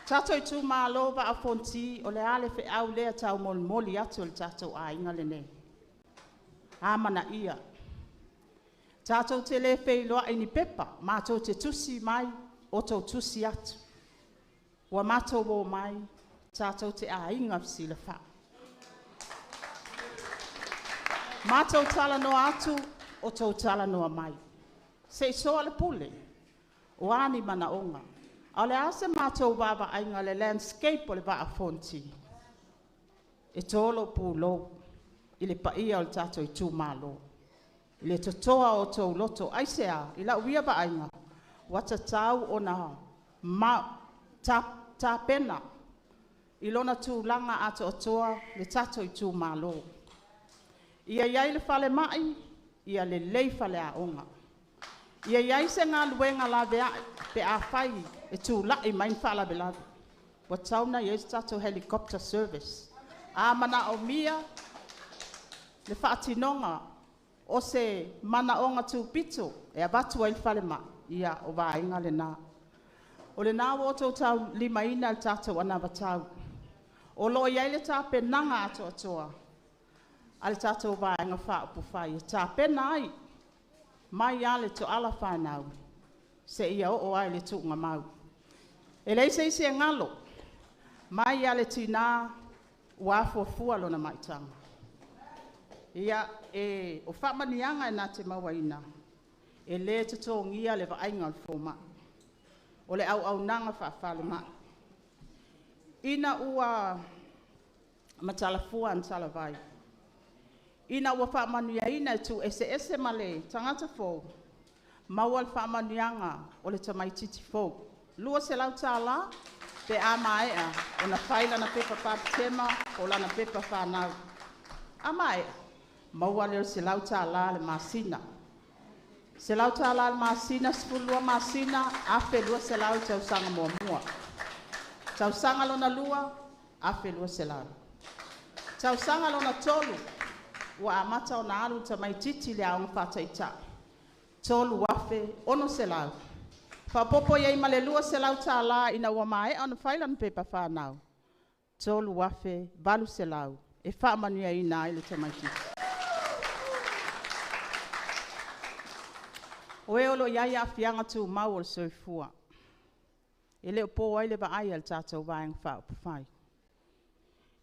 F: Tātou Itumalo wa a Fonoti o le ale fe au lea tau moli atu o le tātou ainga le nei. Amana ia. Tātou te le wheiloa i ni pepa, mātou te tusi mai, o tau tusi atu. Wa mātou wō mai, tātou te ainga fsila wha. Mātou tala noa atu, o tau tala noa mai. Se soa le pule, o ani mana onga. A le ase mātou wawa ainga le landscape o le waa Fonoti. E tolo pūlo, i le paia o le tātou Itumalo. I le totoa o tau loto, aisea, i la uia ba ainga. Wata tau o na ta pena. I lona tū langa ato atoa le tātou Itumalo. Ia iai le fale mai, ia le lei fale a onga. Ia iai se ngā luenga la vea pe a whai e tū lai main whala belawe. Wa tauna i eis tātou helicopter service. A mana o mia, le whaatinonga, o se mana onga tū pito, e a batua i whale mai, ia o wainga le nā. O le nā woto tau lima ina le tātou ana watau. O lo iai le tā penanga ato atoa. Ale tātou wainga wha upu whai, tā pena ai. Mai ale to ala whanau, se ia o ai le tuunga mau. E lei se isi ngalo, mai ale tina wafua fualo na maitanga. Ia o whamanianga e nā te mawaina, e le te tōngia le vainga al fōma. O le au nanga whaafale mai. Ina ua matalafua an talavai. Ina ua whaamanuia ina tu ese male tangata fō. Maual whaamanuianga o le tamaititi fō. Lua se lau tāla, pe a maea o na whaila na pepa pāpitema o lana pepa whanau. A maea, maual se lau tāla le masina. Se lau tāla le masina, sifulua masina, afe lua se lau tau sanga mua mua. Tau sanga lona lua, afe lua se lau. Tau sanga lona tolu, wa amata o na alu tamaititi le aunga whataita. Tolu wafe, ono se lau. Whapopo iei malelua se lau tāla ina ua mae ana whailan pepa whanau. Tolu wafe, balu se lau. E whaamanuia ina ile tamaititi. O e olo iai a whianga tu mau o le soifua. E leo po ai le vaai al tātou vaenga whaupu whai.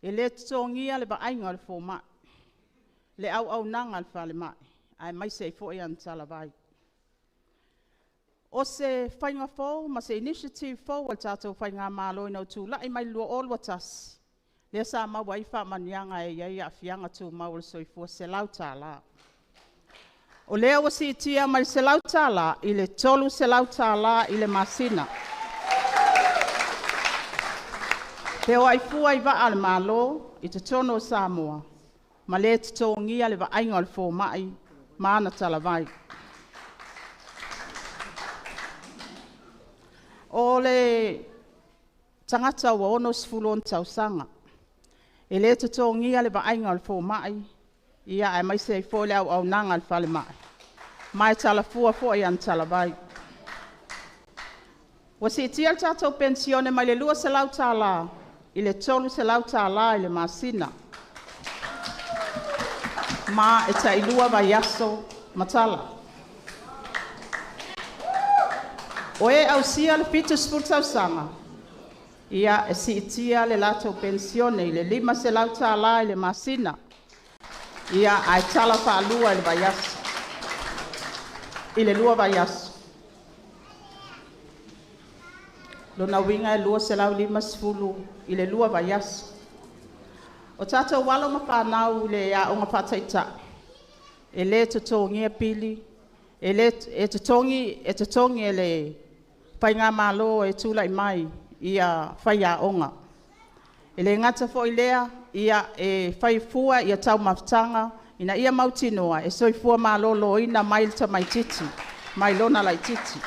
F: E le tongia le vaenga al fōma. Le au nanga al whale mai. Ai mai se fo i an tala vai. O se whainga fō, ma se initiative fō al tātou whainga mālo i nau tū lai mai lua olu atas. Le sa mau ai whamanianga e iai a whianga tu mau le soifua se lau tāla. O lea wa si tia mai se lau tāla, i le tolu se lau tāla i le masina. Te o ai fua i wa ale malo, i te tono Samoa. Ma le te tōngia le wa ainga le fō mai, maana tala vai. O le tangata wa ono sifulon tau sanga. E le te tōngia le wa ainga le fō mai, ia ai mai se fo le au nanga le whale mai. Mai tala fua fo i an tala vai. Wa si tia tātou pensione mai le lua se lau tāla, i le tolu se lau tāla i le masina. Ma e ta ilua vai aso matala. O e au sia le pitu spurtau sanga. Ia e si tia le lato pensione i le lima se lau tāla i le masina. Ia ai tala wha lua i le vai aso. I le lua vai aso. Lona winga e lua se lau lima sifulu i le lua vai aso. O tātou walo ma whanau le a onga whataita. E le te tongi e pili. E te tongi e le whainga malo e tūlai mai i a whai a onga. E le ngata fo i lea ia e whai fua i a tau mawtanga. Ina ia mautinoa e soi fua malolo ina mailta mai titi. Mai lona lai titi.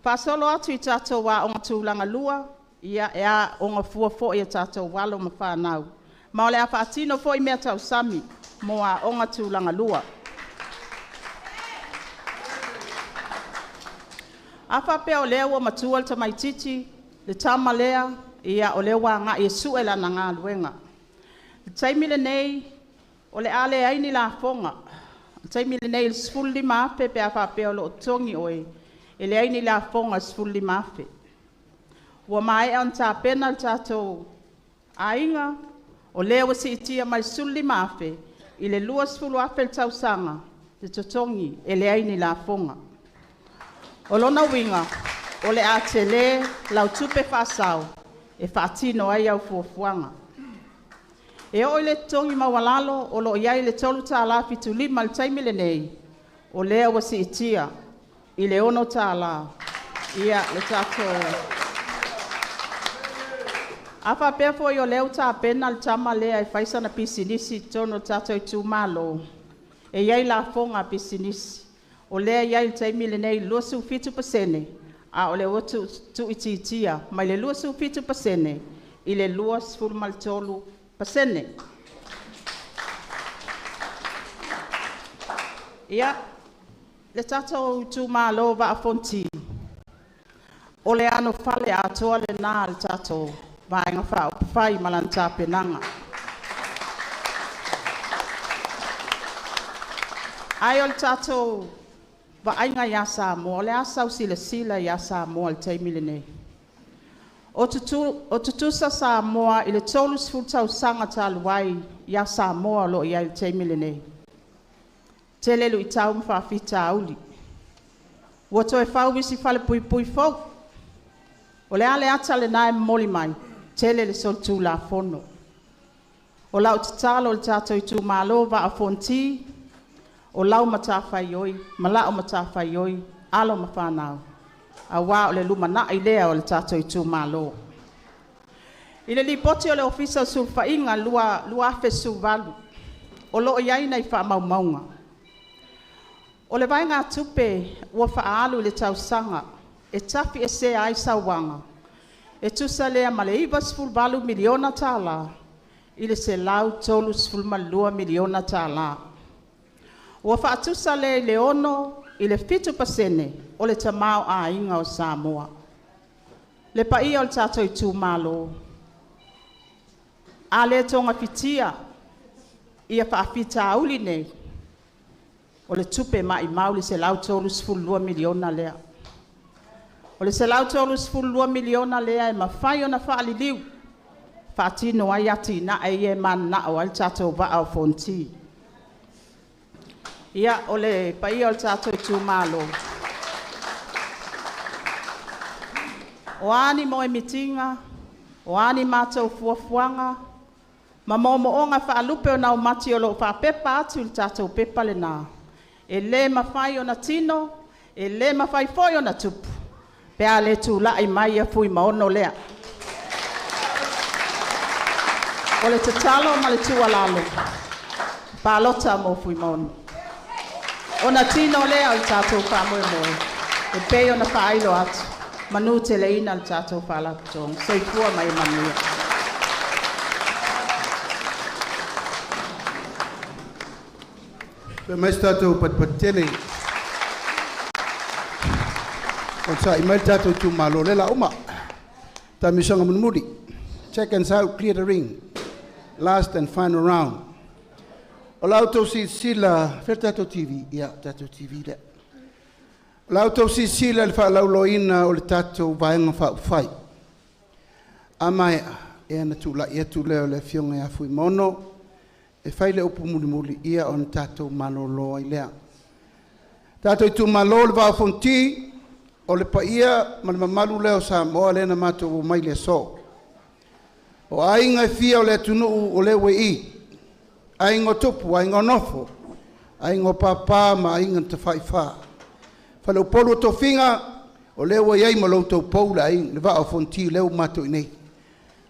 F: Pasolo atu i tātou wa onga tūlanga lua. Ia e a onga fua fo i a tātou walo ma whanau. Ma ole a whaatino fo i mea tau sami mo a onga tūlanga lua. A whapea o lea ua matual ta mai titi, le tama lea, ia o lea wa ngā i suela na ngā luenga. Le taimile nei, o le ale aini la fonga, taimile nei le sfuli mafe pe a whapea o lo tongi oe. E le aini la fonga sfuli mafe. Ua mai an tā pena tātou ainga o leo si itia mai suli mafe i le lua sfulu afe le tausanga te totongi e le aini la fonga. O lona winga o le a te le lau tupe whasau e whaatino ai au fuafuanga. E o le tongi mawalalo o lo iai le tolu tā la fitu lima le taimile nei o leo si itia i le ono tā la ia le tātou. Afa pea foi o leo tā pena le tama lea e whaisana pisinisi tono tātou Itumalo. E iai la fonga pisinisi. O lea iai le taimile nei luasu fitu pasene. A o le watu tu ititia. Mai le luasu fitu pasene. I le luas fulmal tolu pasene. Ia, le tātou Itumalo va a Fonoti. O le ano fale a toa le nā le tātou. Vaenga whai malanta penanga. Ai o le tātou vaenga ia Samoa, le asau sila ia Samoa le taimile nei. O tutusa Samoa i le tolu sfutau sanga taluai ia Samoa lo ia le taimile nei. Te lelu i tau mwhawhita auli. Ua toe whau visi whale pui fau. O le ale ata le nae moli mai. Tele le sol tu la fono. O lau tatalo le tātou Itumalo va a Fonoti. O lau matawhai oi, malao matawhai oi, alo mawhanau. A wā o le lumana i lea o le tātou Itumalo. I le lipoti o le ofisa sulfainga lua afe suvalu. O lo iai nei wha maunga. O le vai ngā tupe ua whaalu le tausanga. E tafi e se ai sawanga. E tusa lea ma le iwa sfulbalu miliona tāla, i le se lau tolu sfulmalua miliona tāla. Ua whaatusa le le ono i le fitu pasene o le tamau a inga o Samoa. Le paia o le tātou Itumalo. A le tonga fitia, ia whaafita auli nei, o le tupe mai mauli se lau tolu sfulua miliona lea. O le se lau tolu sfulua miliona lea e mawhai o na whaaliliu. Whaatino ai ati na e mana o al tātou va au Fonoti. Ia o le paia o le tātou Itumalo. O ani mo e mitinga, o ani mātou fuafuanga, ma momo onga whaalupe o nau mati o lo whaapepa atu le tātou pepa le nā. E le mawhai o na tino, e le mawhai foi o na tupu. Pea le tu lai mai a fui maono lea. O le tatalo ma le tualalo. Palota mo fui maono. O na tino lea o le tātou whamoe moe. E peo na whailo atu. Manu te leina le tātou whalakutong. Soifua mai manuia.
E: Pe mai tātou patpatele. O sa i mai tātou Itumalo le la uma. Ta misonga munumuri. Check and out, clear the ring. Last and final round. O lautou si sila, fer tātou TV. Ia, tātou TV le. O lautou si sila le whaalauloina o le tātou vaenga whai. Amai, e ana tula ia tu leo le fionga ia fui mono. E whai le upu munumuri ia on tātou malolo i lea. Tātou Itumalo le vau Fonoti. O le paia ma le mamalu leo Samoa lena mātou o mai le so. O ainga fia o le tunu o le wei. Ainga tupu, ainga nofo. Ainga papa ma ainga te whaiwha. Whale o polo to finga o le wei ai ma lau tau paula ainga. Le vao Fonoti leo mātou inei.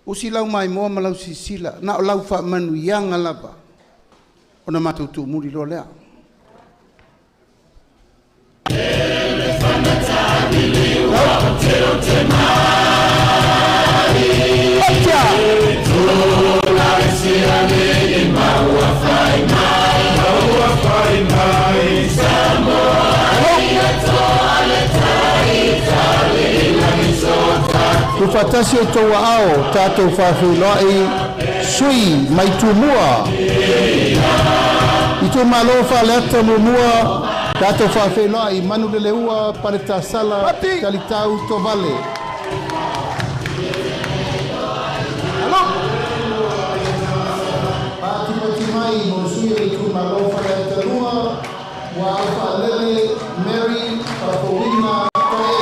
E: Usi lau mai moa ma lau sisila. Na o lau wha manu ianga lava. O na mātou tu muri lo lea. Tufatasi o toa ao, tātou whawhiloa i sui mai tumua. Itumalo fa leta mua tato fa fela I manu le ua pare ta sala talitau to vale. Hello. Pati pati mai mo suya Itumalo fa leta lua wa fa lele Mary Pafolina Tae.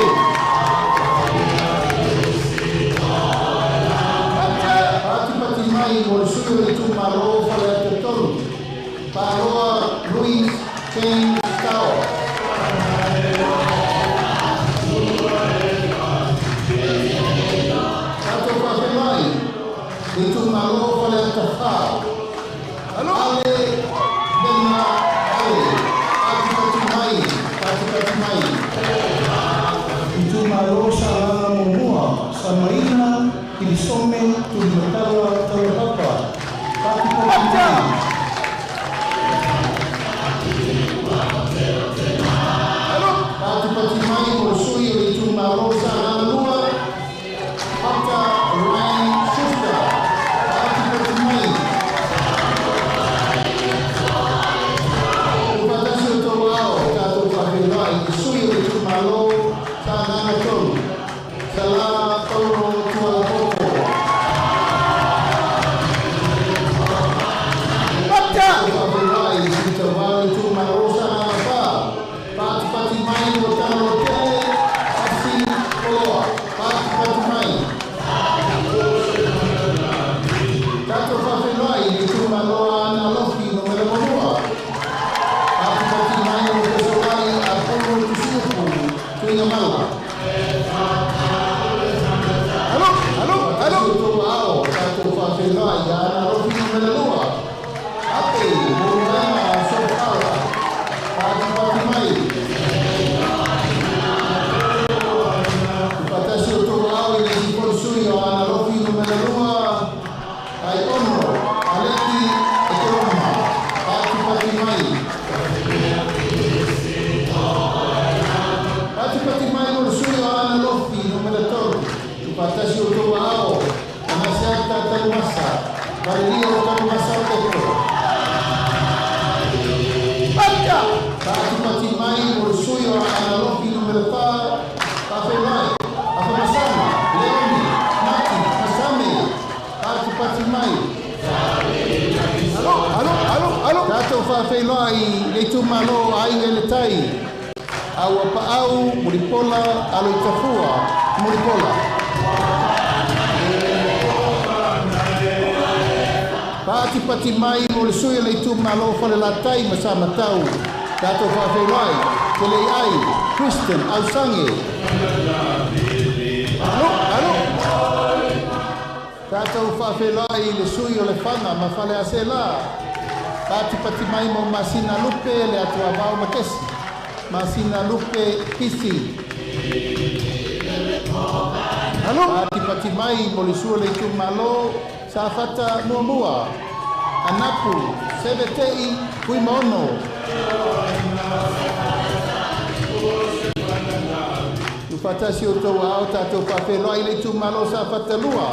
E: Pati pati mai mo suya Itumalo fa leta tolu. Paroa Luis James Tower. Tato Papenai, Itumalo Valentafao. Ale Bena Ale, Patipatimai, Patipatimai. Itumalo Salana Momua, Samaina, Ilisome, Tulimatawa, Tawapapa. Patipatimai. Patipatimai Mosui Itumalo Salana Pata Ryan Schuster. Patipatimai. Upatasu Tawao Tato Papenai Mosui Itumalo Salana Tolu. Salana Tolu Tualapopo. Pata Papenai Itumalo Itumalo Salana Pa. Patipatimai Motano Tele Asi Poloa. Patipatimai. Tato Papenai Itumalo Analofi Nomela Monua. Patipatimai Motesolai Apollo Tusupu Tuinamala. Hello. Tuao Tato Papenai Analofi Nomela Lua. Ape Murana Sofala. Patipatimai. Patasi Tuao Ile Siponsui Analofi Nomela Lua. Ai ono, aleti ekoroma, patipatimai. Patipatimai no suyo analofi no melator. Patasi Tuao, anasiata talumasa, valio talumasa teko. Patia, patipatimai no suyo analofi no melator. Papenai, apamasama, Leoni, Mati, Masame. Patipatimai. Hello. Tato whawhelai le tumalo ai ele tai. Awa paau, muripola, alo itafua, muripola. Patipatimai mo le suya le tumalo whale la tai masama tau. Tato whawhelai, te le ai, Kristen, au sange. Hello. Tato whawhelai le sui o le whanga ma whale a se la. Patipatimai mo masina lupe le atua vau makesi. Masina lupe kisi. Patipatimai mo le sui le tumalo sa whata mua. Anapu, sebetei, kui mono. Upatasi o tau ao tato whawhelai le tumalo sa whata lua.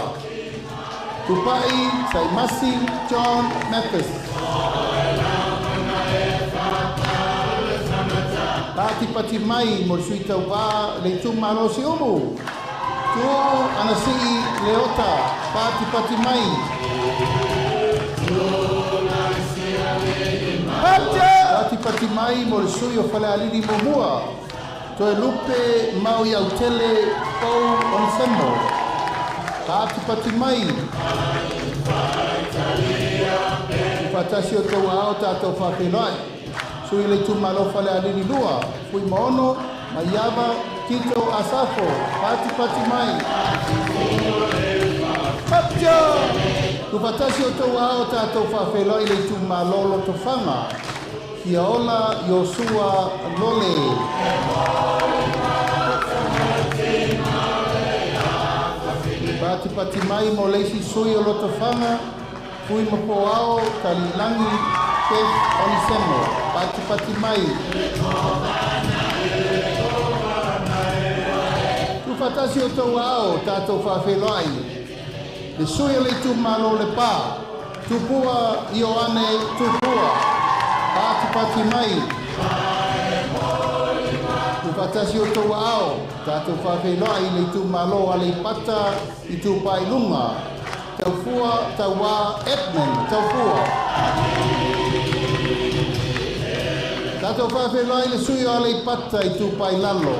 E: Tupai, Saimasi, John Mathis. Patipatimai mo suita wa le tumalo si umu. Tu anasi leota, patipatimai. Patipatimai mo le suyo whale alini mo mua. Toe lupe mau iau tele pou onisemo. Patipatimai. Patasi o tau ao tato whawhelai. Sui le tumalo whale alini lua. Fui maono, maiava, tito asafo. Patipatimai. Patio! Patasi o tau ao tato whawhelai le tumalo lo tofanga. Kia ola Yosua Lole. Patipatimai mo leisi sui o loto whanga. Fui mapoao talilangi kef onisemo. Patipatimai. Tufatasi o tau ao tātou whawhelai. Le sui o le tu malo le pā. Tupua Ioane Tupua. Pati mai. Upatasi o tau ao. Tātou whawhelai le Itumalo a le pata i tū pailunga. Tau fua, tau wā, Edmund, tau fua. Tātou whawhelai le sui a le pata i tū pailalo.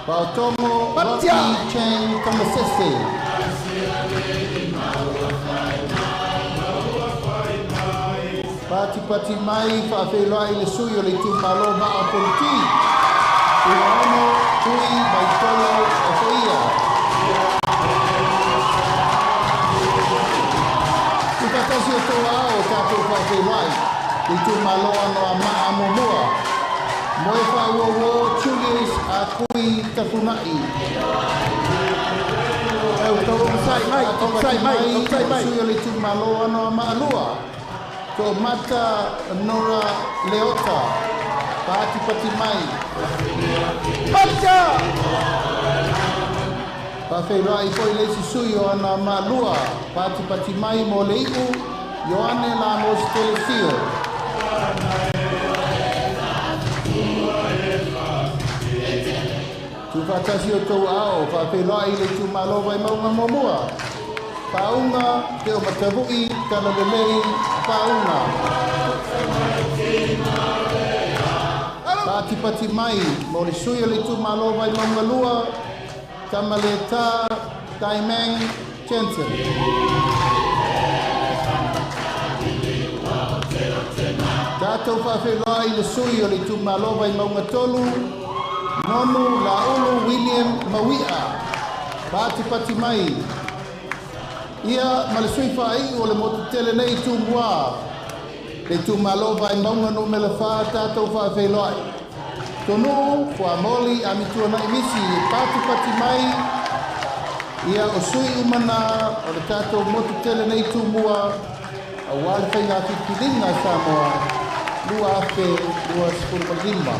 E: Pautomo, Rocky, Chang, Tamasese. Pati mai, whawhelai le sui o le Itumalo maa Fonoti. Uono, tui, baitolo, o whaia. Upatasi o tō ao tātou whawhelai. Le Itumalo ano a maa momua. Moe whauowo, Julius, a kui tapunai. Sai mai. Sui o le Itumalo ano a maa lua. Ko mata Nora Leota. Pati mai. Pata! Pawhelai poi le sisui o ana malua. Pati mai mo le iu. Ioane la mo stelesio. Tu whakasi o tau ao. Pawhelai le Itumalo vai maunga momua. Paunga te o matavui. Kanalelei paunga. Pati mai, mo le sui o le Itumalo vai maungalua, Tamaleta, Taimeng, Jensen. Tātou whawhelai le sui o le Itumalo vai maungatolu, Nonu, Laulu, William, Mawia. Pati mai. Ia, ma le sui whai o le motu tele nei tūmua. Le Itumalo vai maunga no me le wha tātou whawhelai. Tonu, kua moli a mitua na imisi, pati mai, ia o sui umana o le tātou motu tele nei tūmua, a wale whainga whikiringa Samoa, lua afe, lua sipurmalima.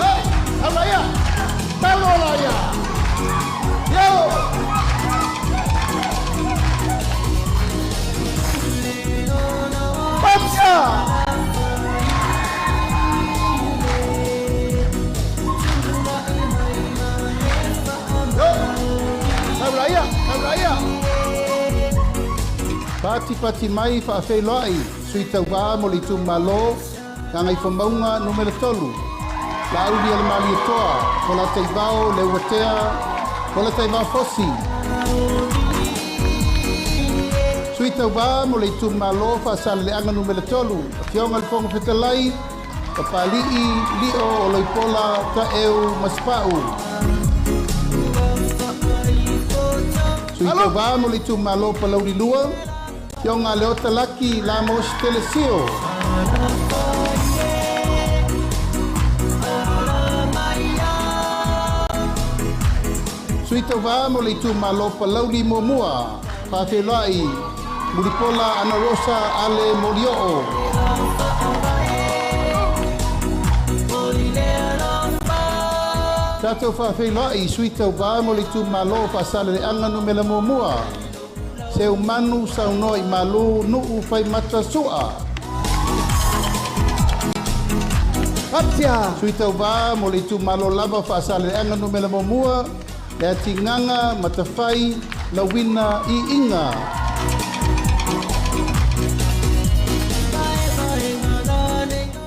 E: Hey, alaya, talo alaya. Pati mai whawhelai, sui tau wā mo le Itumalo, ka ngai whamaunga numero tolu. La uri ala mali toa, ko la teivao, le watea, ko la teivao fosi. Sui tau wā mo le Itumalo, whaasale le anga numero tolu, fionga le fonga whetalai, ka palii, lio o loipola, ka eu, maspau. Sui tau wā mo le Itumalo, palauri lua, Yonga leota laki la mos telesio. Suita va mo le Itumalo palauli momua. Pawhelai muripola ana rosa ale morioo. Tātou whawhelai suita va mo le Itumalo pasale le anga no mela momua. Se umanu saunoi malu nuu fai mata sua. Atia! Sui tau wā mo le Itumalo lava whaasale anga no mela momua, le ati nganga matawhai la wina I inga.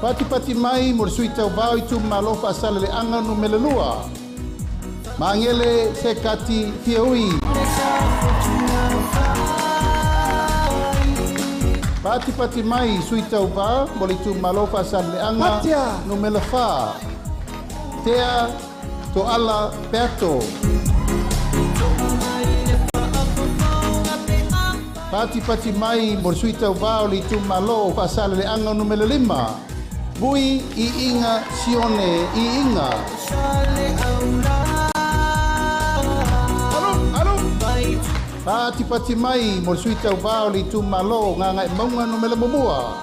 E: Pati mai mo le sui tau wā Itumalo whaasale le anga no mela lua. Mangele se kati fiaui. Pati mai sui tau wā, mo le Itumalo whaasale anga no mela whā. Tea to ala peato. Pati mai mo le sui tau wā o le Itumalo whaasale anga no mela lima. Bui I inga sione I inga. Pati mai mo sui tau wā o le Itumalo ngā ngai maunga no mela momua.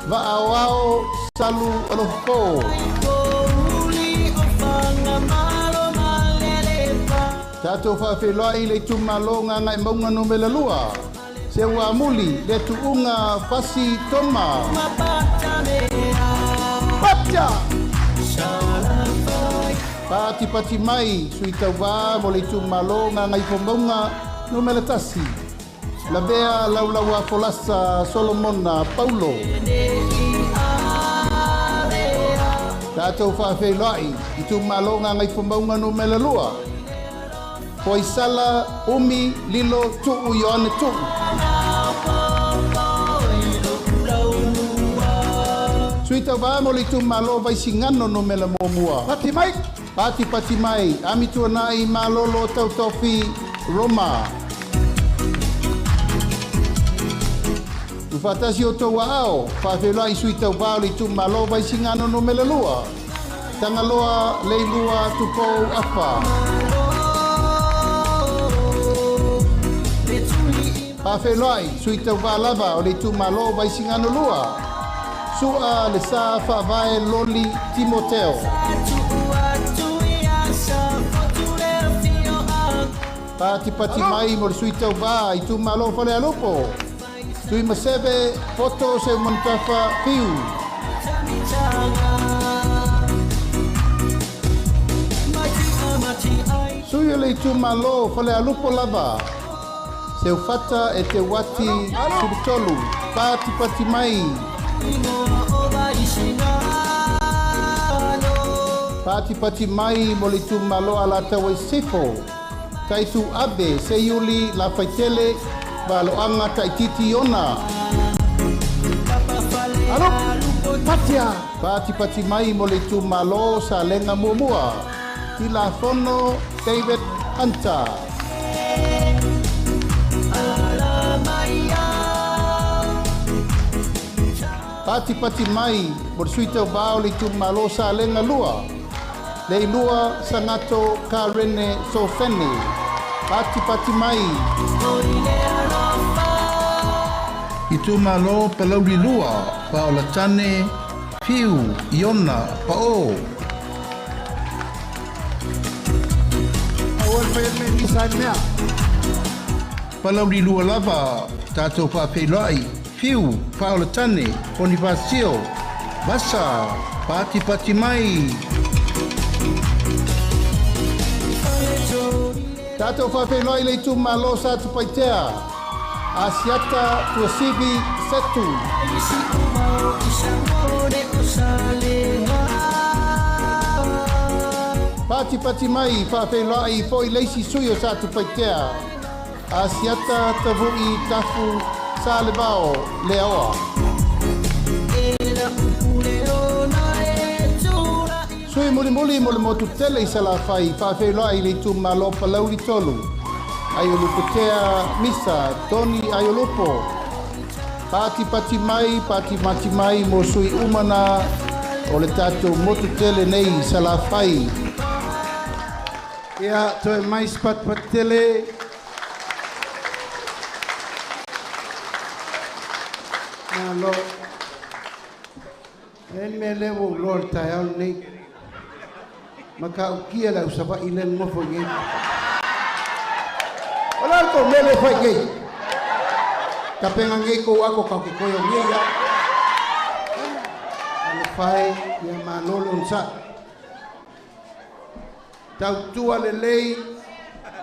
E: Va ao salu alofo. Tātou whawhiloa I le Itumalo ngā ngai maunga no me lua. Se ua muli le tuunga whasi toma. Patia! Pāti pati mai sui tau wā mo le Itumalo ngā ngai whamaunga no me le tasi. La bea laulaua folasa Solomona Paulo. Tātou whawhiloa Itumalo ngā ngai whamaunga no me lua. Poi sala umi lilo tuu yoane tuu. Suita wā mo le Itumalo vai singano no mela momua. Pati mai? Pati mai. Ami tua nai malolo tau tofi Roma. Ufatasi o tau ao. Whawhelai suita wā le Itumalo vai singano no mela lua. Tangaloa leilua tukou apa. Pawhelai, sui tau wālava o le Itumalo vai singano lua. Sua le sa whawai loli Timoteo. Pati mai mo le sui tau wā Itumalo whale alupo. Sui masebe foto se mantafa fiu. Sui le Itumalo whale alupo lava. Se ufata e te wati subtolu, pati mai. Pati mai mo le Itumalo ala tawa I sifo. Taitu abe se yuli la faitele waloanga taititi ona. Alo, patia. Pati mai mo le Itumalo sa lenga muamua. Tila fono David Hunter. Pati mai, bersuita bao le Itumalo sa lenga lua. Le lua sangato karene sofene. Pati mai. Itumalo palauri lua, bao la tane, piu, iona, pao.
G: Awan payame kisan mea.
E: Palauri lua lava, tato whapelai. Fiu, Paula Tane, Bonifacio, Basa, pati mai. Tato whawhenoi le Itumalo sa tupaitea. Asiata tuasivi setu. Pati mai, whawhenoi foi leisi suyo sa tupaitea. Asiata tavui tafu Salvao Leoa. Sui muli mo le motu tele I sala fai whawhelai le Itumalo palauri tolu. Aioluputea misa Toni Aiolupo. Pati mai mo sui umana o le tatou motu tele nei sala fai.
G: Ia toe mai spat tele. Lo me lewo lor tai au nei maka ukia la usaba ile ngofo nge ola ko mele foi nge kapenga nge ko ako ka ko yo nge ya ale fai ya manolo unsa tau tua le lei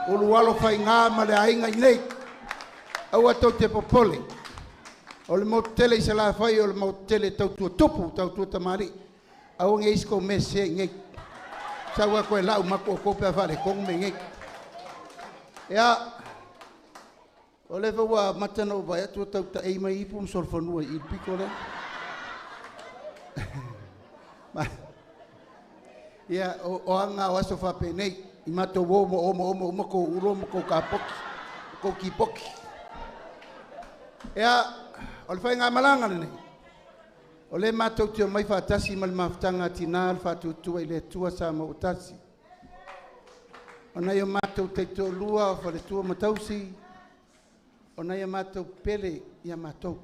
G: ulualo fai nga male ainga nei au ato te popole. O le motele I se la fai o le motele tau tua tamari. Au nge isko me se nge. Sawa koe lau mako o kope a vale kong me nge. Ea, o le wa matana o vai atu tau ta eima ipu msorfanua I piko le. Ea, o anga o aso whape nei. I mato wo mo ko uro mo ko kapoki. Ko kipoki. Ea, o le whai ngā malanga nei. O le mātou tio mai whātasi ma le mawhtanga tina al whātutua I le tua sa ma utasi. O nei o mātou te tō lua o whare tua matausi. O nei o mātou pele I a mātou.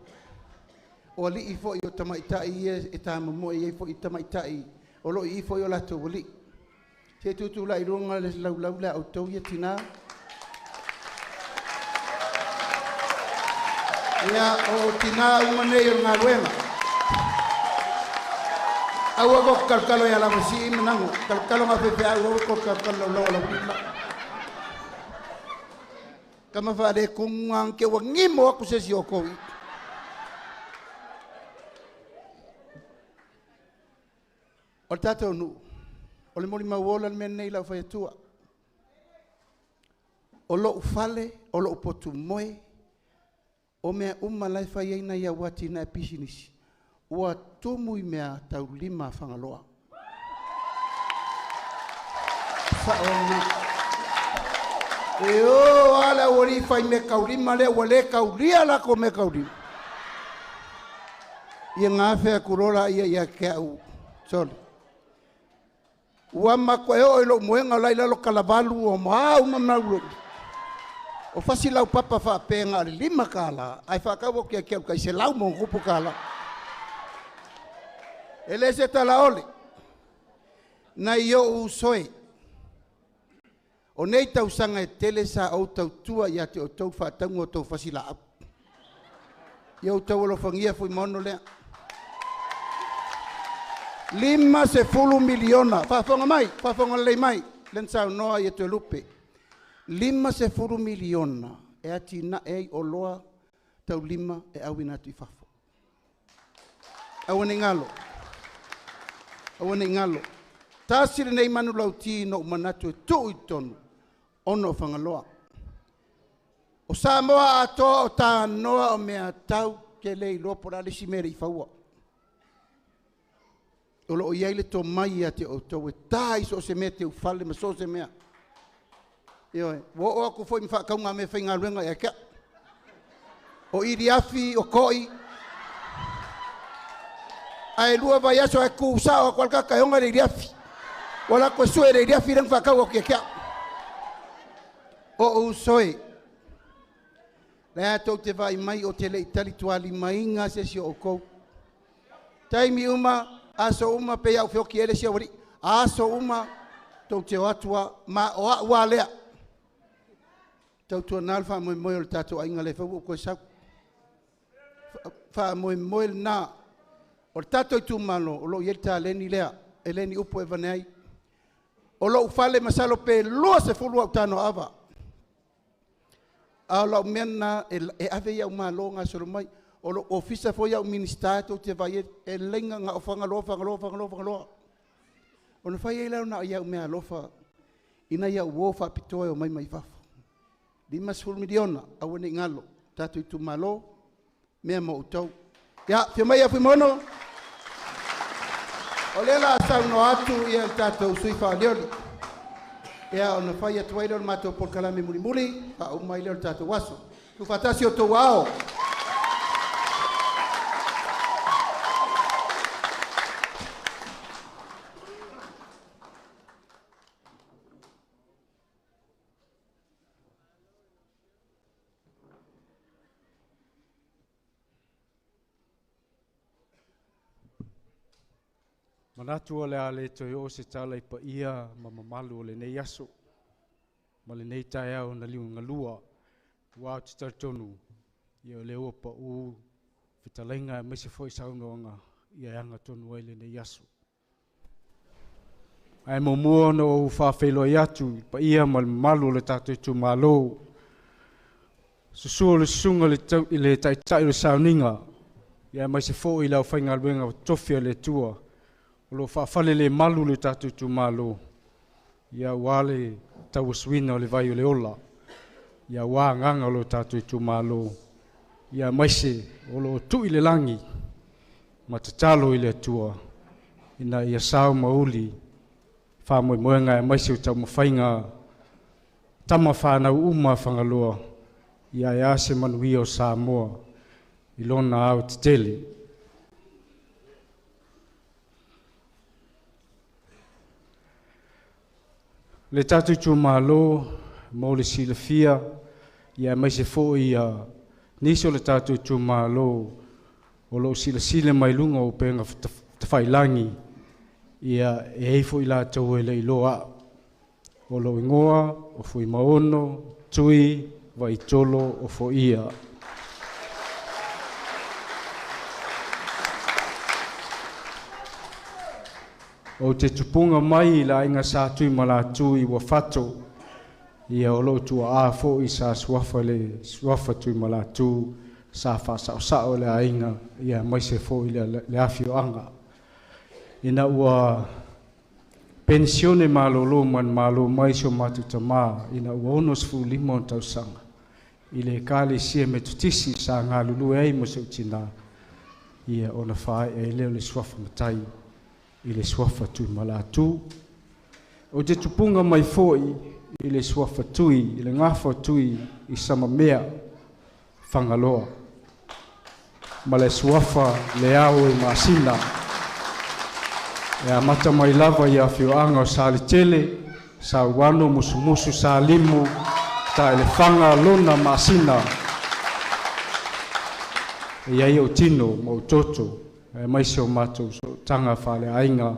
G: O li I fo I o tamaitai e tā mamoe I fo I tamaitai. O lo I fo I o lato wali. Se tutu la irunga le lau le autou ia tina. Ia o tina umanei o ngā ruenga. Aua ko kalkalo ia la masi menango. Kalkalo ngā pepe au ko kalkalo lau la wila. Kama whaare kungang ke wa ngimo aku se si o koui. O tātou nu. O le mori mauola mea nei lau whai atua. O lo ufale, o lo upotu moe, o mea lai whai eina ia wati na episinisi. Ua tumu I mea tau lima whangaloa. Saona. E o ala wari whai me kaurima le, wale kauria la ko me kaurima. Ia ngā whea kurola ia ke au. Sorry. Ua makoe o ilo moenga lai lalo kalavalu o maa umamnauro. O fasi lau papa wha penga ali lima kala. Ai whakawo kia kia kai se lau mo ngupu kala. Ele se tala ole. Na iyo usoe. O nei tau sanga e tele sa au tau tua ia te o tau whatangu o tau fasi la ap. Iau tau alo whangia fui mono lea. 50 miliona. Whawhonga mai, whawhonga lei mai. Len sau noa ia te lupe. 50 miliona. E ati na e o loa tau lima e awina tu I whafo. Awane ngalo. Awane ngalo. Tāsiri nei manu lau ti no manatu e tuu I tonu. Ono whangaloa. O Samoa atoa o tā noa o mea tau ke lei lopora lisi mere I whaua. O lo iai le to mai a te o tau e tai so se mea te ufale ma so se mea. Ioe, wo aku foi mi whakaunga me whainga ruenga e kia. O iri afi, o koi. Ai lua vai aso e kusao a kualka kaionga re iri afi. Wala ko sue re iri afi reng whakau o kia kia. O usoe. Lea tau te vai mai o te le itali tuali mainga se si o kou. Taimi uma, aso uma pe au whioki ele sia wari. Aso uma tau te atua ma o a lea. Tau tua nalfa moe moe o le tato ainga le whau koe sau. Wha moe moe na. O le tato Itumalo, o lo ielta leni lea. E leni upo e vaneai. O lo ufale masalo pe lua se fulu au tano ava. A lo mena e ave iau malo ngā soro mai. O lo ofisa foi au ministato te vai e lenga nga o whangaloa. O na whai e lau na iau mea alofa. Ina iau wofa pitoe o mai fafa. 50 miliona awane ngalo. Tatu Itumalo. Mea mo utau. Ya, whia mai a mono. O lela asau no atu ia tatu sui whaaleoli. Ia o na whai atu wairo mato por kalame muri. Pa umai leo tatu waso. Tu fatasi o tau ao.
H: Manatu o le ale toi o se tala I pa ia ma mamalu o le nei aso. Ma le nei tae au na liu ngalua. Wā te tartonu. Ia o le ua pa u fitalenga e mese foi saunga ia anga tonu ai le nei aso. Ai mo mua no o whawhelo I atu pa ia ma le mamalu o le tato Itumalo. Susua le sunga le taitai le Sauniga. Ia mese foi lau whainga luenga o tofia le tua. O lo whawhale le malu le tatu Itumalo. Ia wale tau swina o le vai o le ola. Ia wā nganga o lo tatu Itumalo. Ia maise o lo tui le langi. Ma te talo I le atua. Ina ia sao mauli. Wha moe moenga e maise o tau mawhainga. Tama whanau uma whangaloa. Ia e ase manuia o Samoa. I lona au te tele. Le tatu Itumalo, mo le silafia, ia mai se fo ia niso le tatu Itumalo, o lo sila mai lunga o penga te whailangi, ia e hei fo I la tau e le iloa. o lo ingoa, o fui maono, tui, vai tolo, o fo ia. O te tupunga mai la inga sa tui mala tui wa fato, ia o lo tua a fo i sa suafa tui mala tu, sa fa sao le a inga, ia mai se fo i le afio anga. Ina ua pensione malolo man malo mai so matu tama, ina ua onos fu limon tau sanga. I le kali sia me tutisi sa ngā lulu ei mo se utina, ia ona whae e leo le suafa matai, i le suafa tui mala tu. O te tupunga mai foi, i le suafa tui, i le ngafa tui, i sama mea, whangaloa. Ma le suafa le au e masina, e a mata mai lava i a whioanga o sa le tele, sa wano musu sa limu, ta ele whanga lona masina. E iai o tino, mo toto, e mai se o matou, so tanga whale ainga.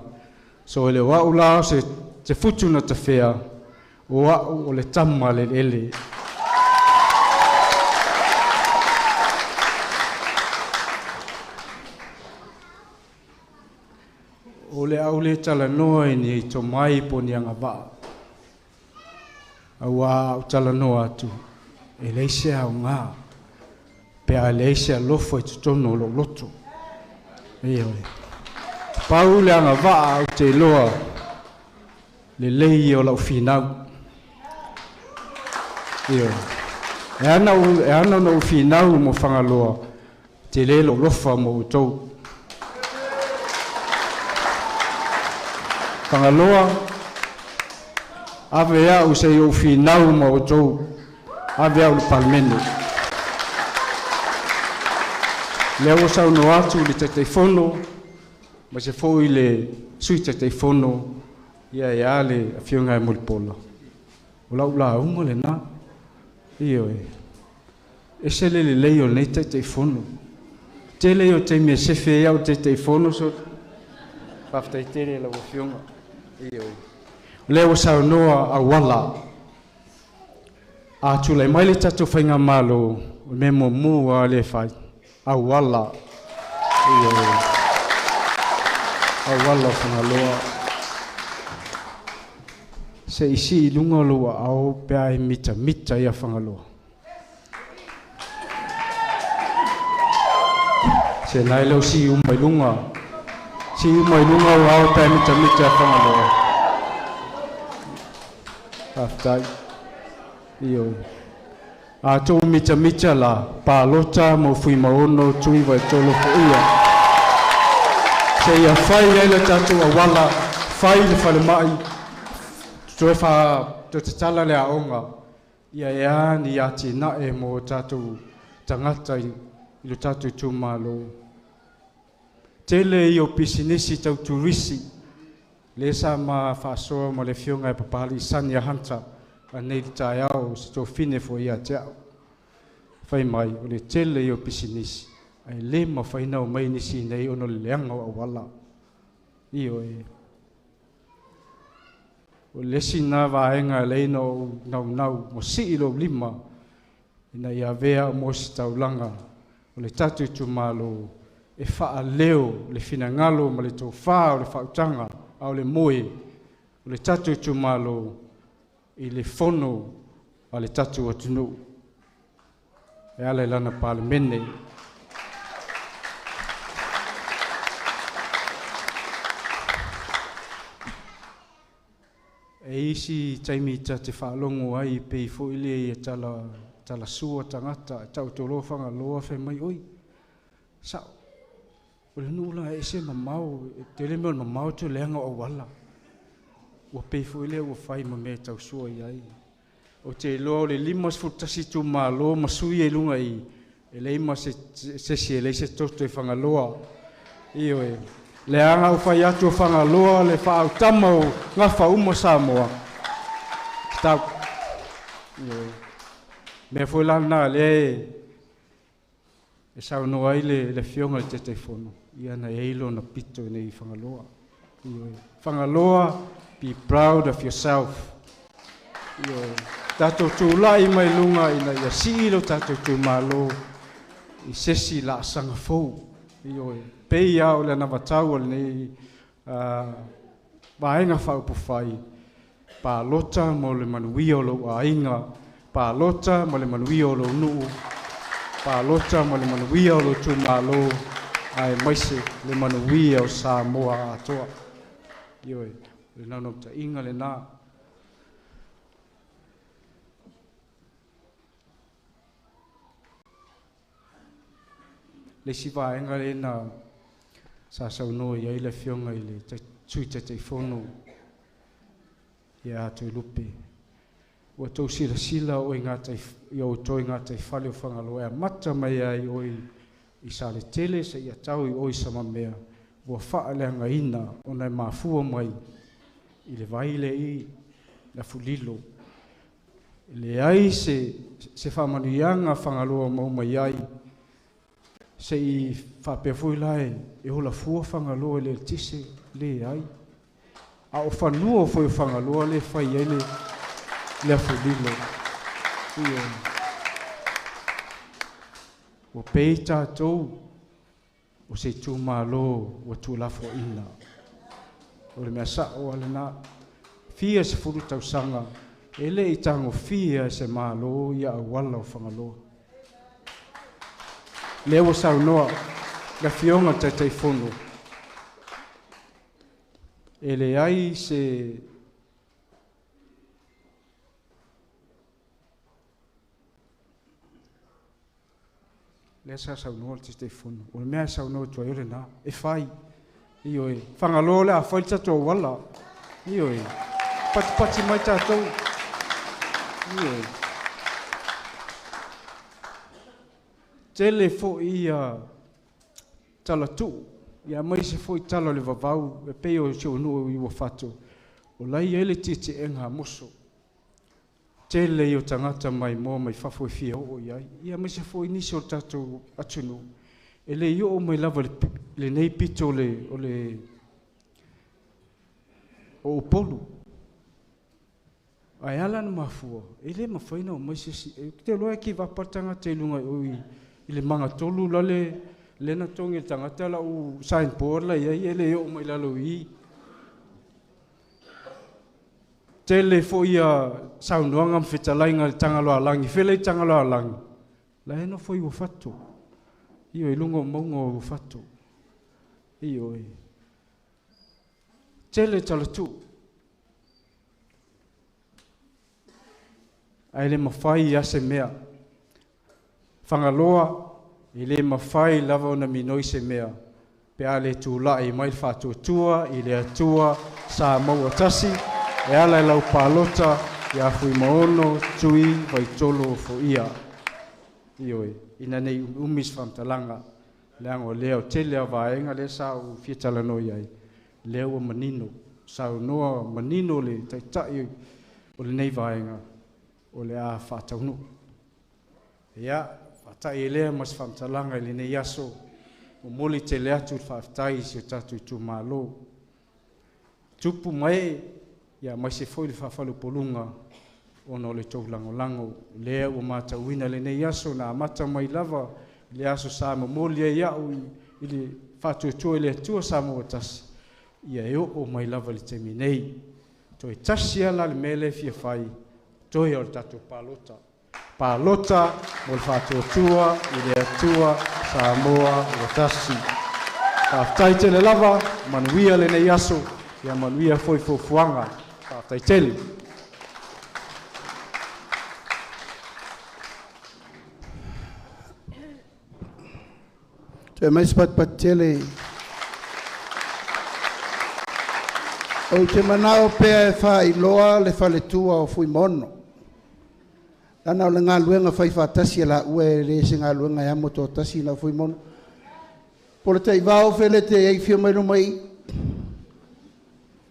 H: So ele wau lao se te futu na te whea, o wau o le tama le ele. O le au le tala noa i ni to mai po ni anga waa. Au au tala noa atu. E leise au ngā. Pe a leise a lofo i tutono lo loto. E oi. Pau le anga waa au te loa. Le lei o lau finau. E oi. E ana no finau mo whangaloa. Te le lo lofa mo utou. Whangaloa, ave au se o finau ma o tau, ave au le palmene. Leo sau no atu le teteifono, ma se fo i le sui teteifono, ia e ale a fionga e mulipola. O lau la ungo le na, io e. E se le leo nei teteifono. Te leo te mea sefe au teteifono so, paftai tere la o fionga. Leo sau noa a wala. A tula mai le tatu whainga malo, me mo mua le whai. A wala. A wala whanga loa. Se isi i lunga loa au pea e mita ia whanga loa. Se nai leo si umai lunga. Si umai lunga o au pea mita ia whanga loa. Aftai. Iyo. A tō mita la, pālota mo fui maono tui vai tolo po ia. Se ia whai eile tātou a wala, whai le whale mai, tō te tala le aonga, ia e ani ati nae mo tātou tangata i lo tātou Itumalo. Tele i o pisinisi tau turisi, le sa ma whaasoa mo le fionga e papali sani a hanta, a nei li tai au, se tō fine fo ia te au. Whai mai, o le tele i o pisinisi, ai le ma whainau mai nisi nei ono le leanga o wala. Io e. O lesi nā vāenga leina o nau, mo si ilo lima, ina ia vea mo si taulanga, o le tatu Itumalo, e wha leo, le fina ngalo, ma le tō wha o le whautanga, au le moe, o le tatu Itumalo, i le fono, a le tatu atunu. E ala lana pāle mene. E isi taimita te whaalongo ai, pei fo ile i tala sua tangata, tau te lofanga loa whai mai, oi, sao, o le nula e se mamau, te le mea mamau te leanga o wala. Ua pei fo ile ua whai ma mea tau sua i ai. O te loa o le limas futasi Itumalo, masui e lunga i, e leima se e leise toto e whangaloa. Io e, le anga o whai atu o whangaloa, le whaau tama o ngā whauma Samoa. Tau. Io e, mea fo lana le e sao no ai le fionga le te whono. Ia na eilo na pito nei whangaloa. Io e, whangaloa, be proud of yourself. Tātou tūlai mai lunga ina ia silo tātou Itumalo I sesi la sanga fou. Pei au le na watau le nei vaenga whaupu whai. Pa lota mo le manuia o lo ainga. Pa lota mo le manuia o lo nuu. Pa lota mo le manuia o lo Itumalo. Ai maise le manuia o Samoa atoa. Le nano ta inga le nā. Le si vaenga le na sa sauno ia le fionga I le tui te fono ia atu lupe. Ua tau sila o ngā toi ngā tai whale o whangaloa mata mai ai oi I sa le tele sa ia tau I oi sama mea. Ua whaalanga ina o nei mafua mai I le vaile I na fulilo. Le ai se whamanuianga whangaloa mau mai ai. Se I whapea fui lai e hola fua whangaloa le tise le ai. A o whanua fui whangaloa le whai ai le fulilo. O pei tātou o se Itumalo o tūlafo ina. O le mea sao ale nā fia se furu tausanga e le I tango fia se malo ia awala o whangaloa. Leo saunoa la fionga te fono. E le ai se le sa saunoa te fono. O le mea saunoa tua iore nā. E whai. Io e. Whangaloa le a whai tato wala. Io e. Pati mai tātou. Io e. Tele fo ia tala tu. Ia mai se fo I tala le vavau. E peo o seo nuu I wafatu. O lai ele titi enga moso. Tele I o tangata mai mo mai fafo e fia o iai. Ia mai se fo I nisi o tatou atunu. E le io o mai lava le nei pito o upolu. Ai ala na mafua. E le mawhaina o mai se si. Te loa ki wapatanga te lunga I le manga tolu la le na tongi tangata la u sign board la ia ele o mai lalo I. Tele fo ia saunoanga mwhetalainga le tangaloa langi. Whele I tangaloa langi. La heno fo I wafatu. Io I lungo maunga o wafatu. Io I. Tele talatu. Ai le mawhai ase mea. Whangaloa, I le mawhai lava o na minoi se mea. Pe a le tūlai mai whātua tua, I le atua, sa maua tasi, e ala e lau pālota, I a fui maono, tui, vai tolo fo ia. Ioi, ina nei umis whamtalanga, leango leo tele a vaenga le sa u fietala no iai. Leo a manino, sa u noa manino le taitai o le nei vaenga, o le a whātaunu. Ia, tai ele mas whamtalanga I le nei aso o moli te le atu whaftai si o tatu Itumalo. Tupu mai, ia mai se foi le whawhalu polunga o no le tau lango lea o mata uina le nei aso na mata mai lava le aso sa moli e iau I le whatuatua le atua sa mo tasi. Ia eo o mai lava le temi nei. Toi tasi ala le mele fia whai, toi o le tatu palota. Pālota, mo le whātua I le atua, Samoa, o tasi. Whātai tele lava, manuia le nei aso, ia manuia foi fuanga. Whātai tele.
G: Te mais pat tele. O te manao pea e whai loa le whale tua o fui mono. Ana o le ngā luenga whai whātasi la ue le se ngā luenga e amo tō tasi na fui mono. Po le tei wāo whele te ei whia mai rumai.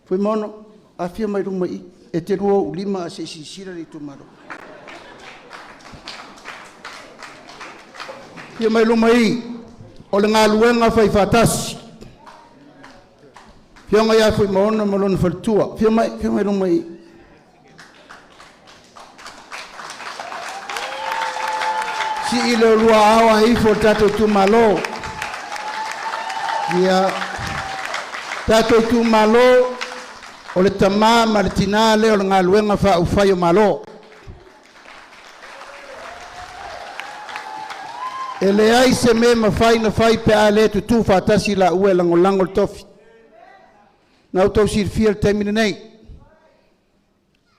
G: Fui mono, a whia mai rumai. E te rua u lima a se sisira le Itumalo. Whia mai rumai. O le ngā luenga whai whātasi. Whia ngai a fui mono malona whaltua. Whia mai rumai. si ile lua awa ifo tato tu malo. Ia tato tu malo o le tama ma le tina le o le ngaluenga fa ufayo malo. Ele ai se me mawhai na whai pe a le tu whatasi la ue lango le tofi. Nau tau sirfia le taimina nei.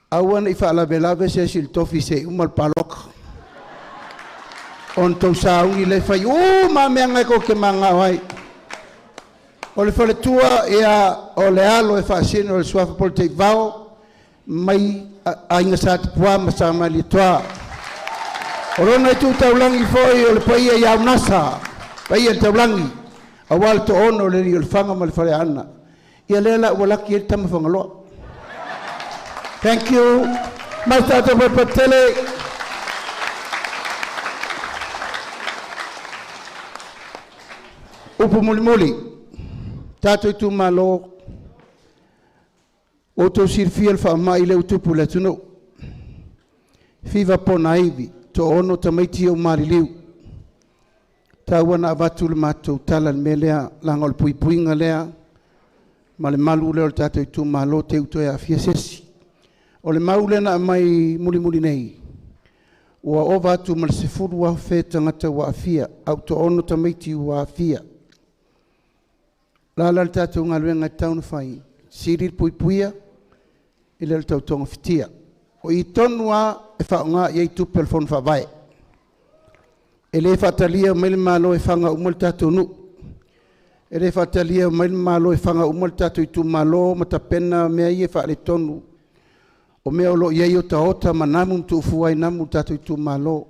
G: Awana i whaalawe se si le tofi se umal paloka. On tau saungi le whai, ma mea ngai ko ke manga wai. O le whale tua ea o le alo e whaasino le suafa pole te vao, mai a inga sa te pua ma sa mai li toa. O rona i tu taulangi foi o le paia iau nasa, paia le taulangi, a wale to ono le ri o le whanga ma le whale ana. Ia lela ua laki e tama whangaloa. Thank you. Mai tata Patele. Upu muli. Tato i tu malo. O tau sirfia le whaamai le utupu le tuno. Fiva pona iwi. To ono tamaiti o mariliu. Tawana avatu le matou tala le melea. Langa o le puipuinga lea. Ma le malu leo le tato i tu malo te uto e a fia sesi. O le maule na mai muli nei. Ua ova atu ma le sefuru wa fe tangata wa afia. Au to ono tamaiti wa afia. Lala le tato ngaluenga taunu fai. Siri puipuia. Ile le tau tonga fitia. O i tonua e whaonga i eitu pelfon whawai. E le whatalia maile malo e whanga umal tato nu. E le whatalia maile malo e whanga umal tato i tu malo ma ta pena mea i e whaale tonu. O mea olo iei o taota ma namu mtu ufuai namu tato i tu malo.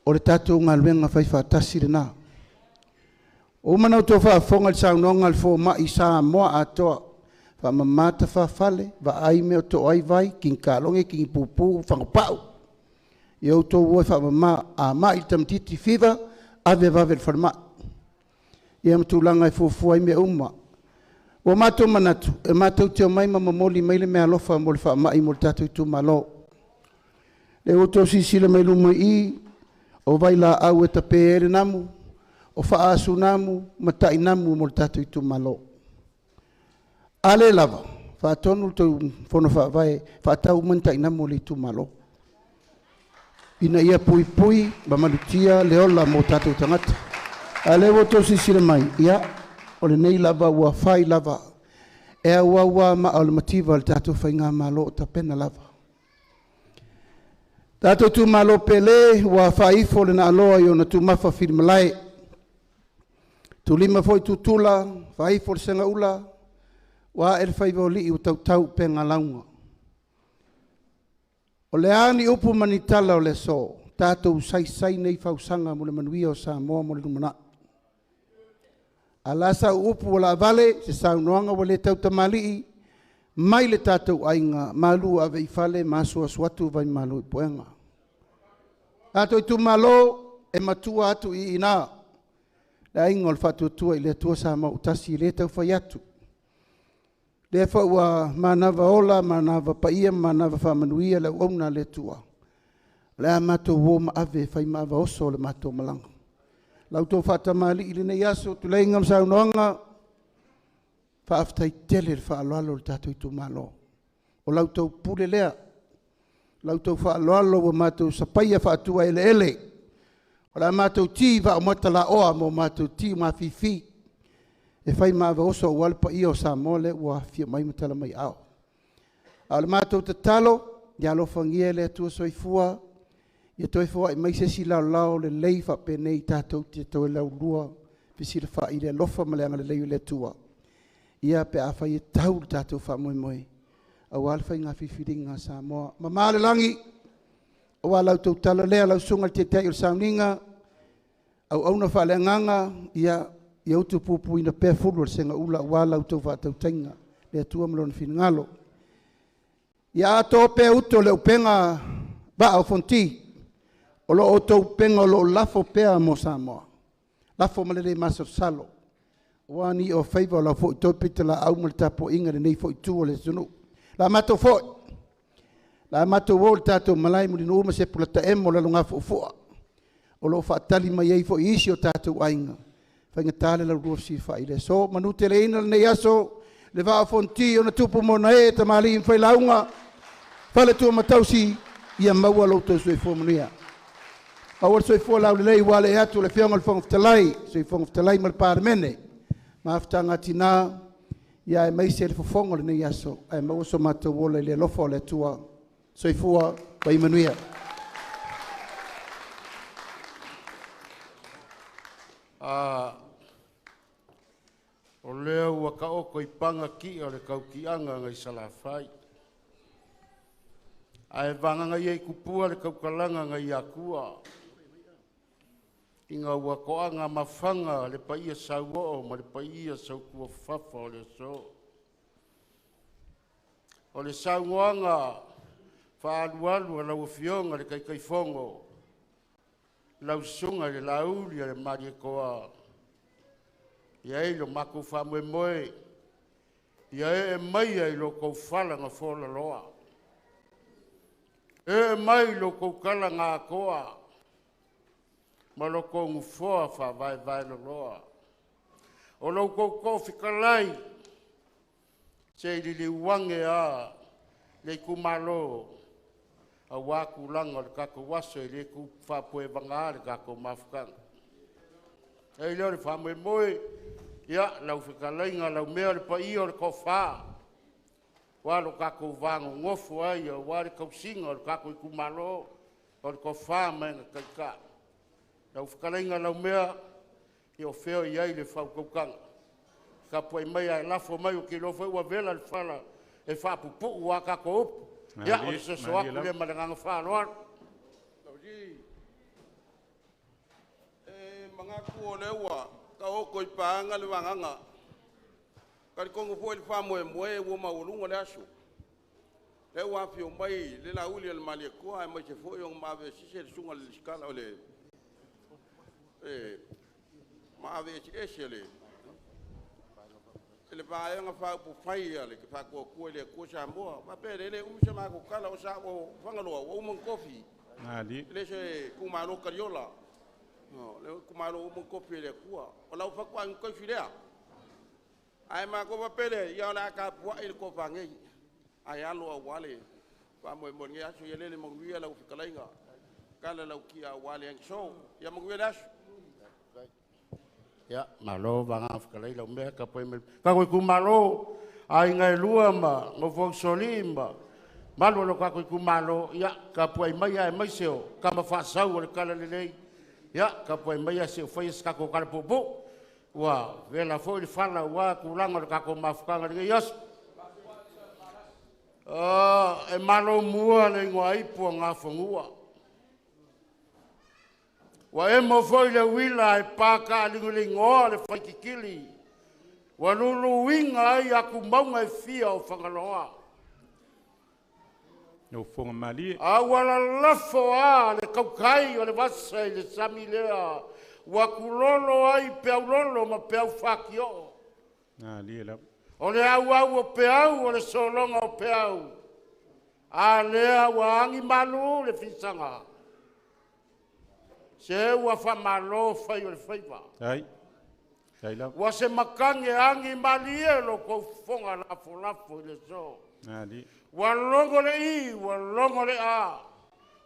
G: O le tato ngaluenga whai whatasi le na. O manau tō whaafonga le saunonga le fō mai sa moa atoa. Wha mamata whaafale, wa ai mea tō ai vai, king kālonge, king pupu, whangapau. I au tō uoi wha mamā a mai tamtiti whiwa, ave wawe le wharma. I am tūlanga e fōfuai mea uma. O mātou manatu, e mātou teo mai mamamoli maile mea lofa mo le wha mai mo le tātou i tū malo. Le o tō sisila mai luma i, o vai la au e tape ere namu, o whaasu namu, matai namu mo le tātou i tū malo. Ale lava, whaatonu tau whono whaavai, whaatau matai namu le tū malo. Ina ia pui pui, mamalutia, leola mo tātou tangata. Ale o tō sisila mai, ia, o le nei lava ua whai lava. Ea ua ma au le mativa le tātou whai ngā malo o ta pena lava. Tātou tū malo pele, ua whai ifo le na aloa i o na tū mawha whirimalai. Tu lima foi tu tula, whai ifo le senga ula, wa e whai wali i o tau penga launga. O le ani upu manitala o le so, tātou sai nei whausanga mo le manuia o sa moa mo le numana. Alasa upu o la vale, se saunoanga o le tau tamali, mai le tātou ainga, malu ave i fale, masua suatu vai malu i poenga. Tātou i tu malo, e matua atu i ina, le ainga o le whatu tua i le tua sa mau tasi i le tau whai atu. Le whaua manava ola, manava paia, manava whamanuia, le ona le tua. Le a matou woma ave, whai maava oso le matou malanga. Lau tō whatamali i le nei aso, tu lei ngam saunoanga, whaaftai tele le whaaloalo le tātou i tū malo. O lau tō pule lea, lau tō whaaloalo wa matou sapaia whaatua ele ele. O la matou ti wa o matala oa mo matou ti ma fifi. E whai maava oso o walpa i o sa mole ua fia mai matala mai ao. A le matou te talo, ia lo fangia le atua soifua, ia toi fua i mai sesi lao le lei wha penei tātou te toi lau lua, pisi le wha i le lofa maleanga le lei le tua. Ia pe a whai e tau le tātou wha moe moe. A wale whai ngā whiwhiringa sa moa. Ma le langi, o wa lau tau tala lea lau sunga te tei o Sauniga, au auna wha le nganga, ia utu pupu ina pē furu le senga ula, wa lau tau wha tau tainga, le atua malona whingalo. Ia ato pē uto le upenga ba au Fonoti, o lo o tau penga o lo lafo pēa mo Samoa. Lafo malele masar salo. Wani o whaiva o la fo i tōpita la au mal tapo inga le nei fo i tūo le sunu. La mato fo. La mato wo le tato malai muli no uma se pula ta emo la lunga fo fo. o lo whaatali mai ei fo isi o tātou ainga. Whainga tāle lau rua si whaile. So, manu te leina nei aso, le waa Fonoti o na tupu mona e, ta mali in whai launga, whale tua matausi, ia maua lo tau sui fōmanuia. Awar sui fō lau le lei wale e atu le whionga le whangaftalai, sui whangaftalai ma le pārmene. Ma aftanga tina, ia e maise le whafonga le nei aso, e maua so mata wola le lofo le tua, sui fua, pai manuia.
C: O lea ua ka oko I panga ki o le kaukianga ngai salafai. Ai vanganga iei kupua le kaukalanga ngai akua. Inga ua koanga mawhanga le paia sauo ma le paia saukua fafa o le so. O le sauanga whaalualu a lau fionga le kaikaifongo. Lau sunga le lauli le maria koa. Ia e lo mako whamue moe. Ia e mai ai lo kou whala ngā whola loa. E mai lo kou kala ngā koa. Ma lo kou ngufoa wha vai lo loa. O lo kou kou whikalai. Se li wange a le kumalo. A waku langa le kako waso e le ku whapue wanga le kako mafukanga. E leo le whamue moe. Ia, lau whikalainga, lau mea le pa ia o le kowha. Walo kako vango ngofu ai, o wale kausinga, o le kako I kumalo, o le kowha menga kaika. Lau whikalainga, lau mea, I o feo I ai le whau kaukanga. Ka puai mai ai lafo mai o ki lofa ua vela le whala, e whapupu ua kako upu. Ia, o le seso aku le malanganga whaloan.
I: Mga kuo le ua. Ka oko I paanga le wanganga. Kari kongo fo le whamoe moe ua maulunga le asu. Le ua fio mai le la uli le malia kua e mai se fo yung mawe sise le sunga le skala o le mawe sise le le pae nga fa pu fai le ke fa ko ko le ko sa mo ma pe le se ma ko kala o sa o fangalo o mon kofi le se kumalo kariola. No, le kumalo mo kopi le kua. O lau fa kwa ko filea. Ai ma ko papele ya la ka pua il ko fangi. Ai alo wale. Fa mo mo ngia so yele mo ngia la fikalainga. Kala la kia wale en so. Ya mo ngia das.
C: Ya, malo vanga fikalai la me ka poe me. Ka ko kumalo ai ngai lua ma ngo fo solimba. Malo lo ka ko kumalo ya ka poe mai ai mai seo. Ka ma fa sau le kala le lei. Ya, ka poe mai se foi ska ko kala popo. Wa, vela foi le fala wa kulanga ka ko mafukanga le yas. E malo mua le ngoi po nga fongua. Wa e mo foi le wila e paka le ngoa le fai kikili. Wa lulu winga ai aku maunga e fia o whangaloa.
A: No fonga mali.
C: A wala lafo a le kaukai o le vasa le sami lea. Wa kulolo ai peaulolo ma peau whakio.
A: Li la.
C: O le au o peau o le solonga o peau. A lea wa angi malu le fisanga. Se wa fa malo fai o le faiva.
A: Ai. Ai la.
C: Wa se makange angi malie lo ko fonga lafo le so.
A: Li.
C: Walongo le I, walongo le A,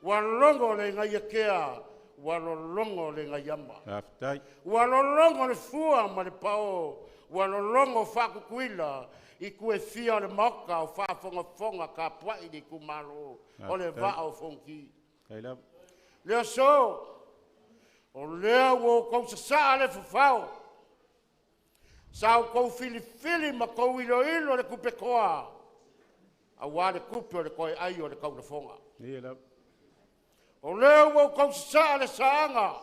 C: walongo le ngayakea, walongo le ngayamba.
A: Aftai.
C: Walongo le fua ma le pao, walongo whakukuila, I kue fia le moka o whafonga ka puai di kumalo, o le va o fonki.
A: Kaila.
C: Lea so, o lea wo kou sa le fufao, sa o kou fili ma kou ilo le kupekoa. A wale kupe o le koe ai o le kau na fonga.
A: La.
C: O leo o kou sa le saanga.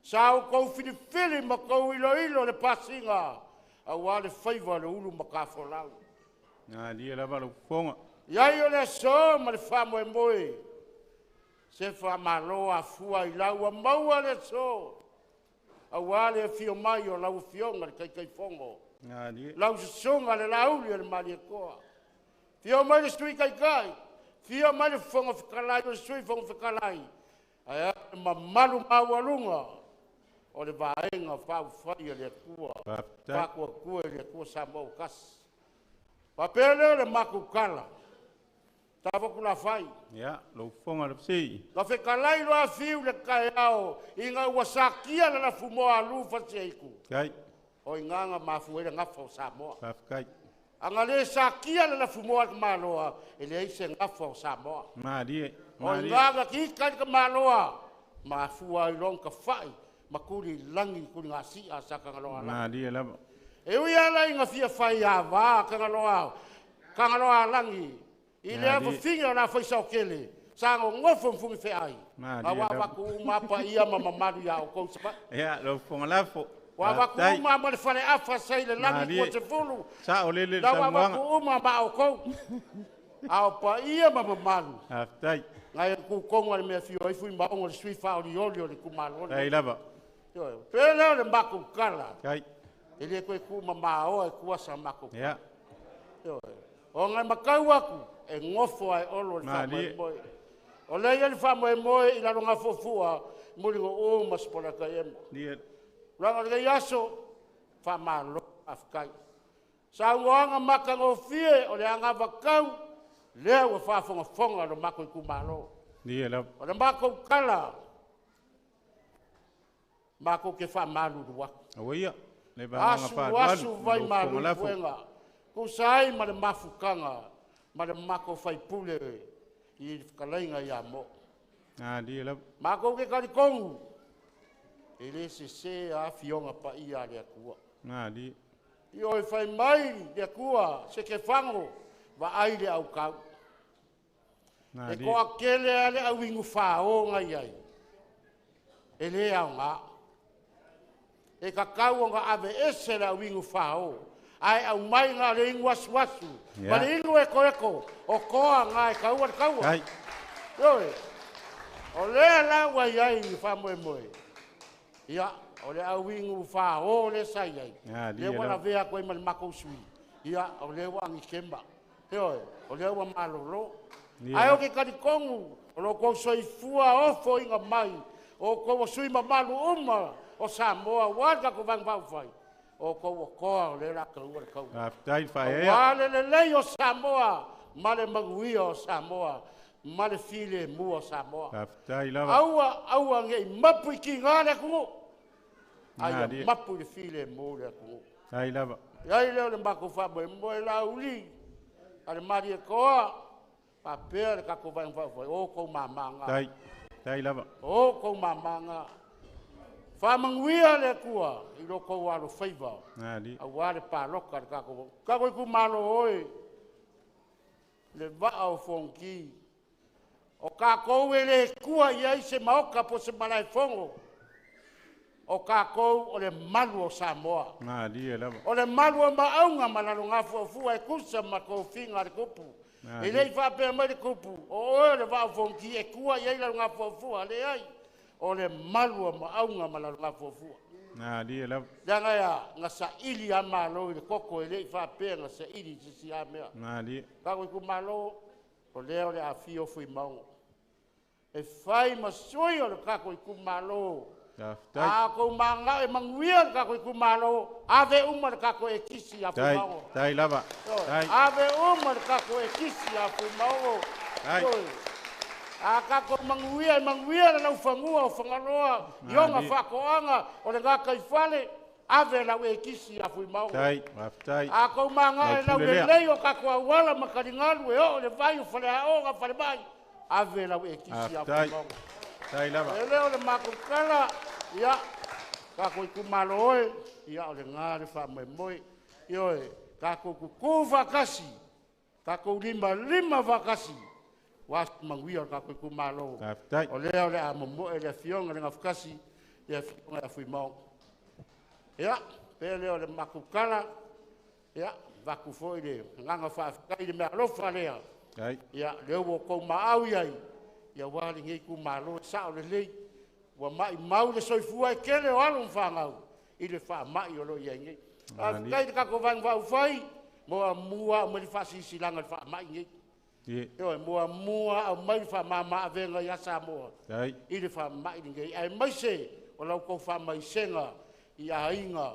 C: Sa o kou fili ma kou ilo le pasinga. A wale faiva le ulu ma ka folau.
A: Li la va lo fonga.
C: Iai o le so ma le whamoe moe. Se whamaloa fua I lau a maua le so. A wale e fio mai o lau fionga le kai fongo. Lau se songa le lauli o le malia koa. Fio mai le stui kai. Fio mai le fonga whikalai o le stui fonga whikalai. Ai mamalu mawalunga. O le vaenga whai le kua. Whakua kua le kua Samoa kas. Papele le makukala. Tava kula whai.
A: Ya, lo fonga le psi.
C: La whekalai loa fiu le kai ao. Inga wasakia le na fumoa lufa seiku.
A: Kai.
C: O inganga mafuere ngafa o Samoa.
A: Kai.
C: Anga le sakia le na fumoa maloa. Ele eise ngafa o Samoa.
A: Marie.
C: O inganga ki kai ka maloa. Mafua ilong ka whai. Makuri langi kuri ngasi a saka ngaloa.
A: Marie lava.
C: E ui ala inga fia whai a wā kangaloa. Kangaloa langi. I le awa whinga na whaisau kele. Sango ngofo mfungi whi ai. Awa waku umapa ia mamamaru ia o kousapa.
A: Ya, lo fonga lafo.
C: Wa waku uma ma le whare awha sei le langi kua te fulu.
A: Sa o lele
C: la waku uma ma o kou. Ao pa ia mamamaru.
A: Aftai.
C: Ngai ku konga le mea fio ifu i maongo le sui whao ni oli o le kumalo.
A: Ei lava.
C: Pēleo le maku kala.
A: Kai.
C: E le koe ku mamao e kuasa maku kala.
A: Ya.
C: O ngai makau aku. E ngofo ai olo le whamoe moe. O le ia le whamoe moe i laro ngā fofua, muri ngo o maspora ka emo. Ranga le iaso, whamalo afkai. Sa uanga maka ngō fie, o le anga wakau, lea ua whafonga fonga lo mako i kumalo. O le mako kala, mako ke whamalu rua.
A: Awaia, le
C: asu vai malu puenga. Kusai ma le mafukanga. Ma le mako fai pule i whakalainga i a mo. Mako ke karikongu. E le se a fionga pa i a lea kua. I oi fai mai lea kua se ke whango wa ai le au kau. E koa kele a le au ingu whao ngai ai. E le au ngā. E ka kau nga ave ese le au ingu whao. Ai au mai ngā le ingu wasu. Ma le ingu eko. O koa ngā e kaua le kaua. Yoi. O lea la wai ai ni whamoe moe. Ia, o le au ingu wha o le sai ai. Le wana vea koe ma le mako sui. Ia, o le wangi kemba. Yoi. O le ua malolo. Ai o ke karikongu. O lo kou soi fua ofo inga mai. O kou sui ma malu uma. O Samoa wanga ko vang vau fai. O kou koa le raka ua le kau.
A: Aftai whae ea.
C: Wale le lei o Samoa. Male magui o Samoa. Male file mu o Samoa.
A: Aftai lava.
C: Aua ngei mapu i ki ngā le kungu. Aia mapu i file mu le kungu.
A: Tai lava.
C: Iai leo le mako whamoe moe la uli. Ale mari e koa. Pa pēr le kako vang vau fai. O kou mamanga.
A: Tai lava.
C: O kou mamanga. Whamanguia le kua, i loko walo whaiva. A wale pāloka le kako. Kako i ku malo oi. Le waa o fonki. O kako e le kua i aise maoka po se malai fongo. O kako o le malu o Samoa. O le malu o maunga malalo ngā fuafua e kusa ma ko finga le kupu. E lei whapea mai le kupu. O oe le waa o fonki e kua i aila ngā fuafua le ai. O le malu ma aunga malalo ngā fuafua. Danga ia, ngā sa ili a malo i le koko e lei whapea ngā sa ili sisi a mea. Kako i ku malo, o leo le a fio fui maunga. E whai masoi o le kako i ku malo. A kou manga e manguia le kako i ku malo. Ave uma le kako e kisi a fui maunga.
A: Tai lava.
C: Ave uma le kako e kisi a fui maunga. A kako manguia le lau whangua o whangaloa. Ionga whakoanga o le ngā kaifale. Ave lau e kisi a fui maunga. A kou manga e lau le lei o kako a wala makaringalu e o le vai o whale a o ngā whale mai. Ave lau e kisi a fui maunga.
A: Tai lava.
C: E leo le makukala. Ia. Kako i kumalo oe. Ia o le ngā le wha moe. Ioe. Kako kuku wakasi. Kako lima wakasi. Was manguia o kako i kumalo. O leo le a momoe le fionga le ngafukasi. Le fionga le fui maunga. Ia. Pe leo le makukala. Ia. Vaku foi le. Nganga whaafikai le mea lofa lea. Ia. Leo o kou maau iai. Ia wale ngei ku malo sao le lei. Wa mai mau le soifua e kele o alo mwhangau. I le wha mai o lo iai ngei. Kai te kako vang vau whai. Mo a mua o mali whasi silanga le wha mai ngei. Yo e mua au mai fa mama venga ya Samoa. I le fa mai nge ai mai se o lau ko fa mai senga I a inga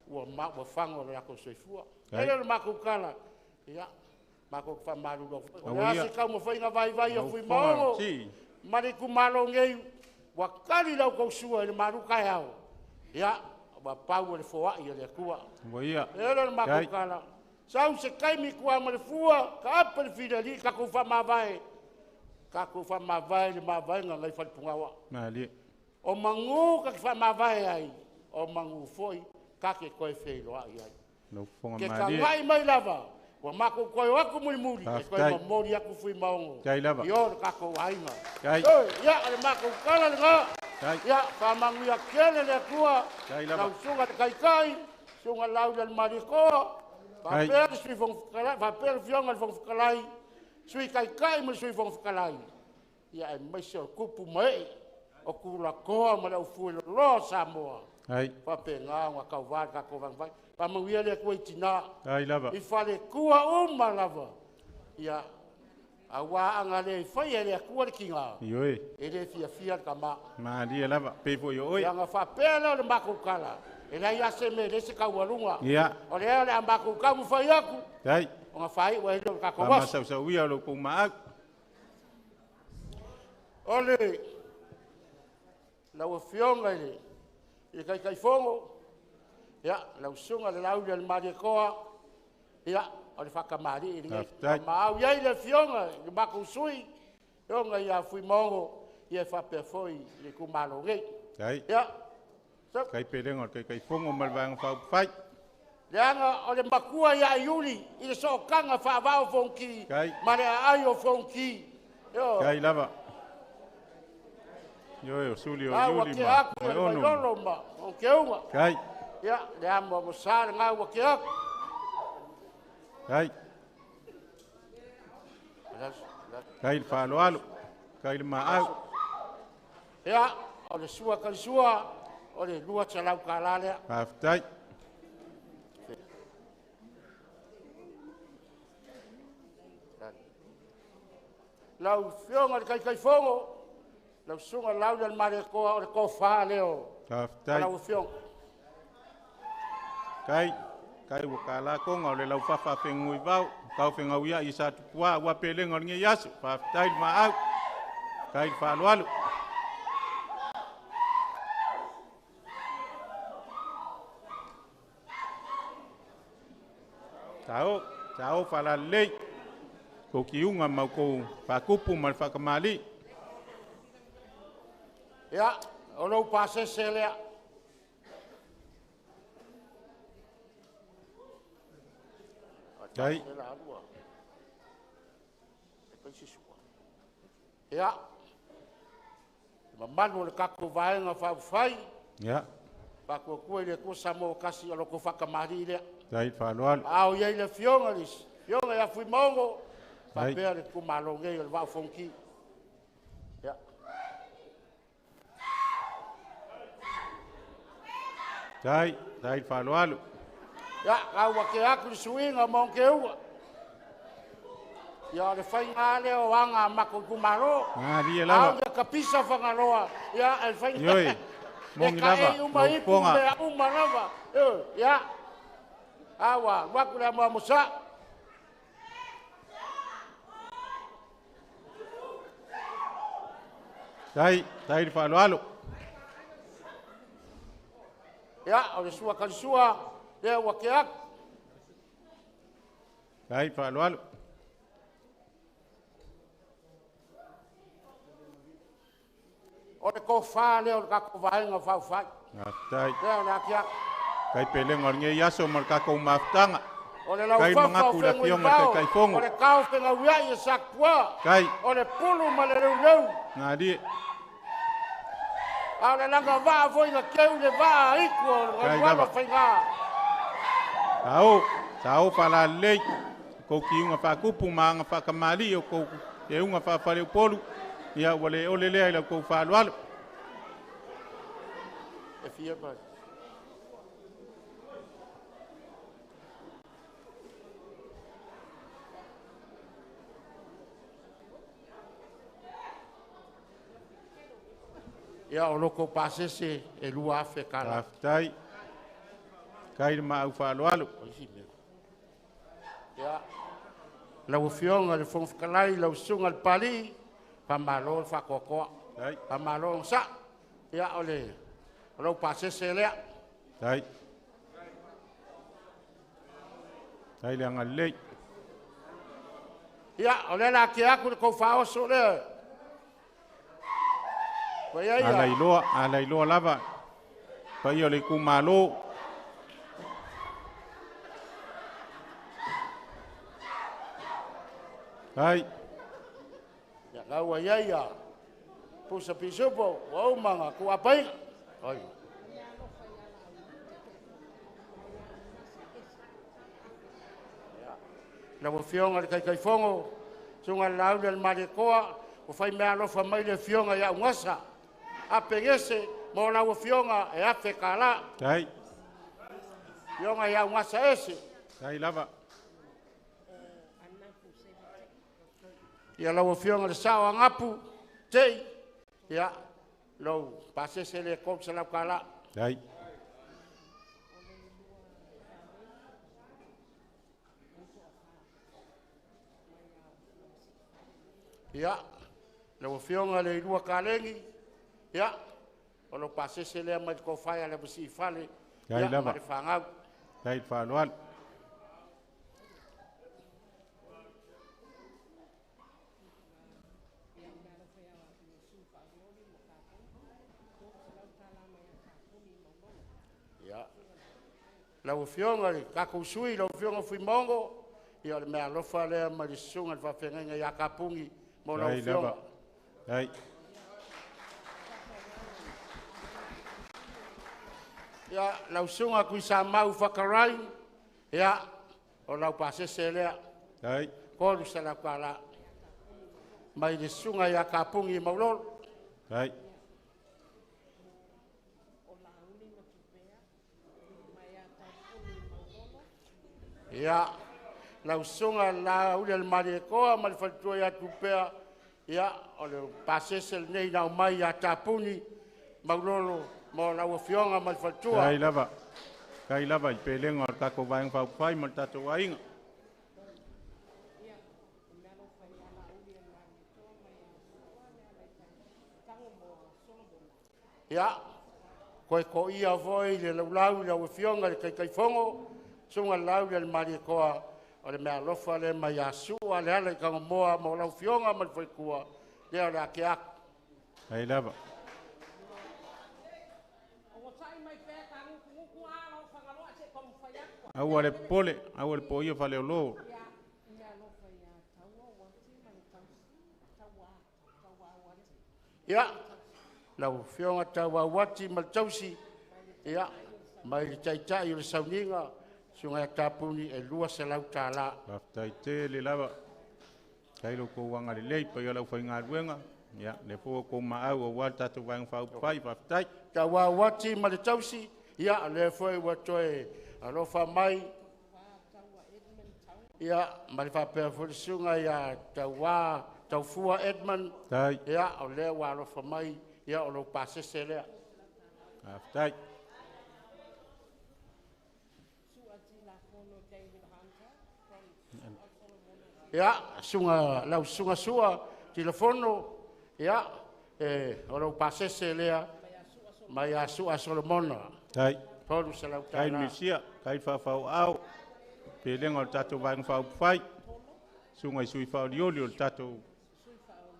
C: ua ma ua fango le ako soifua. Ele le mako kala. Ya mako fa malu do. O ya se ka mo fa inga vai a fui mo. Mari ku malo ngei wa kali lau ko sua le malu kai au. Ya wa pau le foa I le kua. Ele le mako kala. Sau se kai mi kua ma le fua ka apa le fidali ka ku fa ma vai. Ka ku fa ma vai le ma vai nga ngai fa pungawa. O mangu ka fa ma vai ai. O mangu foi ka ke koe fei loa I ai. Ke ka ngai mai lava. Wa mako koe waku muli muli. E koe ma mori aku fui maongo. Yo ka ko wainga. Ya ale mako kala le nga. Ya fa mangu ya kele le kua. Lau sunga te kai kai. Sunga lau le marikoa. Va per sui fong kalai. Va per fionga fong kalai. Sui kai kai mo sui fong kalai. Ya e mai se kupu mai. O kula koa ma lau fui lo Samoa. Fa pe nga wa ka wa ka ko vai. Pa mo ia le ko itina. I fa le kua lava. Ya awa anga le fa ia le kua le kinga. E le fia ka ma.
A: Ma dia lava pe fo yo oi.
C: Ya nga fa pe le mako kala. E la ia se me le se ka walunga. O le le mako ka mu fa ia ku. O nga fa I wa le ka ko wa.
A: Ma sa ia lo ko ma.
C: Ole. La o fionga le. I kai fongo. Ya, lau sunga le lau le marikoa. Ya, o le whakamari I ngai. Ma au iai le fionga, le mako sui. Yonga ia fui mongo, ia whapefoi, le kumalo ngei. Ya.
A: Kai perenga, kai fongo malvanga whau whai.
C: Le anga o le makua ia iuli, I le so kanga whaavao fonki. Ma le aio fonki.
A: Kai lava. Yo, suli o
C: yuli ma.
A: Ke
C: aku, e lolo ma. O ke unga.
A: Kai.
C: Ya, le amo mo sale ngā wa ke aku.
A: Kai le whaaloalo. Kai le maau.
C: Ya, o le sua kan sua. O le lua talau ka lalea.
A: Whaftai.
C: Lau fionga le kai fongo. Lau sunga lau le marekoa o le kofa leo.
A: Whaftai.
C: Lau fionga.
A: Kai wakala konga o le lau whawha whengui vau. Kau whengau ia I sa tukua ua pelenga o nge yasu. Whaftai maau. Kai whaaloalo. Tao whala lei. Ko ki unga mau ko whakupu mal whakamali.
C: Ya, o lau pasese lea.
A: Kai.
C: Ya. Mamanu le kako vaenga whai.
A: Ya.
C: Pako kue le ko samo kasi alo ko whakamari lea.
A: Kai whaaloalo.
C: Au iei le fionga lis. Fionga ia fui maungo. Papea le kumalonge le wau fonki. Ya.
A: Kai whaaloalo.
C: Ya, kau wake aku le suinga mong ke ua. Ya, le whai ngā leo wanga mako kumaro.
A: Ria lava.
C: Au le kapisa whangaloa. Ya, el whai ngā.
A: Yoi. Mongi lava.
C: E ka e uma ipu le uma lava. Ya. Awa, waku le mua musa.
A: Tai whaaloalo.
C: Ya, o le sua kan sua. Le wake aku.
A: Tai whaaloalo.
C: O le ko wha leo le kako vaenga whau whai.
A: Tai.
C: Leo le aki aku.
A: Kai pelenga o nge yaso mal kako maftanga.
C: O le lau
A: Kai
C: whawha
A: mangaku la
C: whengui
A: fionga
C: vau.
A: kai fongo.
C: O le kau whenga wiai e sakua.
A: Kai.
C: O le pulu ma le reu reu.
A: Ngā rie.
C: A le langa waa foi na keu le waa iku o le wala whainga.
A: Tau whala lei. Ko ki unga whakupu ma ngā whakamali o ko e unga whawhare polu. Ia wale ole lea ila ko whaaloalo.
C: E fia pai. ia o loko pasese e lua afe kala.
A: Aftai. Kai ma au whaloalo.
C: Ia. Lau fionga le fonfkalai, lau sunga le pali, pamalo le whakokoa. Pamalo sa. Ia ole. Lau pasese lea.
A: Tai. Tai le anga lei.
C: Ia, ole la ke aku le kou whaoso lea.
A: Alai loa lava. Pai ole kumalo. Hai.
C: Ya kau ya. Pusa pisupo, wau manga ku apai. Oi. Na mo fionga kai fongo. Sunga lau del marikoa, o fai mea lo fa mai le fionga ya ngasa. A pegese mo la o fionga e afe kala.
A: Hai.
C: Fionga ya ngasa ese.
A: Hai lava.
C: Ia lau fionga le sao ngapu tei. Ia lau pasese le kopsa la kala.
A: Hai.
C: Ia lau fionga le lua kalengi. Ia o lo pasese le mai ko fai le bisi fale.
A: Hai lava.
C: Fangau.
A: Hai whaloal.
C: Lau fionga le kako sui, lau fionga fui mongo. Ia le mea lofa lea marisunga le whawhenga ia kapungi mo lau fionga.
A: Hai.
C: Ia lau sunga kui sa mau whakarai. Ia o lau pasese lea.
A: Hai.
C: Kolu sa lau kala. Mai le sunga ia kapungi maulol.
A: Hai.
C: Ia lau sunga la ule le marikoa ma le whalitua ia tupea. Ia o le pasese nei nau mai ia tapuni maulolo mo lau fionga ma le whalitua.
A: Kai lava. Kai lava i pelenga o kako vaeng whaupai ma le tato wainga.
C: Ia koe ko ia voi le lau lau fionga le kai fongo. Sunga lau le marikoa o le mea lofa le mai asua le ala i kanga moa mo lau fionga ma le whaikua le ale ake aku.
A: Hai lava. Au ale pole, au ale po ia whale o loo.
C: Ia, lau fionga tawa wati ma le tausi. Ia, mai le taitai o le Sauniga. Sunga tapuni e lua se lau tala.
A: Aftai te le lava. Kai lo ko wanga le lei pa ia lau whainga ruenga. Ia, le po ko maau o wal tatu vaeng whaupai aftai.
C: Tawa wati ma le tausi. Ia, le foi watoe alofa mai. Ia, ma le whapea fulisunga ia tawa taufua Edmund.
A: Tai.
C: Ia, o le wa alofa mai. Ia, o lo pasese lea.
A: Aftai.
C: Ia, sunga, lau sunga sua, telefono, ia, o lau pasese lea, mai a sua Solomona.
A: Tai.
C: Tolu se lau
A: Kai
C: tala.
A: misia, kai whawhau au. Pelenga o tato vaeng whaupai. Sunga i sui whau lioli o tato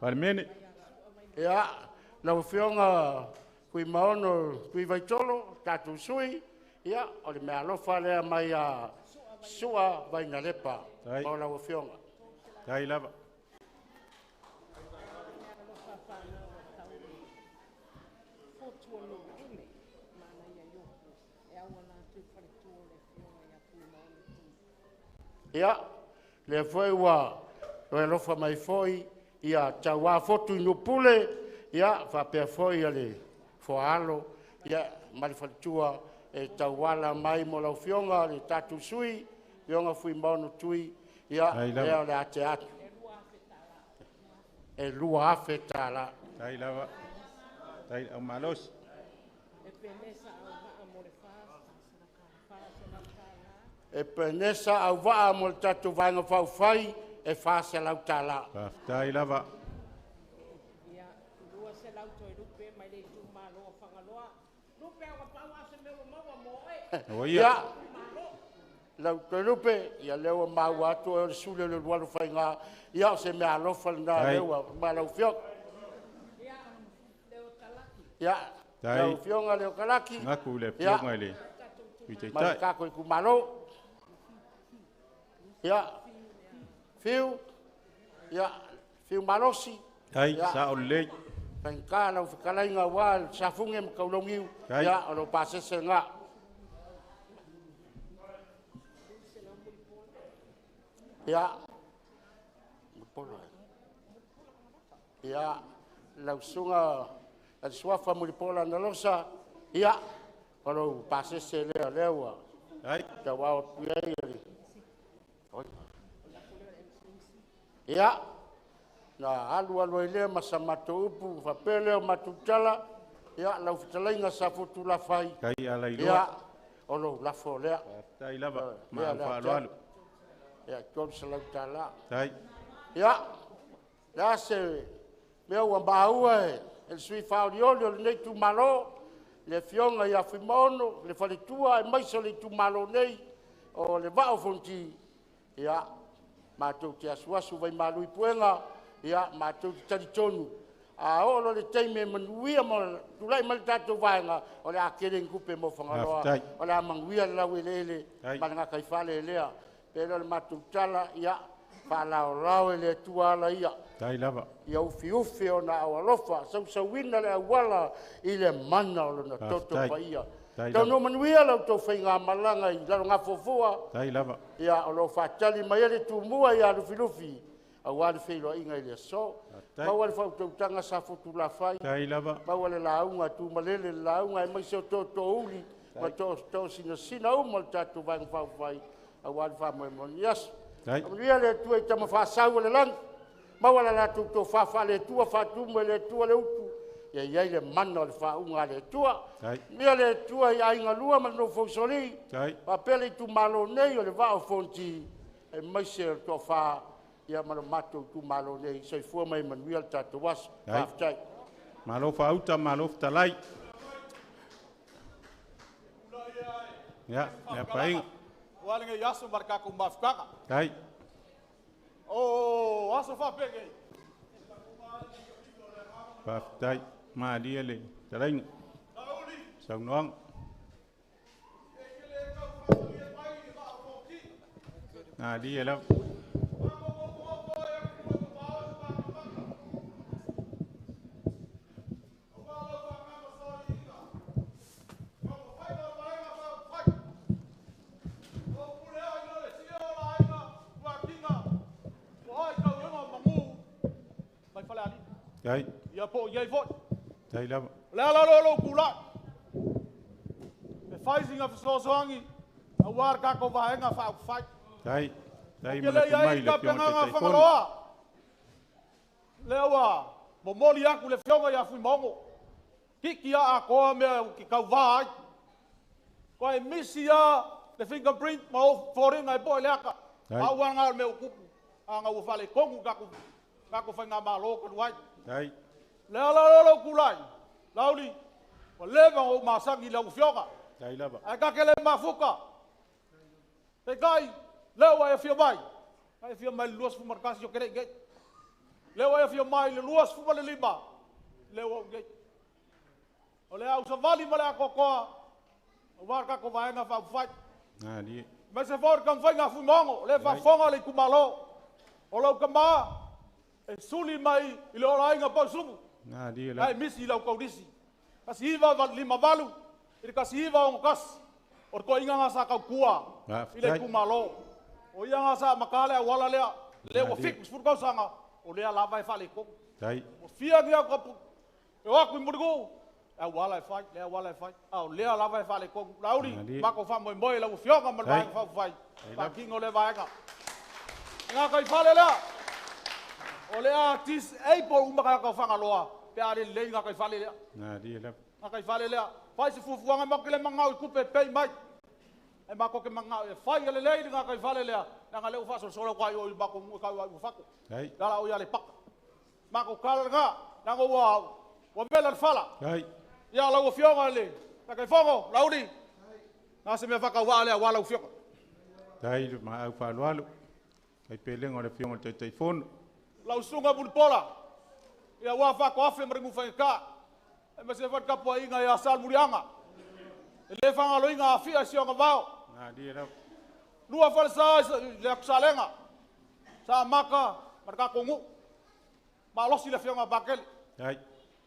A: parmene.
C: Ia, lau fionga, kui maono, kui vaitolo, tatu sui, ia, o le mea lofa lea mai a sua vaina lepa,
A: Tai.
C: o lau fionga.
A: Kai lava.
C: Ia, le foi wa, o lofa mai foi, ia tawa fotu no pule, ia fa pe foi ale foalo, ia mali fatua e tawala mai mo la fionga le tatu sui, fionga fui mono tui, ia ia le ate atu. E lua afetala.
A: Tai lava. Tai au malos.
C: E penesa au vaa mo le tatu vanga fau fai e fase lau tala.
A: Tai lava.
F: Ia, lua se lau toi rupe mai le Itumalo whangaloa. Rupe au pau ase melo maua mo e.
A: O ia.
C: Lau toi rupe, ia lewa mau atu e le sule le lualu fai ngā. Ia se mea alofa na lewa, ma lau fiok.
F: Ia, leo kalaki.
C: Ia, lau fionga leo kalaki.
A: Ngaku le fionga le.
C: Mai kako i kumalo. Ia, fiu. Ia, fiu malosi.
A: Ai, sa o le.
C: Pengka lau fikalai ngā wal, sa funge mkaulongiu. Ia, alo pasese ngā. Ia, ia, lau sunga, al suafa mulipola na losa. Ia, alo pasese lea lewa.
A: Ai,
C: ka wao tuai. Ia, na alu ele masa mato upu, whapele o matutala. Ia, lau fitalai ngā safotu la fai.
A: Kai ala iloa.
C: Ia, olo lafo lea.
A: Tai lava, ma whaalo alu.
C: Ia, kon sa lau tala.
A: Tai.
C: Ia, la se mea ua mahaua e. El sui whaorioli o le nei Itumalo. Le fionga ia whimono, le whaletua e maisa le Itumalo nei. O le vao Fonoti. Ia, mātou te asuasu vai mālui puenga. Ia, mātou te taritonu. A olo le teime manuia mo tulai mal tatou vaenga. O le akere ngupe mo whangaloa. O le amanguia le lau ele. Malanga kai whale elea. Pero le mātou tala, ia, whalao ele tuala ia.
A: Tai lava.
C: Ia ufi o na awalofa. Sau wina le awala i le mana o na toto pa ia. Tau no manuia lau tau whainga malanga i lalo ngā fofua.
A: Tai lava.
C: Ia o lo whatali mai ele tu mua ia lufi. A wale whailo inga i le so. Mau ale whau tanga sa fotu la whai.
A: Tai lava.
C: Mau ale launga tu malele launga e mai seo toto uli. Ma to sina umal tatu vang whau whai. A wale wha moe monias. Manuia le tua i tama whasau le lang. Mau ala la tu to whafa le tua whatumu le tua le utu. Ia iai le mana le whaunga le tua. Mia le tua i ainga lua ma no fosoli. Pa pele Itumalo nei o le vao Fonoti. E mai se to wha ia mana mato Itumalo nei. Sai fua mai manuia le tatu was. Paftai.
A: Malo whauta, malo whtalai. Ia, ia painga.
J: Walinga yaso markako mafkaka.
A: Kai.
J: Oh, aso fa pege.
A: Paftai, ma dia le. Taraing. Sau noang. Na dia la. Đấy.
J: Ia po ia vot.
A: Đấy là.
J: La kula. E fai singa fisko soangi. A war ka ko va nga fa fai.
A: Đấy. Đấy
J: mà mai le pion te telefon. Lewa, mo moli aku le fionga ia fui mongo. Kiki a ko me ki ka vai. Ko e misia the fingerprint mo foreign ai boy leka. A wanga me ku. Anga u fale kongu ka ko fa nga malo ko wai.
A: Đấy.
J: La kulai. Lauli. O leva o masangi la ufioka.
A: Đấy là vậy.
J: Ai ka kele mafuka. Te kai lewa e fio mai. Ai fio mai luas fu markas yo kere ge. Lewa e fio mai le luas fu le lima. Lewa ge. O le au savali mala ko ko. O war ka ko vai nga fa fai.
A: Ah di.
J: Mas se for kan fai nga fu mongo. Le fa fonga le Itumalo. O lo kama. E suli mai i le ora inga pau sumu.
A: Nah, dia lah.
J: Ai misi lau kau disi. Kasi hiva lima valu. Iri kasi hiva on kas. Or ko inga ngasa kau kua. I le Itumalo. O ia ngasa makale wala lea. Lewa fik spur kau sanga. O lea lava e fale kong.
A: Dai.
J: O fia ngia kapu. E waku imurigo. E wala e fai. Lea wala e fai. O lea lava e fale kong. Lauri. Mako fa moi moi lau fioga malvai fa fai. Pakingo le vaega. Nga kai fale lea. O le artist ei po umaka ka whangaloa. pe ale le nga kai fale le
A: na di la
J: nga kai fale le fai se fufuanga mo kele mangau ku pe pe mai e ma ko ke mangau e fai le le nga kai fale le nga le ufa so kwa yo ba ko mu ka wa ufa ko
A: ai
J: la o ya le pak ma ko kala nga ngo wa vela fala
A: ai
J: ya la o fionga le nga kai fongo laudi nga se me fa ka wa le wa la o fionga
A: ai ma au fa lo kai peleng ora fiong te telefon
J: la usunga bulpola ya wa fa ko afe mringu fa ka e me se fa ka po inga ya sal murianga le fa ngalo inga afi asio nga vao
A: na di la
J: lua fa sa le salenga sa maka marka kongu ma lo si le fionga bakel
A: ai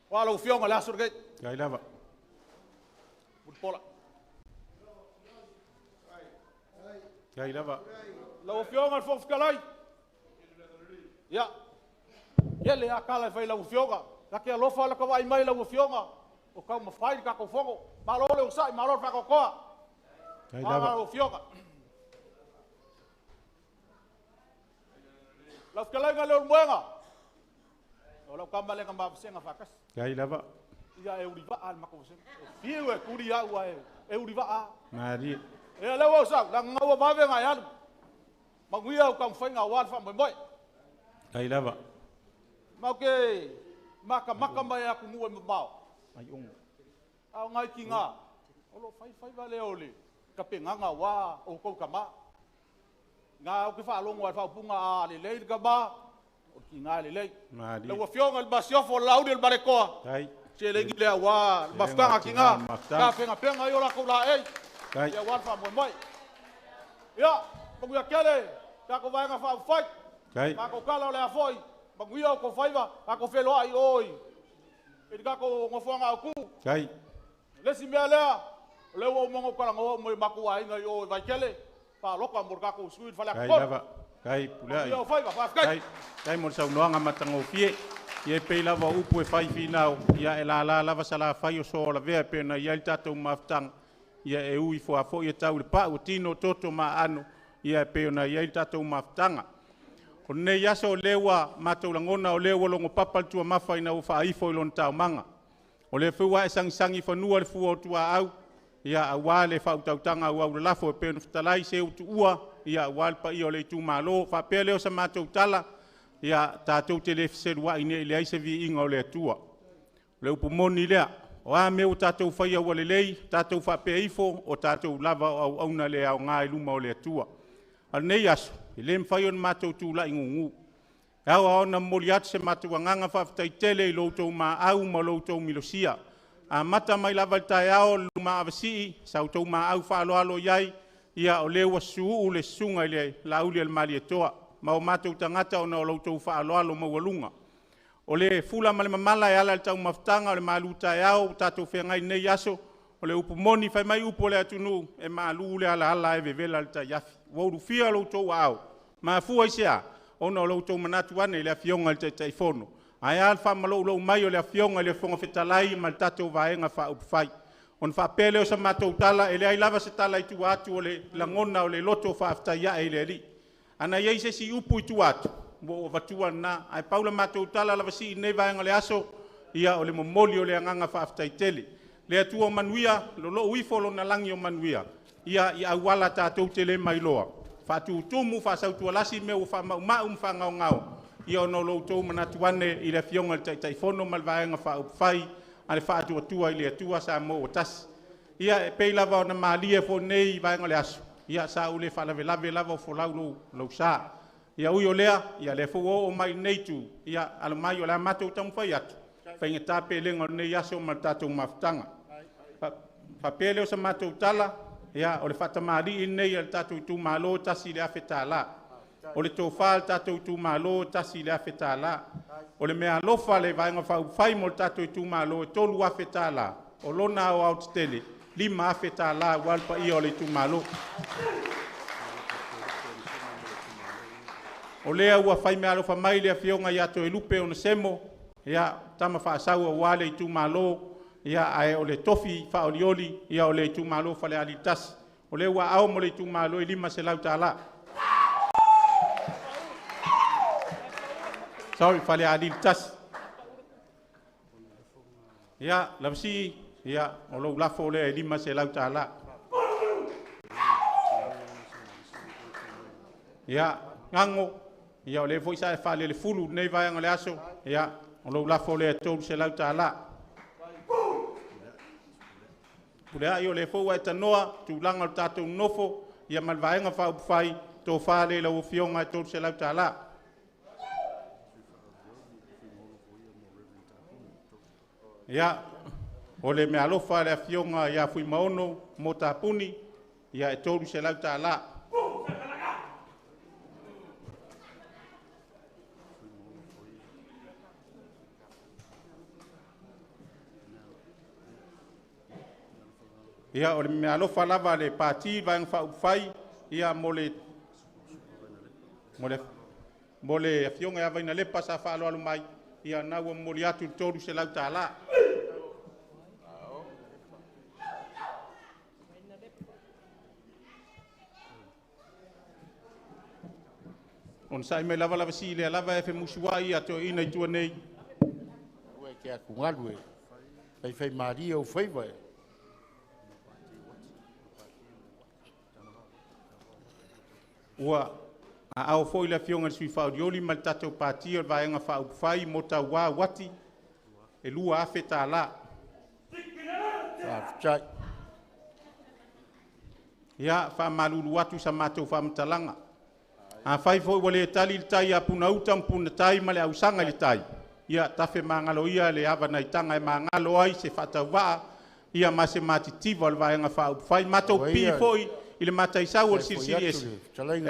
J: wa lo fionga la surge
A: ai lava
J: bulpola
A: ai lava
J: lo fionga fo fkalai ya ele akala vai la fionga ka ke lo fa la ka vai mai la fionga o ka ma fai ka ko fongo ma lo le sai ma lo fa ko ko
A: ai
J: la lo fionga la fkalai ga le muenga o la ka ma le ka ma senga fakas
A: ai lava
J: ya e uriva al ma ko sen fiu e kuri ya wa e uriva a
A: na di
J: e le wo sa la ngawa ba ve nga ya ma nguia o ka fai nga wa fa moi
A: ai lava
J: Mauke maka mai aku mua mbao.
A: ai ong
J: Au ngai ki nga. Olo fai vale ole. Ka penganga wa o ko kama. Nga o ke fa longo fa punga a le le ka ba. O ki nga le le.
A: na di
J: Le wo fionga el basio fo laudi el bareko.
A: ai
J: Se le gile wa mafkanga ki nga. Ka penga yo la ko la ei.
A: ai
J: Ya wa fa moi. Ya, ko ya kele. Ka ko va nga fa fight.
A: ai
J: Ma ko kala le afoi. Maguia ko faiva ako felo ai oi e ka ko ngofonga aku
A: ai
J: le simela le wo mo ko ngo mo maku ai ngai o vai kele pa loko amor ka ko skuid fala
A: ai
J: ko
A: lava ai pula
J: yo faiva fa
A: ai ai mo sa noanga matango fie ia pe lava upu e fai finau ia e la lava sala fai o so la vea pe na ia tato maftang ia e ui fo afo ia tau le pa o tino toto ma anu ia pe na ia tato maftanga o nei yaso lewa matou langona o lewa longo papal tua mafai na ufa aifo ilon tau manga o le fuwa e sangi fanua le fuwa o tua au ia awa le fa utautanga au le lafo e penu fitalai se utu ua ia awa le pa i o le Itumalo fa pele o sa matou tala ia tatou te le fiserua ine ile aise vi inga o le atua le upumoni lea o a meu tatou fai au le lei tatou fa pe ifo o tatou lava au auna le au ngā iluma o le atua al nei aso ile mfai on matou tu la ingungu awa ona moliat se matou nganga fa ftai tele lo to ma au ma lo to milosia a mata mai lava tai ao luma avasi sa to ma au fa lo alo yai ia o le wasu le sunga ile la uli al mali toa ma o matou tangata ona lo to fa lo alo ma walunga o le fula male mala ya la tau maftanga o le malu tai ao tatou fe ngai nei aso o le upumoni fai mai upo le atunu e malu le ala e vevela le tai yafi wau fia lo to au ma fua isia ona lo to manatu ane le fionga le telefono ai alfa malo lo mai o le fionga le fonga fetalai mal tato vaenga fa upfai on fa pele o sa mato tala ele ai lava se tala itu atu o le langona o le loto fa afta ya ele li ana ye se si upu itu atu bo vatua na ai paula mato tala lava si ne vaenga le aso ia o le momoli o le nganga fa afta tele le atu o manuia lo uifo lo na langi o manuia ia wala tatou tele mai loa fa tumu fa sa tu lasi me fa ma fa ngau ia no lo to manatu ane i le fionga tai fono mal vaenga fa fai ale fa tu ile tua sa mo tas ia pe lava na malie fo nei vaenga le aso ia sa ule fa lave fo lo sa ia uyo lea ia le fo o mai nei tu ia al mai o la matou tam fai atu fa ngata pe lenga nei aso mal tatou maftanga fa pele o sa matou tala ia o le fatamali nei al tatou Itumalo tasi le afetala o le tofa tatou Itumalo tasi le afetala o le mea lofa le vaenga fai mo tatou Itumalo e tolu afetala o lona o out tele lima afetala walpa ia o le Itumalo o lea ua fai mea lofa mai le afionga ia to e lupe o na semo ia tama fa asau o wale Itumalo ia ai o le tofi fa olioli ia o le Itumalo fa le alitas o le wa au mo le Itumalo i lima se lau tala sorry fa le alitas Ia, lavasi, ia, o lo lafo le lima se lau tala. Ia, ngango, ia o le foi sa e fale le fulu nei vai ngale aso. Ia, o lo lafo le tolu se lau tala. Pulea i o le fo e tanoa, tu langa o tatou nofo, ia malvaenga fa upfai, to fale la ufionga e tolu se lau tala. Ia, o le mea alofa le afionga ia fui maono mo tapuni, ia e tolu se lau tala. Ia o le mea alofa lava le pati vaenga fa upfai, ia mo le afionga ia vaina lepa sa fa alo mai, ia naua mo li atu tolu se lau tala. On sai me lava si le lava e fe musuai ato ina i tua nei.
C: Ue ke a kungalu e. Fai fai maria o fai vai.
A: Ua a au foi le fionga sui fau dioli mal tatou pati o vaenga fau fai mota wa wati e lua afe ta la.
C: Chai.
A: Ia fa malulu watu sa matou fa mtalanga. A fai foi wale tali tai a puna utam puna tai male au sanga li tai. Ia tafe mangalo ia le ava na itanga e mangalo ai se fata wa ia mase matitiva le vaenga fau fai matou pi foi ile mata isau o sili esi.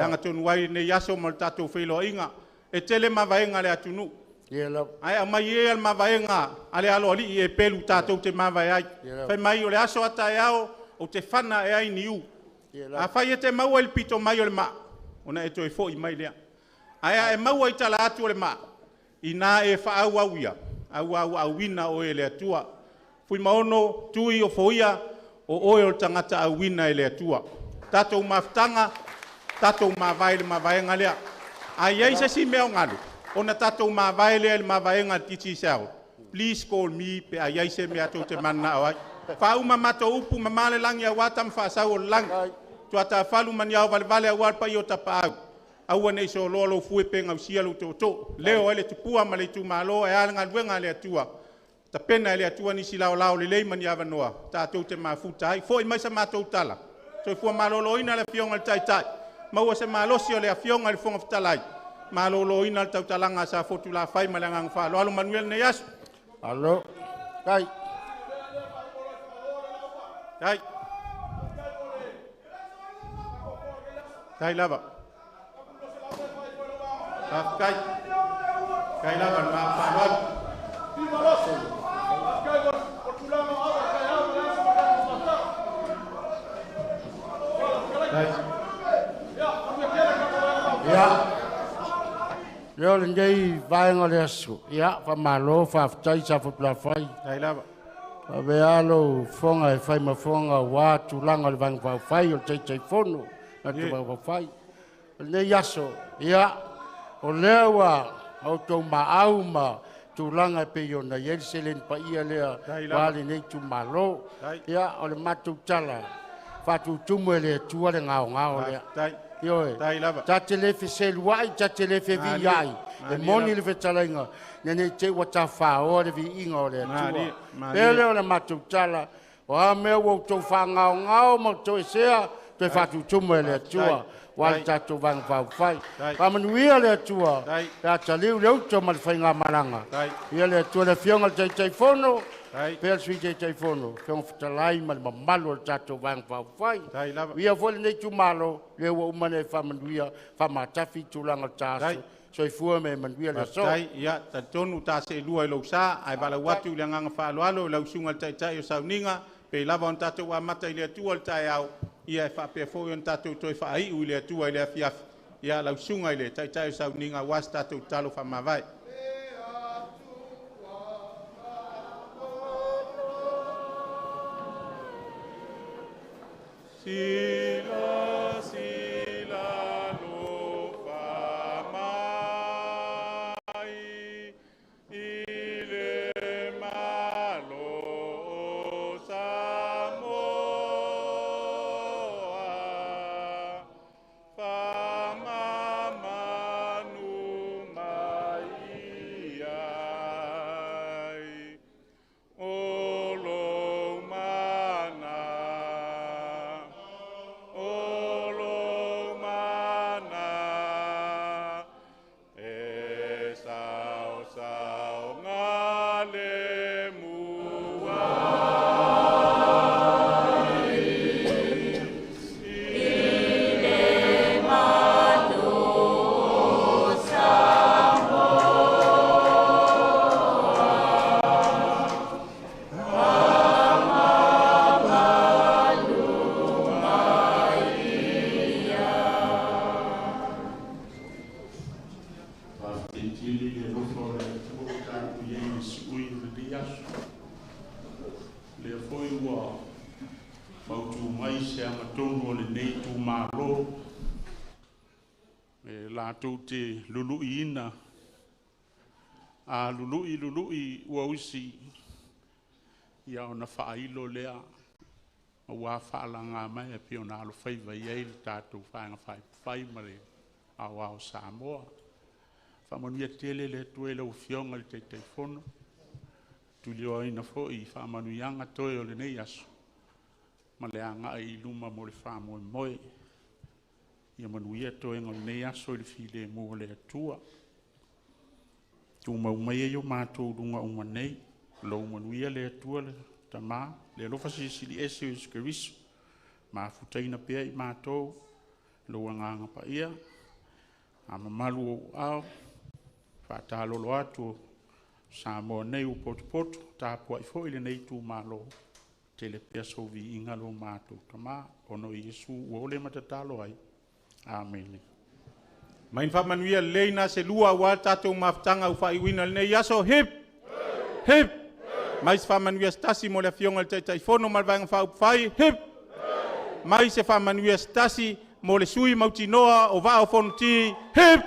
A: Anga tonu wai ne yaso mal tatou felo inga e tele mavaenga le atunu. Ai a mai e al mavaenga ale alo ali e pelu tatou te mavai ai. Fai mai o le aso ata e ao o te fana e ai niu. A fai e te maua il pito mai o le maa. Ona e toi fo i mai lea. Aia e maua i tala atu o le maa. Ina e wha au ia. Au wina o e le atua. Fui maono tui o foia o oe o tangata au wina e le atua. Tatou maftanga, tatou mawai le mawaenga lea. Ai se si mea o ngalu. Ona tatou mawai le mawaenga titi sao. Please call me pe ai se mea tau te mana o ai. Wha uma mato upu mamale langi a watam wha sau o langi. Tuata falu mani au vale au alpa i o tapa au. Au ane so lolo fue penga u sialu to. Leo ele tupua ma le Itumalo e alanga luenga le atua. Ta pena le atua ni silao lao le lei mani ava noa. Tātou te mafuta ai. Foi mai sa mātou tala. So fua malolo ina le fionga le tai. Maua se malosi o le afionga le fonga fitalai. Malolo ina le tautalanga sa fotu la fai ma le ngang wha. Lo alo Manuel ne yasu.
C: Alo. Kai.
A: Kai. Kai lava. Kai lava ma fa.
C: Ya. Leo le ndei vaenga le asu. Ya, fa malo fa tai sa fa pla fai.
A: Kai lava.
C: Ave alo fonga e fai ma fonga wa tulanga le vang fa fai o tei fono. Na tu va fai. Le yaso. Ya. O lewa au to ma au ma tulanga pe yo na yel selen pa ia lea wale nei Itumalo. Ya, o le matu tala. Fa tu tumu le tua le ngao le. Yo, ta telefe seluai, ta telefe vi ai. E moni le fetalenga. Nene te wata fa o le vi inga o le tua. Pele o le matu tala. O a me wo to fa ngao ma to sea, te fa tu tumu le tua. Wal tatu vang fau fai. Pamanuia le tua. Ta taliu le uto ma fai nga malanga. Ia le tua le fionga te fono. Pel sui te fono. Fiong fitalai ma malu le tatu vang fau fai. Ia fo le Itumalo le wa umane famanuia famatafi tulanga tasu. So i fua me manuia le so.
A: Ia ta tonu ta se lua i lo sa ai bala watu le nganga fa alo lo sunga tai o Sauniga pe lava on tatu wa mata ile tua tai au. Ia fa pe fo yon tatu toi fa ai u le tua ile fiaf. Ia lo sunga ile tai o Sauniga was tatu talo fa mavai. Sila sila lo fa mai ile malo
B: for the time we use we the yash. Le foi wa mautu mai se amatongo le nei tu malo. La te lulu ina a lului ua usi ia ona whailo lea ua whaalanga mai e pio na alo whaiva iei le tātou whaanga whai mare a wao Samoa whamanuia tele le tuele u fionga le te whono tuli o ina fo i whamanuianga toe o le nei aso ma le anga i luma mo le whamoe moe ia manuia toe ngol nei aso i le file mua le atua tu mau mai e yo mātou runga unga nei, lo manuia le atua le tamā, le alofa sisili ese o iskarisu, ma futaina pia i mātou, lo anganga pa ia, a mamalu o au, whātālolo atu, Samoa nei u potu, tāpua i fo ile nei tu mālo, tele pia sovi inga lo mātou tamā, ono i Yesu uole matatalo ai, amen.
A: Main whamanuia leina se lua wa tātou maftanga u whaiwina le nei aso hip, hip. Mais whamanuia stasi mo le fionga le teitai whono malvanga whau whai hip. Mais se whamanuia stasi mo le sui mautinoa o vao Fonoti hip.